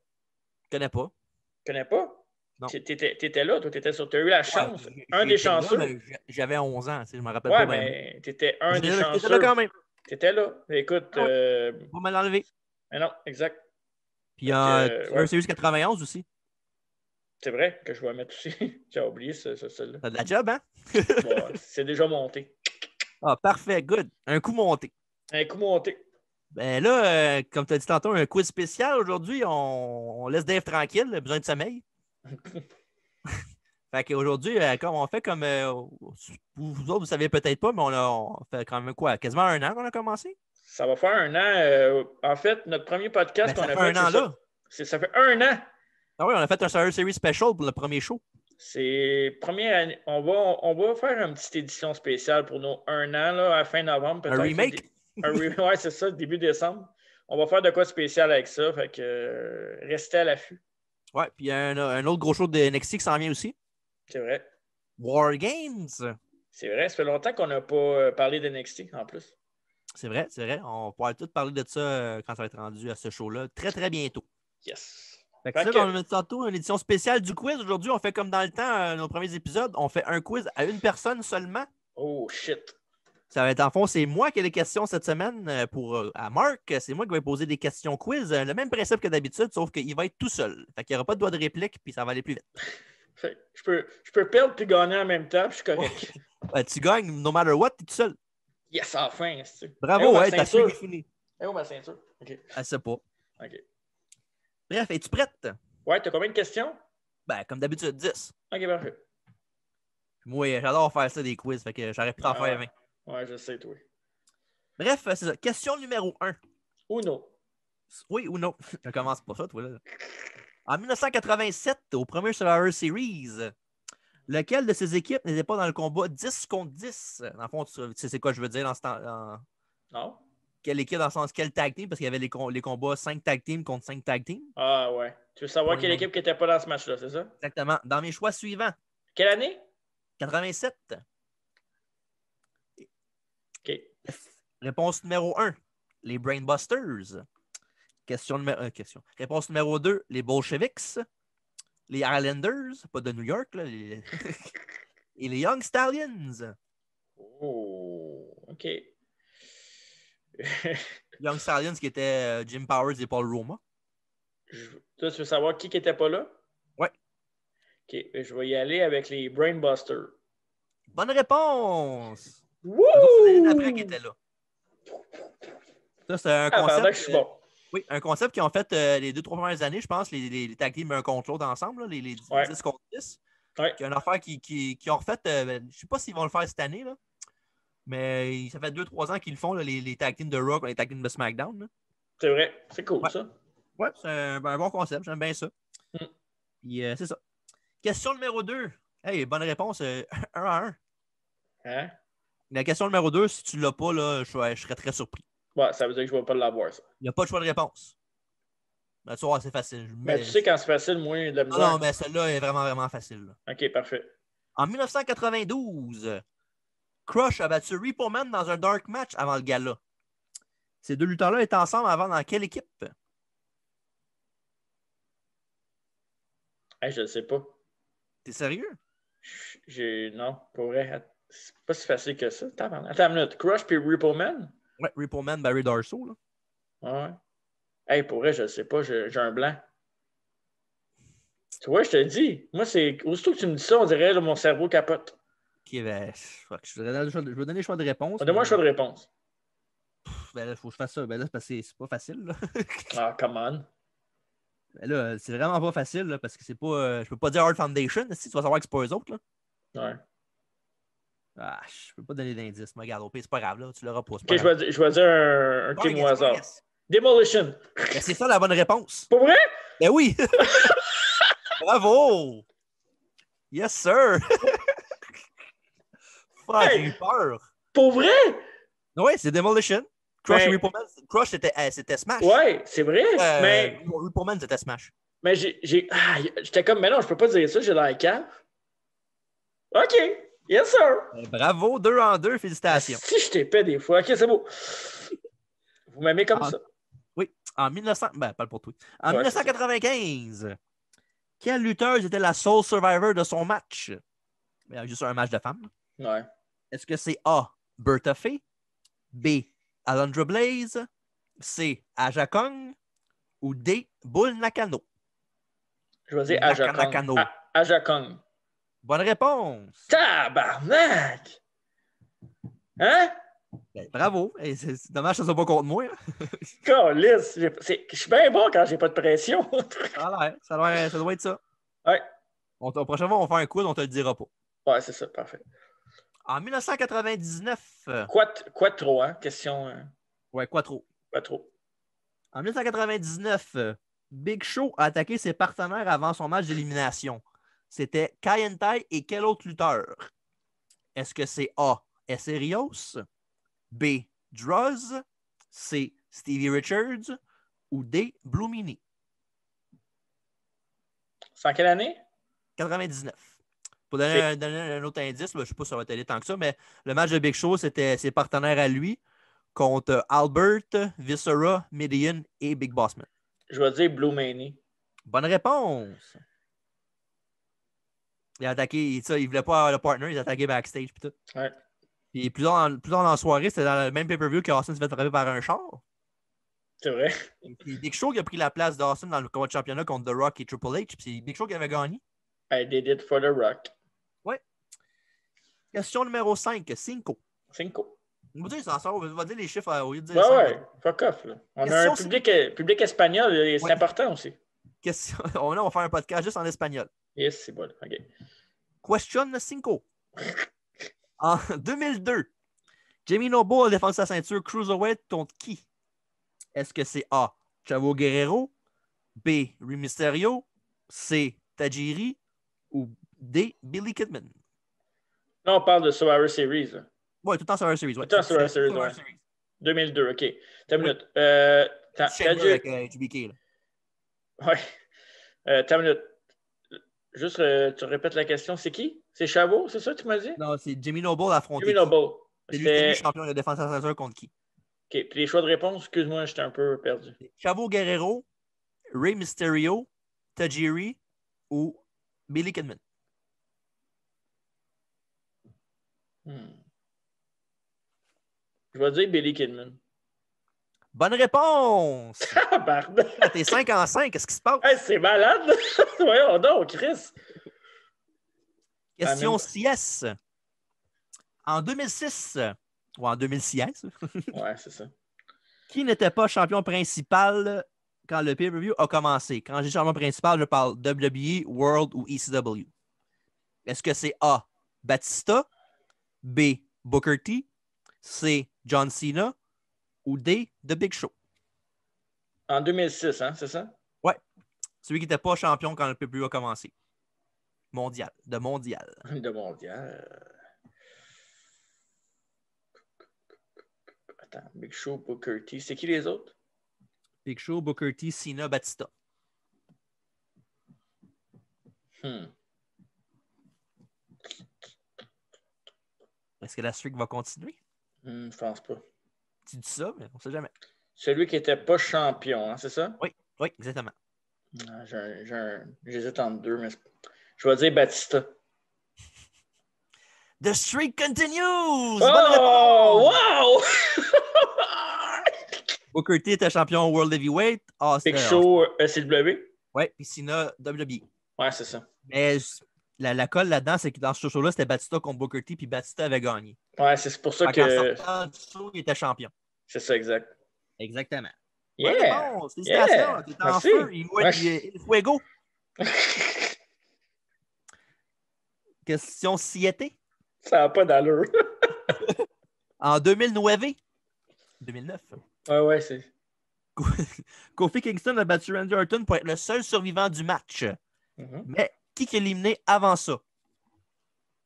Je connais pas. Tu connais pas? Non. Tu étais là, toi, tu as eu la chance. Un des chanceux. Là, j'avais 11 ans, je me rappelle pas. Ouais, mais tu étais un des chanceux. J'étais là quand même. Tu étais là. Écoute. Pas mal enlevé. Mais non, exact. Puis il y a un Series 91 aussi. C'est vrai que je vais mettre aussi. J'ai oublié celle-là. T'as de la job, hein? Bon, c'est déjà monté. Ah, parfait, good. Un coup monté. Un coup monté. Ben là, comme tu as dit tantôt, un quiz spécial aujourd'hui. On laisse Dave tranquille, il a besoin de sommeil. Fait qu'aujourd'hui, comme on fait comme vous autres, vous savez peut-être pas, mais on fait quand même quoi? Quasiment 1 an qu'on a commencé? Ça va faire 1 an. En fait, notre premier podcast qu'on a fait. Ça fait 1 an là. Ça fait 1 an. Ah oui, on a fait un Survivor Series special pour le premier show. C'est première année. On va faire une petite édition spéciale pour nos 1 an là, à fin novembre. Un remake? Ouais, c'est ça, début décembre. On va faire de quoi de spécial avec ça. Fait que restez à l'affût. Ouais, puis il y a un autre gros show de NXT qui s'en vient aussi. C'est vrai. War Games. C'est vrai, ça fait longtemps qu'on n'a pas parlé de NXT en plus. C'est vrai. On pourra tout parler de ça quand ça va être rendu à ce show-là très, très bientôt. Yes. Fait que ça, on va mettre tantôt une édition spéciale du quiz. Aujourd'hui, on fait comme dans le temps, nos premiers épisodes, on fait un quiz à une personne seulement. Oh, shit. Ça va être en fond, c'est moi qui ai les questions cette semaine à Marc. C'est moi qui vais poser des questions quiz. Le même principe que d'habitude, sauf qu'il va être tout seul. Fait qu'il n'y aura pas de doigt de réplique, puis ça va aller plus vite. Fait, je peux perdre puis gagner en même temps, puis je suis correct. Tu gagnes, no matter what, tu es tout seul. Yes, enfin. Bravo, ouais, ta suite est finie. Et où ma ceinture? OK. Elle sait pas. OK. Bref, es-tu prête? Ouais, t'as combien de questions? Ben, comme d'habitude, 10. OK, parfait. Moi, j'adore faire ça, des quiz, fait que j'aurais pu t'en faire 20. Ouais, je sais, toi. Bref, c'est ça. Question numéro 1. Uno. Oui ou non? Je commence pas ça, toi, là. En 1987, au premier Survivor Series, lequel de ces équipes n'était pas dans le combat 10 contre 10? Dans le fond, tu sais c'est quoi je veux dire dans ce temps? Non. Quelle équipe dans le sens quel tag team? Parce qu'il y avait les combats 5 tag teams contre 5 tag teams. Ah ouais. Tu veux savoir quelle équipe qui n'était pas dans ce match-là, c'est ça? Exactement. Dans mes choix suivants. Quelle année? 87. OK. Réponse numéro 1, les Brainbusters. Réponse numéro 2, les Bolsheviks. Les Islanders, pas de New York, là, et les Young Stallions. Oh, OK. Young Stallions qui était Jim Powers et Paul Roma. Toi, tu veux savoir qui n'était pas là? Ouais. OK. Je vais y aller avec les Brainbusters. Bonne réponse! Wouh! C'est l'année d'après qui était là. Ça, c'est un concept. Je suis bon. Oui, un concept qu'ils ont fait les 2-3 premières années, je pense, les tag teams un contre l'autre ensemble, là, les 10 contre 10. Ouais. Il y a une affaire qui ont refait, je ne sais pas s'ils vont le faire cette année, là, mais ça fait 2-3 ans qu'ils le font, là, les tag teams de Rock, les tag teams de SmackDown. Là. C'est vrai, c'est cool ça. Ouais, c'est un bon concept, j'aime bien ça. Puis c'est ça. Question numéro 2. Hey, bonne réponse, 1 à 1. Hein? La question numéro 2, si tu ne l'as pas, là, je serais très surpris. Ouais, ça veut dire que je ne vais pas l'avoir, ça. Il n'y a pas de choix de réponse. Ben, tu vois, c'est facile. Mais tu sais, quand c'est facile, moins de la misère. Non, mais celle-là est vraiment, vraiment facile. Là. OK, parfait. En 1992, Crush a battu Repo Man dans un dark match avant le gala. Ces deux lutteurs-là étaient ensemble avant dans quelle équipe? Hey, je ne sais pas. T'es sérieux? Non, pour vrai. C'est pas si facile que ça. Attends une minute. Crush puis Repo Man? Ouais, Repo Man, Barry Darso. Là. Ouais. Hey, pour vrai, je ne sais pas. J'ai un blanc. Tu vois, je te dis. Moi, c'est. Aussitôt que tu me dis ça, on dirait là, mon cerveau capote. Ok, ben, je vais donner le choix de réponse. Donne-moi un choix de réponse. Ben là, il faut que je fasse ça. Ben là, c'est parce que c'est pas facile. Là. Ah, come on. Ben là, c'est vraiment pas facile là, parce que c'est pas. Je peux pas dire Hard Foundation. Si tu vas savoir que c'est pas eux autres. Là. Ouais. Ah, je peux pas donner d'indice. Mais regarde, au pire, c'est pas grave. Là, tu l'auras pas. Ok, je vais dire un team au hasard. Yes. Demolition. Ben, c'est ça la bonne réponse. Pour vrai? Ben oui. Bravo. Yes, sir. Fuck, j'ai eu peur. Pour vrai? Oui, c'est Demolition. Crush et Repo Man. Crush, c'était Smash. Ouais, c'est vrai. Mais Repo Man, c'était Smash. Mais j'étais comme, mais non, je peux pas dire ça, j'ai l'air cave. OK. Yes, sir. Bravo, 2 en 2, félicitations. Si je t'épais des fois. OK, c'est beau. Vous m'aimez comme ça? Oui. En 1995, quelle lutteuse était la sole survivor de son match? Juste un match de femmes. Ouais. Est-ce que c'est A, Bertha Faye, B, Alundra Blaze, C, Aja Kong ou D, Bull Nakano? Je vais dire Aja Kong. Aja Kong. Bonne réponse. Tabarnak! Hein? Ben, bravo. C'est dommage que ça ne soit pas contre moi. Calisse. Je suis bien bon quand j'ai pas de pression. ça doit être ça. Ouais. Prochaine fois, on va faire un quiz, on te le dira pas. Ouais, c'est ça, parfait. En 1999. Quoi trop, hein? Question. Ouais, quoi trop? Quoi trop. En 1999, Big Show a attaqué ses partenaires avant son match d'élimination. C'était Kai Entai et quel autre lutteur? Est-ce que c'est A, Esserios, B, Droz, C, Stevie Richards ou D, Blue Meanie? C'est en quelle année? 99. Pour donner un autre indice, je ne sais pas si ça va t'aider tant que ça, mais le match de Big Show, c'était ses partenaires à lui contre Albert, Viscera, Mideon et Big Bossman. Je vais dire Blue Meanie. Bonne réponse. Il a attaqué, il ne voulait pas avoir le partner, il a attaqué backstage et tout. Ouais. Puis plus tard dans la soirée, c'était dans le même pay-per-view qu'Austin s'est fait frapper par un char. C'est vrai. Puis Big Show qui a pris la place d'Austin dans le combat de championnat contre The Rock et Triple H. Puis c'est Big Show qui avait gagné. I did it for The Rock. Ouais. Question numéro 5, 5. On va dire ça, on va dire les chiffres au lieu de dire 5. Ouais, fuck off. Là. On a un public espagnol, c'est important aussi. On va faire un podcast juste en espagnol. Yes, c'est bon. OK. Question 5. En 2002, Jamie Noble a défendu sa ceinture Cruiserweight contre qui? Est-ce que c'est A, Chavo Guerrero, B, Rey Mysterio, C, Tajiri ou D, Billy Kidman? Là, on parle de Survivor Series. Oui, tout le temps Survivor Series. Tout le temps Survivor Series, ouais. 2002, OK. T'as une minute. Avec JBK, là. Ouais. T'as une minute. Juste, tu répètes la question. C'est qui? C'est Chavo, c'est ça que tu m'as dit? Non, c'est Jamie Noble affronté. Jamie Noble. C'est lui qui est champion de défense à sa ceinture contre qui? OK. Puis les choix de réponse, excuse-moi, j'étais un peu perdu. Chavo Guerrero, Rey Mysterio, Tajiri ou Billy Kidman? Je vais dire Billy Kidman. Bonne réponse! Pardon. T'es 5 en 5, qu'est-ce qui se passe? Hey, c'est malade! Voyons donc, Chris! Question CS. En 2006, ou en 2006, Ouais, c'est ça. qui n'était pas champion principal quand le pay-per-view a commencé? Quand je dis champion principal, je parle WWE, World ou ECW. Est-ce que c'est A, Batista, B, Booker T, C, John Cena ou D, The Big Show? En 2006, hein, c'est ça? Ouais. Celui qui n'était pas champion quand le pay-per-view a commencé. Mondial. De mondial. De mondial. Attends, Big Show, Booker T. C'est qui les autres? Big Show, Booker T, Cena, Batista. Est-ce que la streak va continuer? Je pense pas. Tu dis ça, mais on ne sait jamais. Celui qui n'était pas champion, hein, c'est ça? Oui, exactement. J'hésite entre deux, mais je vais dire Batista. The streak continues! Oh! Wow! Booker T était champion World Heavyweight. Big Show, SCW? Oui, puis Cena, WWE. Ouais, c'est ça. Mais la colle là-dedans, c'est que dans ce show-là, c'était Batista contre Booker T, puis Batista avait gagné. Ouais, c'est pour ça En sortant du show, il était champion. C'est ça, exact. Exactement. Yeah! Bon, félicitations, Yeah! t'es en feu. Il fuego. Question siete. Ça n'a pas d'allure. En 2009. 2009. Ouais, c'est... Kofi Kingston a battu Randy Orton pour être le seul survivant du match. Mais qui est éliminé avant ça?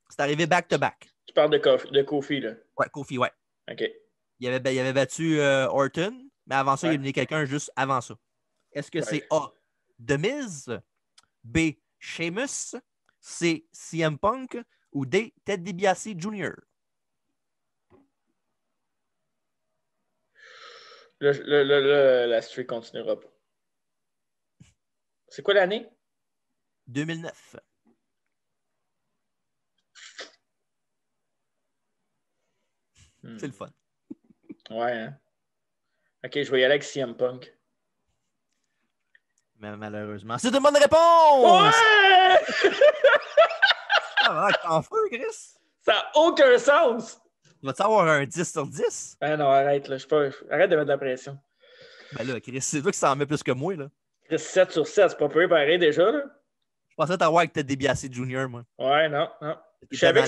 C'est arrivé back-to-back. Tu parles de Kofi, là? Ouais, Kofi, ouais. OK. Il avait battu Orton, mais avant ça, il a éliminé quelqu'un juste avant ça. Est-ce que c'est A, The Miz, B, Sheamus, C, CM Punk ou D, Ted DiBiase Jr.? La streak continuera pas. C'est quoi l'année? 2009. C'est le fun. Ouais, hein? OK, je vais y aller avec CM Punk. Mais malheureusement, c'est une bonne réponse! Ouais! Ah, t'en feu, Chris? Ça n'a aucun sens! Tu vas-tu avoir un 10 sur 10? Ah non, arrête, là. Arrête de mettre de la pression. Ben là, Chris, c'est toi qui s'en met plus que moi, là. Chris, 7 sur 7, c'est pas peu pareil déjà, là. Je pensais t'avoir avec Ted DiBiase Jr., moi. Ouais, non. Je savais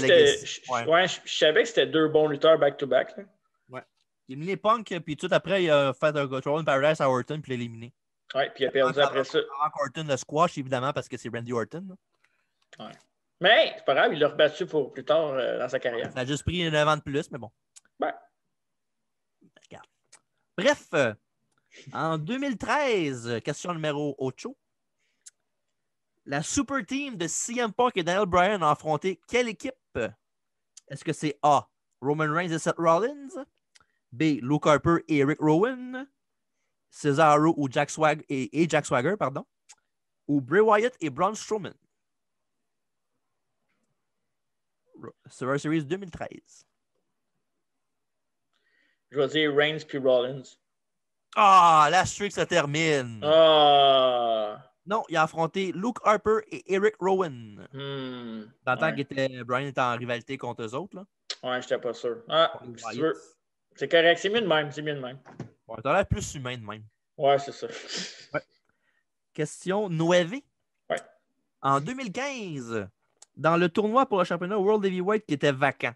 que c'était deux bons lutteurs back-to-back, là. Ouais. Il a éliminé Punk, puis tout après, il a fait un Control Paradise à Orton, puis il l'a éliminé. Ouais, puis il a perdu après ça. Avant qu'Orton le squash, évidemment, parce que c'est Randy Orton. Là. Ouais. Mais c'est pas grave, il l'a rebattu pour plus tard dans sa carrière. Ça a juste pris 9 ans de plus, mais bon. Ouais. Regarde. Bref, en 2013, question numéro 8. La super team de CM Punk et Daniel Bryan a affronté quelle équipe? Est-ce que c'est A, Roman Reigns et Seth Rollins? B, Luke Harper et Eric Rowan? Cesaro ou Jack Swagger, pardon? Ou Bray Wyatt et Braun Strowman? Survivor Series 2013. Je vais dire Reigns puis Rollins. Ah, la streak se termine. Ah! Non, il a affronté Luke Harper et Eric Rowan. Dans le temps Bryan était en rivalité contre eux autres. Là. Ouais, j'étais pas sûr. Ah, si tu veux. C'est correct, c'est mieux de même. Ouais, t'as l'air plus humain de même. Ouais, c'est ça. Ouais. Question 9. Ouais. En 2015, dans le tournoi pour le championnat World Heavyweight qui était vacant,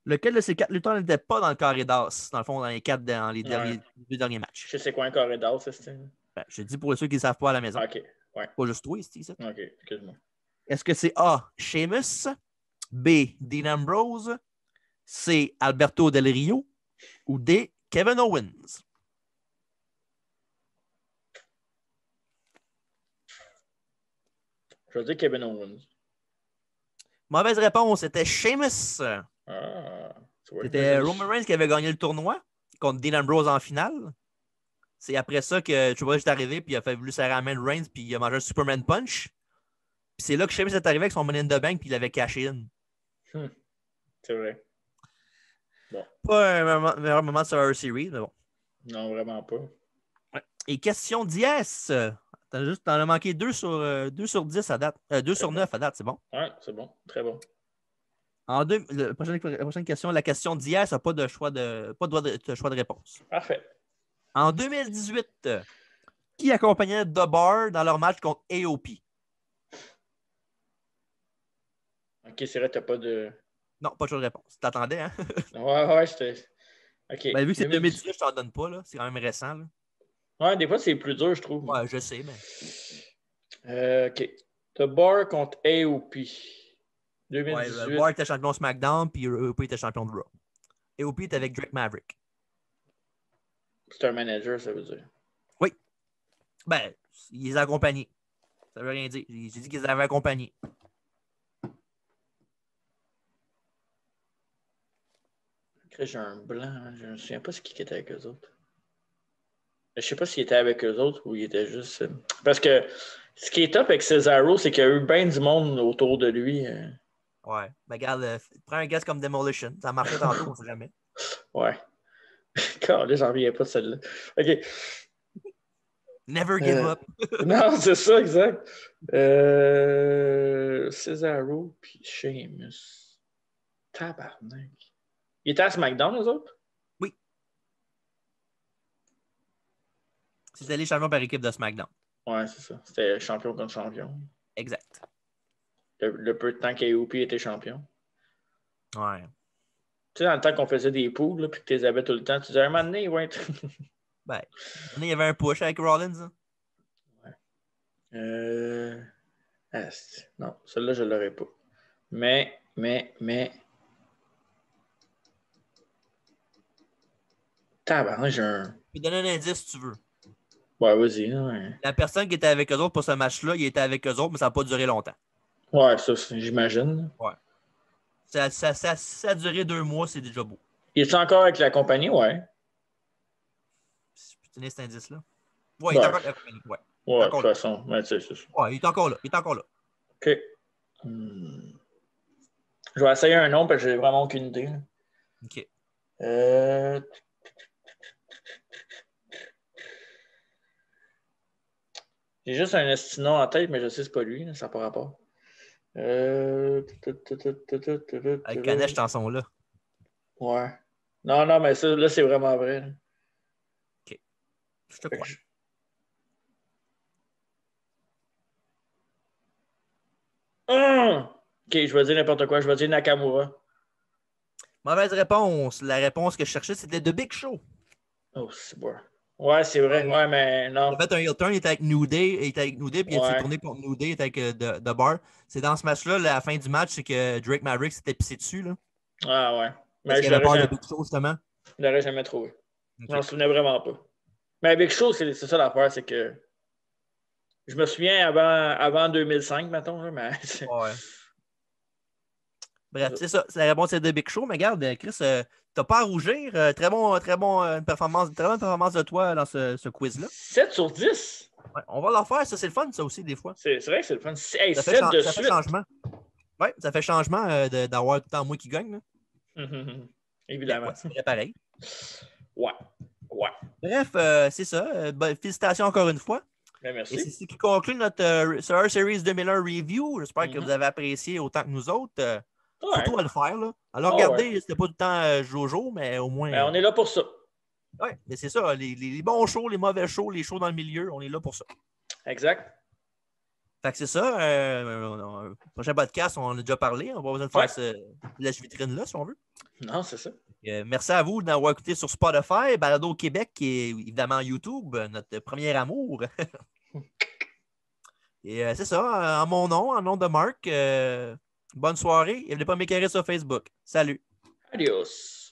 lequel de ces 4 lutteurs n'était pas dans le carré d'as, dans le fond, dans les 2 derniers matchs? Je sais quoi un carré d'as, c'est je dis pour ceux qui ne savent pas à la maison. OK. Ouais. Pas juste toi, c'est ça. OK, excuse-moi. Est-ce que c'est A, Sheamus, B, Dean Ambrose, C, Alberto Del Rio ou D, Kevin Owens? Je veux dire Kevin Owens. Mauvaise réponse, c'était Sheamus. C'était Roman Reigns qui avait gagné le tournoi contre Dean Ambrose en finale. C'est après ça que Triple H est arrivé puis il a voulu serrer la main de Reigns puis il a mangé un Superman Punch. Puis c'est là que Sheamus est arrivé avec son Money in the Bank puis il avait caché in. C'est vrai. Bon. Pas un meilleur moment de Survivor Series, mais bon. Non, vraiment pas. Ouais. Et question 10. T'en as manqué 2 sur 10 à date. 2 sur 9 à date, c'est bon? Ouais, c'est bon. Très bon. La prochaine question, la question d'hier, ça n'a pas de choix pas de choix de réponse. Parfait. En 2018, qui accompagnait The Bar dans leur match contre AOP? OK, c'est vrai, t'as pas de... Non, pas de choix de réponse. T'attendais, hein? Ouais, c'était... OK. Ben, vu que c'est 2018, je t'en donne pas, là. C'est quand même récent, là. Ouais, des fois, c'est plus dur, je trouve. Ouais, je sais, mais... OK. The Bar contre AOP. 2018. Ouais, The Bar était champion SmackDown, puis AOP était champion de Raw. AOP était avec Drake Maverick. C'est un manager, ça veut dire. Oui. Ben, ils les accompagnés. Ça veut rien dire. J'ai dit qu'ils les avaient accompagnés. J'ai un blanc. Je ne me souviens pas ce qui était avec eux autres. Je sais pas s'il était avec eux autres ou il était juste... Parce que ce qui est top avec Cesaro, c'est qu'il y a eu bien du monde autour de lui. Ouais. Ben, regarde, prends un guess comme Demolition. Ça a marché tantôt, on ne sait jamais. Ouais. Là, j'en reviens pas de celle-là. OK. Never give up. Non, c'est ça, exact. Cesaro puis Sheamus. Tabarnak. Il était à SmackDown, eux autres? Oui. C'était les champions par équipe de SmackDown. Ouais, c'est ça. C'était champion contre champion. Exact. Le peu de temps qu'AOP était champion. Ouais. Tu sais, dans le temps qu'on faisait des poules, là, puis que tu les avais tout le temps, tu disais, un moment donné, ils vont être... Ben, il y avait un push avec Rollins. Hein? Ouais. Non, celle-là, je ne l'aurais pas. Mais... Tabarnak, j'ai un... Je peux donner un indice si tu veux. Ouais, vas-y. Ouais. La personne qui était avec eux autres pour ce match-là, il était avec eux autres, mais ça n'a pas duré longtemps. Ouais, ça, j'imagine. Ouais. Ça a duré 2 mois, c'est déjà beau. Il est encore avec la compagnie? Ouais. Je peux te donner cet indice-là? Ouais, il Ouais. est encore avec la compagnie. Ouais. Ouais, de toute façon. Ouais, c'est ça. Ouais, il est encore là. OK. Je vais essayer un nom parce que j'ai vraiment aucune idée. OK. J'ai juste un estinon en tête, mais je sais que c'est pas lui. Là, ça n'a pas rapport. Avec Kanesh, t'en sont là. Ouais. Non, mais ça, là, c'est vraiment vrai. Là. OK. Je te crois. OK, je vais dire n'importe quoi. Je vais dire Nakamura. Mauvaise réponse. La réponse que je cherchais, c'était The Big Show. Oh, c'est bon. Ouais, c'est vrai. Ouais, mais non. Il a fait un heel turn, il était avec New Day, puis il s'est tourné contre New Day, il était avec The Bar. C'est dans ce match-là, la fin du match, c'est que Drake Maverick s'était pissé dessus. Là. Ah ouais. Mais il avait peur de Big Show, justement. Je ne l'aurais jamais trouvé. Okay. Je m'en souvenais vraiment pas. Mais Big Show, c'est ça l'affaire, c'est que je me souviens avant 2005, mettons. Là, mais... Ouais. Bref, c'est ça. C'est la réponse à The Big Show. Mais regarde, Chris, t'as pas à rougir. Très bonne performance de toi dans ce quiz-là. 7 sur 10. Ouais, on va leur faire. Ça, c'est le fun, ça aussi, des fois. C'est vrai que c'est le fun. Hey, ça fait changement. Oui, ça fait changement d'avoir tout le temps moi qui gagne. Évidemment. C'est pareil. Ouais. Bref, c'est ça. Félicitations encore une fois. Bien, merci. Et c'est ce qui conclut notre Survivor Series 2001 review. J'espère que vous avez apprécié autant que nous autres. Surtout à le faire. Là. Alors, regardez, c'était pas tout le temps Jojo, mais au moins. Ben, on est là pour ça. Oui, mais c'est ça. Les bons shows, les mauvais shows, les shows dans le milieu, on est là pour ça. Exact. Fait que c'est ça. Prochain podcast, on en a déjà parlé. On va besoin de faire ce lèche-vitrine-là, si on veut. Non, c'est ça. Merci à vous d'avoir écouté sur Spotify, Balado Québec, qui est évidemment YouTube, notre premier amour. Et c'est ça, en mon nom, en nom de Marc. Bonne soirée et n'oubliez pas m'écrire sur Facebook. Salut. Adios.